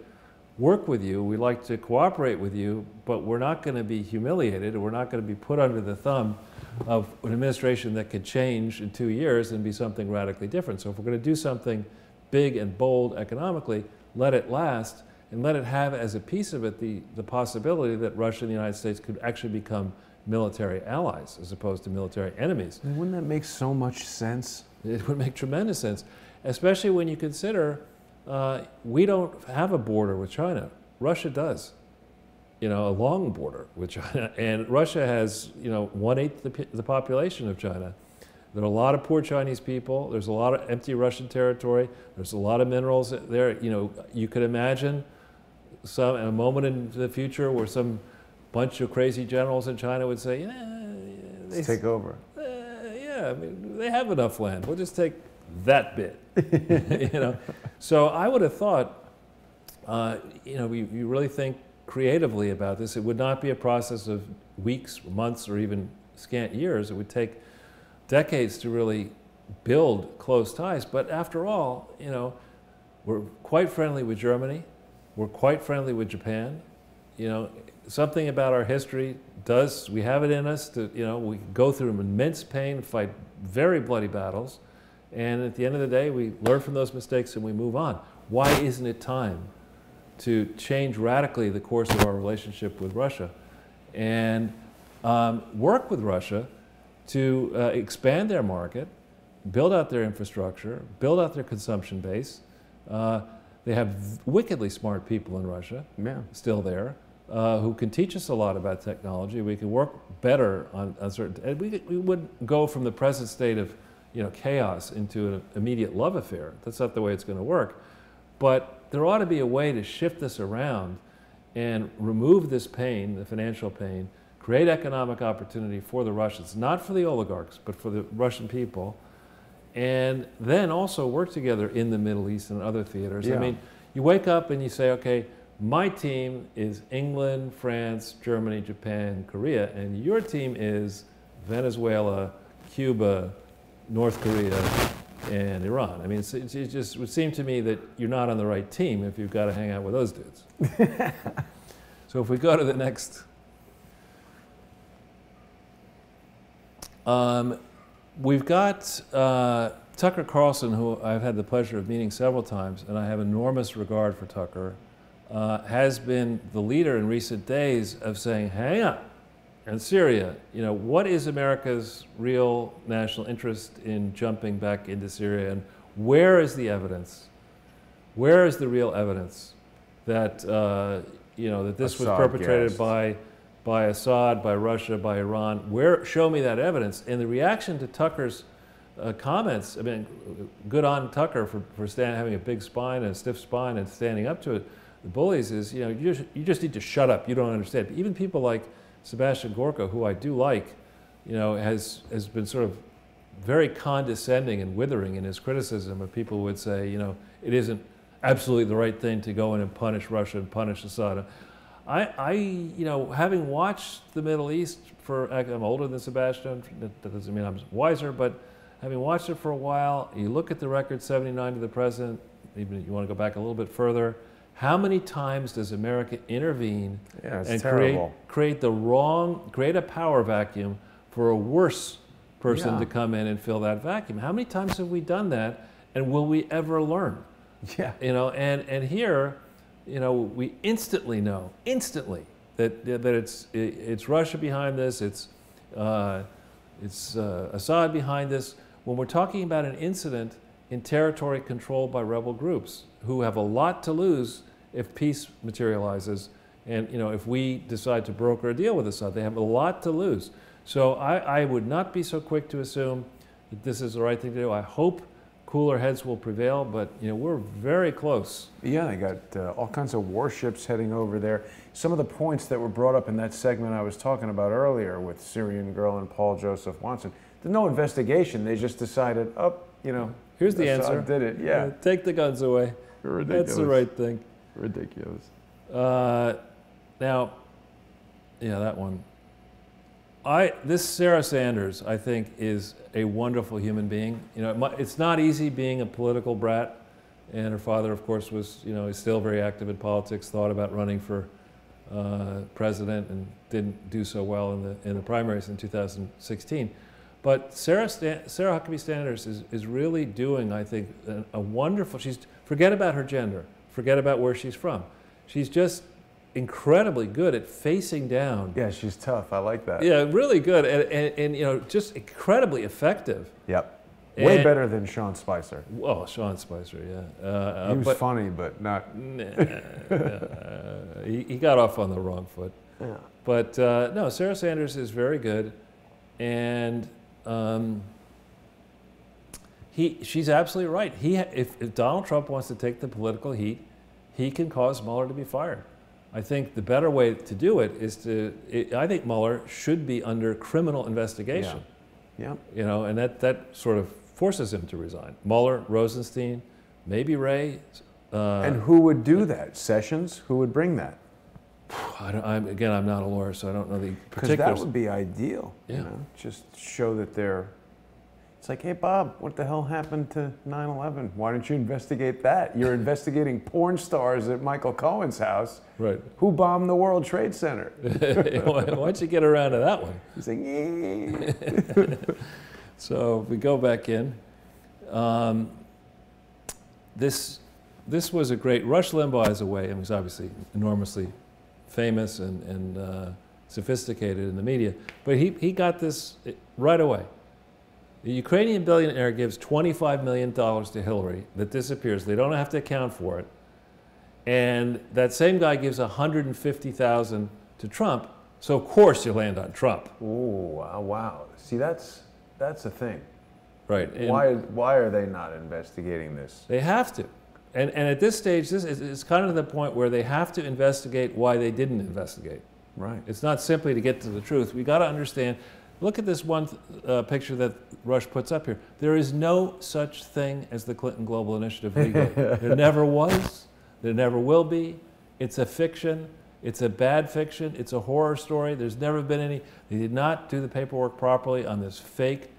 work with you, we'd like to cooperate with you, but we're not going to be humiliated, we're not going to be put under the thumb of an administration that could change in 2 years and be something radically different. So if we're going to do something big and bold economically, let it last, and let it have as a piece of it the possibility that Russia and the United States could actually become military allies as opposed to military enemies. And wouldn't that make so much sense? It would make tremendous sense, especially when you consider we don't have a border with China. Russia does, a long border with China, and Russia has 1/8 the population of China. There are a lot of poor Chinese people. There's a lot of empty Russian territory. There's a lot of minerals there. You could imagine a moment in the future where some bunch of crazy generals in China would say, let's take over. Yeah, I mean, they have enough land. We'll just take that bit. So I would have thought, you really think creatively about this. It would not be a process of weeks, months, or even scant years. It would take decades to really build close ties. But after all, we're quite friendly with Germany. We're quite friendly with Japan. Something about our history we have it in us to, we go through immense pain, fight very bloody battles, and at the end of the day, we learn from those mistakes and we move on. Why isn't it time to change radically the course of our relationship with Russia and work with Russia to expand their market, build out their infrastructure, build out their consumption base? They have wickedly smart people in Russia, still there, who can teach us a lot about technology. We can work better on certain, and we wouldn't go from the present state of chaos into an immediate love affair. That's not the way it's going to work. But there ought to be a way to shift this around and remove this pain, the financial pain, create economic opportunity for the Russians, not for the oligarchs, but for the Russian people, and then also work together in the Middle East and other theaters. I mean, you wake up and you say, okay, my team is England, France, Germany, Japan, Korea, and your team is Venezuela, Cuba, North Korea, and Iran. I mean, it just would seem to me that you're not on the right team if you've got to hang out with those dudes. So if we go to the next, we've got Tucker Carlson, who I've had the pleasure of meeting several times, and I have enormous regard for Tucker, has been the leader in recent days of saying, hang on, in Syria, what is America's real national interest in jumping back into Syria, and where is the evidence? Where is the real evidence that, that this was perpetrated by Assad, by Russia, by Iran? Show me that evidence. And the reaction to Tucker's comments. I mean, good on Tucker for having a big spine and a stiff spine and standing up to it. The bullies is, you know, you just need to shut up. You don't understand. Even people like Sebastian Gorka, who I do like, you know, has been sort of very condescending and withering in his criticism of people who would say, you know, it isn't absolutely the right thing to go in and punish Russia and punish Assad. You know, having watched the Middle East I'm older than Sebastian, that doesn't mean I'm wiser, but having watched it for a while, you look at the record 79 to the present, even if you want to go back a little bit further, how many times does America intervene and create a power vacuum for a worse person to come in and fill that vacuum? How many times have we done that, and will we ever learn? Yeah. You know, and here, you know, we instantly know that it's Russia behind this, it's Assad behind this. When we're talking about an incident in territory controlled by rebel groups who have a lot to lose if peace materializes, and you know, if we decide to broker a deal with Assad, they have a lot to lose. So I would not be so quick to assume that this is the right thing to do. I hope cooler heads will prevail, but you know, we're very close. Yeah, they got all kinds of warships heading over there. Some of the points that were brought up in that segment I was talking about earlier with Syrian Girl and Paul Joseph Watson, there's no investigation. They just decided, oh, you know, here's the answer. Did it? Yeah. Take the guns away. Ridiculous. That's the right thing. Ridiculous. Now, yeah, that one. This Sarah Sanders, I think, is a wonderful human being. You know, it's not easy being a political brat, and her father, of course, was, you know, is still very active in politics. Thought about running for president and didn't do so well in the primaries in 2016. But Sarah Huckabee Sanders is really doing, I think, a wonderful. Forget about her gender, forget about where she's from. She's just incredibly good at facing down. Yeah, she's tough. I like that. Yeah, really good, and you know, just incredibly effective. Yep. Way better than Sean Spicer. Oh, Sean Spicer, yeah. He was funny, but not. He got off on the wrong foot. Yeah. But no, Sarah Sanders is very good, and she's absolutely right. If Donald Trump wants to take the political heat, he can cause Mueller to be fired. I think the better way to do it is I think Mueller should be under criminal investigation. Yeah. You know, and that sort of forces him to resign. Mueller, Rosenstein, maybe Wray. And who would do that? Sessions? Who would bring that? Again, I'm not a lawyer, so I don't know the particulars. Because that would be ideal. Yeah. You know? Just show that they're. It's like, hey, Bob, what the hell happened to 9/11? Why don't you investigate that? You're investigating porn stars at Michael Cohen's house. Right. Who bombed the World Trade Center? Why don't you get around to that one? He's like, yeah. So if we go back in. This was a great, Rush Limbaugh as a way, and was obviously enormously famous and sophisticated in the media, but he got this right away. The Ukrainian billionaire gives $25 million to Hillary that disappears. They don't have to account for it. And that same guy gives $150,000 to Trump, so of course you land on Trump. Ooh, wow. See, that's a thing. Right. Why are they not investigating this? They have to. And at this stage, it's kind of the point where they have to investigate why they didn't investigate. Right. It's not simply to get to the truth. We got to understand. Look at this one picture that Rush puts up here. There is no such thing as the Clinton Global Initiative legally. There never was. There never will be. It's a fiction. It's a bad fiction. It's a horror story. There's never been any. They did not do the paperwork properly on this fake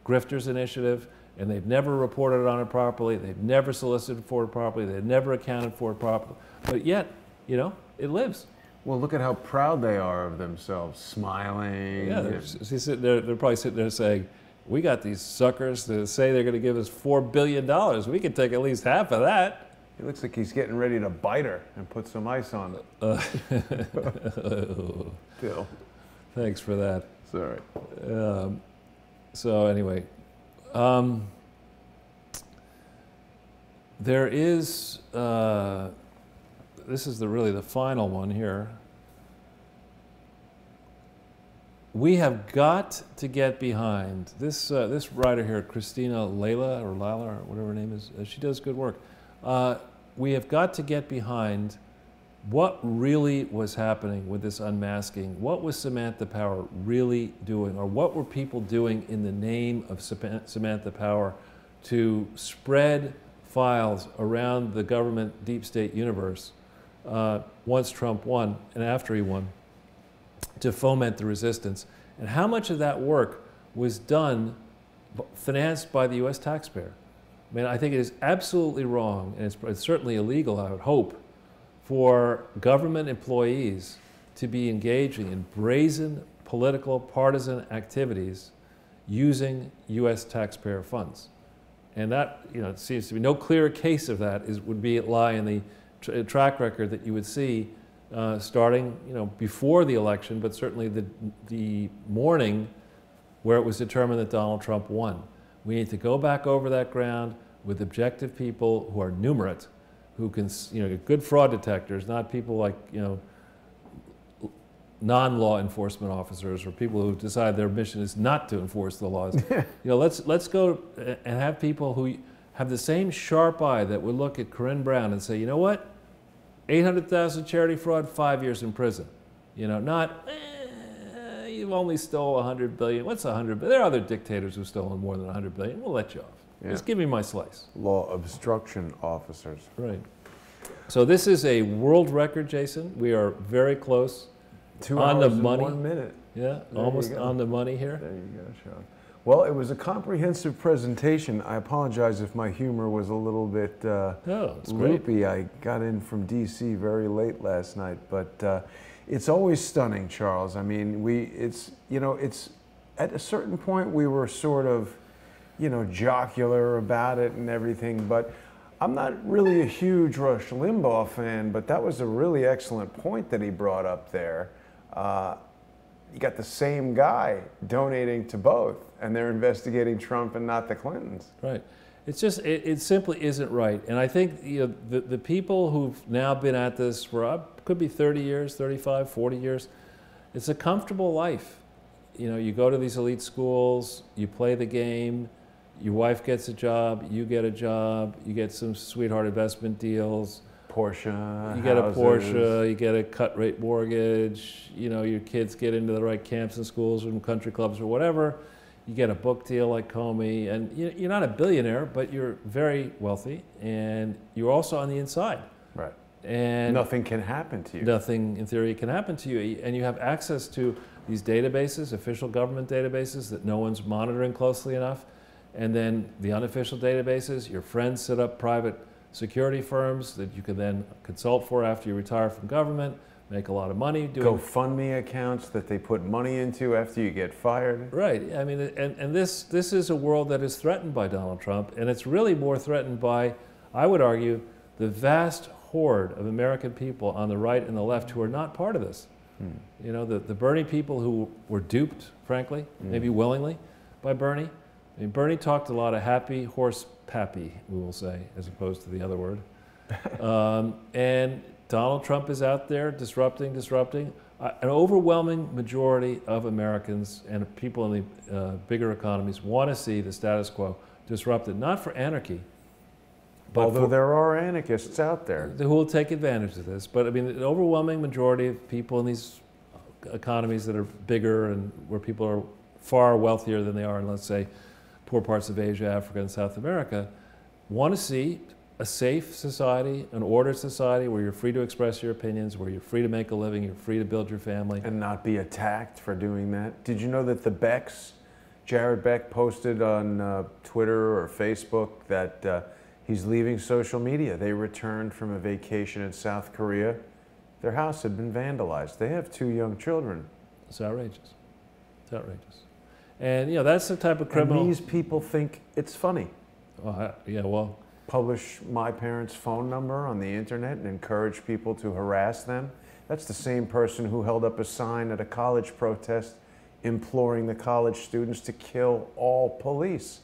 grifters initiative, and they've never reported on it properly. They've never solicited for it properly. They've never accounted for it properly. But yet, you know, it lives. Well, look at how proud they are of themselves, smiling. Yeah, they're probably sitting there saying, we got these suckers to say they're going to give us $4 billion. We can take at least half of that. He looks like he's getting ready to bite her and put some ice on it. Bill. Thanks for that. Sorry. So anyway, there is, this is really the final one here. we have got to get behind this. This writer here, Christina Lala or whatever her name is. She does good work. We have got to get behind what really was happening with this unmasking. What was Samantha Power really doing, or what were people doing in the name of Samantha Power to spread files around the government deep state universe once Trump won and after he won, to foment the resistance? And how much of that work was done, financed by the US taxpayer? I mean, I think it is absolutely wrong, and it's certainly illegal, I would hope, for government employees to be engaging in brazen political partisan activities using US taxpayer funds. And that, it seems to be no clearer case of that would lie in the track record that you would see starting, before the election, but certainly the morning where it was determined that Donald Trump won. We need to go back over that ground with objective people who are numerate, who can, good fraud detectors, not people like, non-law enforcement officers or people who decide their mission is not to enforce the laws. Let's go and have people who have the same sharp eye that would look at Corinne Brown and say, you know what, 800,000 charity fraud, 5 years in prison. Not, you've only stole 100 billion. What's 100 billion? There are other dictators who've stolen more than 100 billion. We'll let you off. Yeah. Just give me my slice. Law obstruction officers. Right. So this is a world record, Jason. We are very close. 2 on hours the money. and 1 minute. Yeah, almost on the money here. There you go, Sean. Well, it was a comprehensive presentation. I apologize if my humor was a little bit loopy. I got in from D.C. very late last night, but it's always stunning, Charles. I mean, it's at a certain point we were sort of, jocular about it and everything, but I'm not really a huge Rush Limbaugh fan, but that was a really excellent point that he brought up there. You got the same guy donating to both, and they're investigating Trump and not the Clintons. Right. It's just, it simply isn't right. And I think the people who've now been at this for, could be 30 years, 35, 40 years, it's a comfortable life. You go to these elite schools, you play the game, your wife gets a job, you get a job, you get some sweetheart investment deals. Porsche, you get a Porsche, you get a cut rate mortgage, your kids get into the right camps and schools and country clubs or whatever. You get a book deal like Comey, and you're not a billionaire, but you're very wealthy, and you're also on the inside. Right. And nothing can happen to you. Nothing, in theory, can happen to you. And you have access to these databases, official government databases that no one's monitoring closely enough. And then the unofficial databases, your friends set up private security firms that you can then consult for after you retire from government, make a lot of money doing GoFundMe accounts that they put money into after you get fired. Right. I mean, and this is a world that is threatened by Donald Trump, and it's really more threatened by, I would argue, the vast horde of American people on the right and the left who are not part of this. The Bernie people who were duped, frankly, maybe willingly, by Bernie. I mean, Bernie talked a lot of happy horse pappy, we will say, as opposed to the other word. And Donald Trump is out there disrupting. An overwhelming majority of Americans and people in the bigger economies want to see the status quo disrupted, not for anarchy. But although there are anarchists out there who will take advantage of this. But I mean, an overwhelming majority of people in these economies that are bigger and where people are far wealthier than they are in, let's say, poor parts of Asia, Africa, and South America, want to see a safe society, an ordered society where you're free to express your opinions, where you're free to make a living, you're free to build your family. And not be attacked for doing that. Did you know that the Becks, Jared Beck posted on Twitter or Facebook that he's leaving social media. They returned from a vacation in South Korea. Their house had been vandalized. They have 2 young children. It's outrageous. It's outrageous. And that's the type of criminal. And these people think it's funny. Yeah, well. Publish my parents' phone number on the internet and encourage people to harass them. That's the same person who held up a sign at a college protest imploring the college students to kill all police.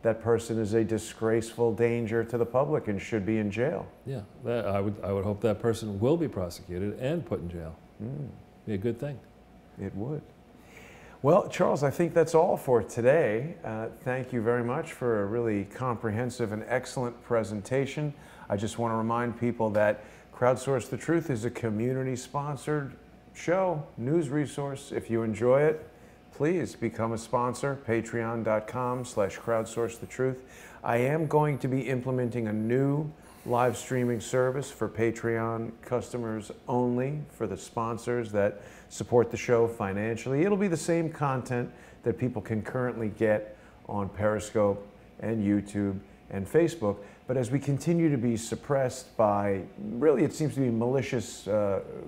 That person is a disgraceful danger to the public and should be in jail. Yeah, I would hope that person will be prosecuted and put in jail. Be a good thing. It would. Well, Charles, I think that's all for today. Thank you very much for a really comprehensive and excellent presentation. I just want to remind people that Crowdsource the Truth is a community-sponsored show, news resource. If you enjoy it, please become a sponsor, patreon.com/crowdsourcethetruth. I am going to be implementing a new live streaming service for Patreon customers only, for the sponsors that support the show financially. It'll be the same content that people can currently get on Periscope and YouTube and Facebook. But as we continue to be suppressed by, really it seems to be malicious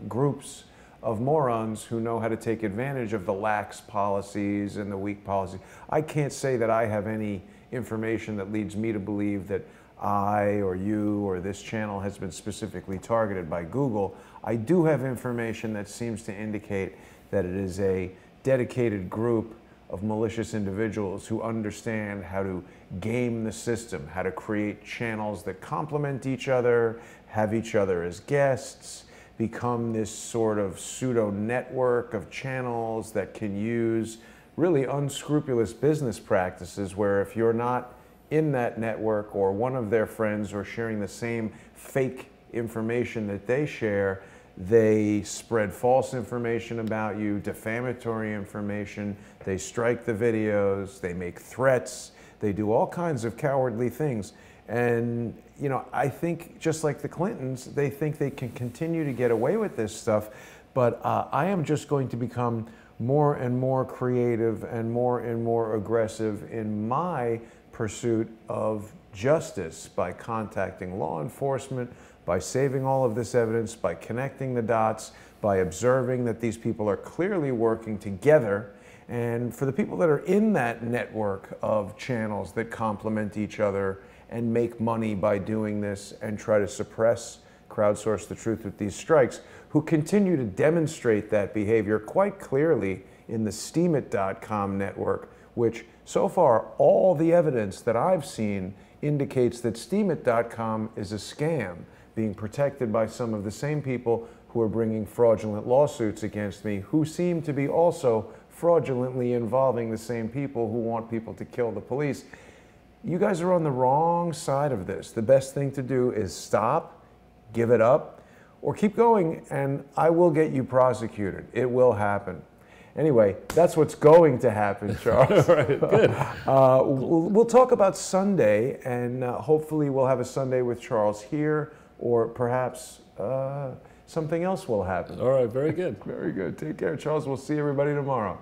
groups of morons who know how to take advantage of the lax policies and the weak policies. I can't say that I have any information that leads me to believe that I or you or this channel has been specifically targeted by Google. I do have information that seems to indicate that it is a dedicated group of malicious individuals who understand how to game the system, how to create channels that complement each other, have each other as guests, become this sort of pseudo network of channels that can use really unscrupulous business practices where if you're not in that network or one of their friends or sharing the same fake information that they share, they spread false information about you, defamatory information, they strike the videos, they make threats, they do all kinds of cowardly things. And you know, I think just like the Clintons, they think they can continue to get away with this stuff, but I am just going to become more and more creative and more aggressive in my pursuit of justice by contacting law enforcement, by saving all of this evidence, by connecting the dots, by observing that these people are clearly working together. And for the people that are in that network of channels that complement each other and make money by doing this and try to suppress Crowdsource the Truth with these strikes, who continue to demonstrate that behavior quite clearly in the Steemit.com network, which so far all the evidence that I've seen indicates that Steemit.com is a scam being protected by some of the same people who are bringing fraudulent lawsuits against me, who seem to be also fraudulently involving the same people who want people to kill the police. You guys are on the wrong side of this. The best thing to do is stop, give it up, or keep going, and I will get you prosecuted. It will happen. Anyway, that's what's going to happen, Charles. All right, good. We'll talk about Sunday, and hopefully we'll have a Sunday with Charles here, or perhaps something else will happen. All right, very good. Very good. Take care, Charles. We'll see everybody tomorrow.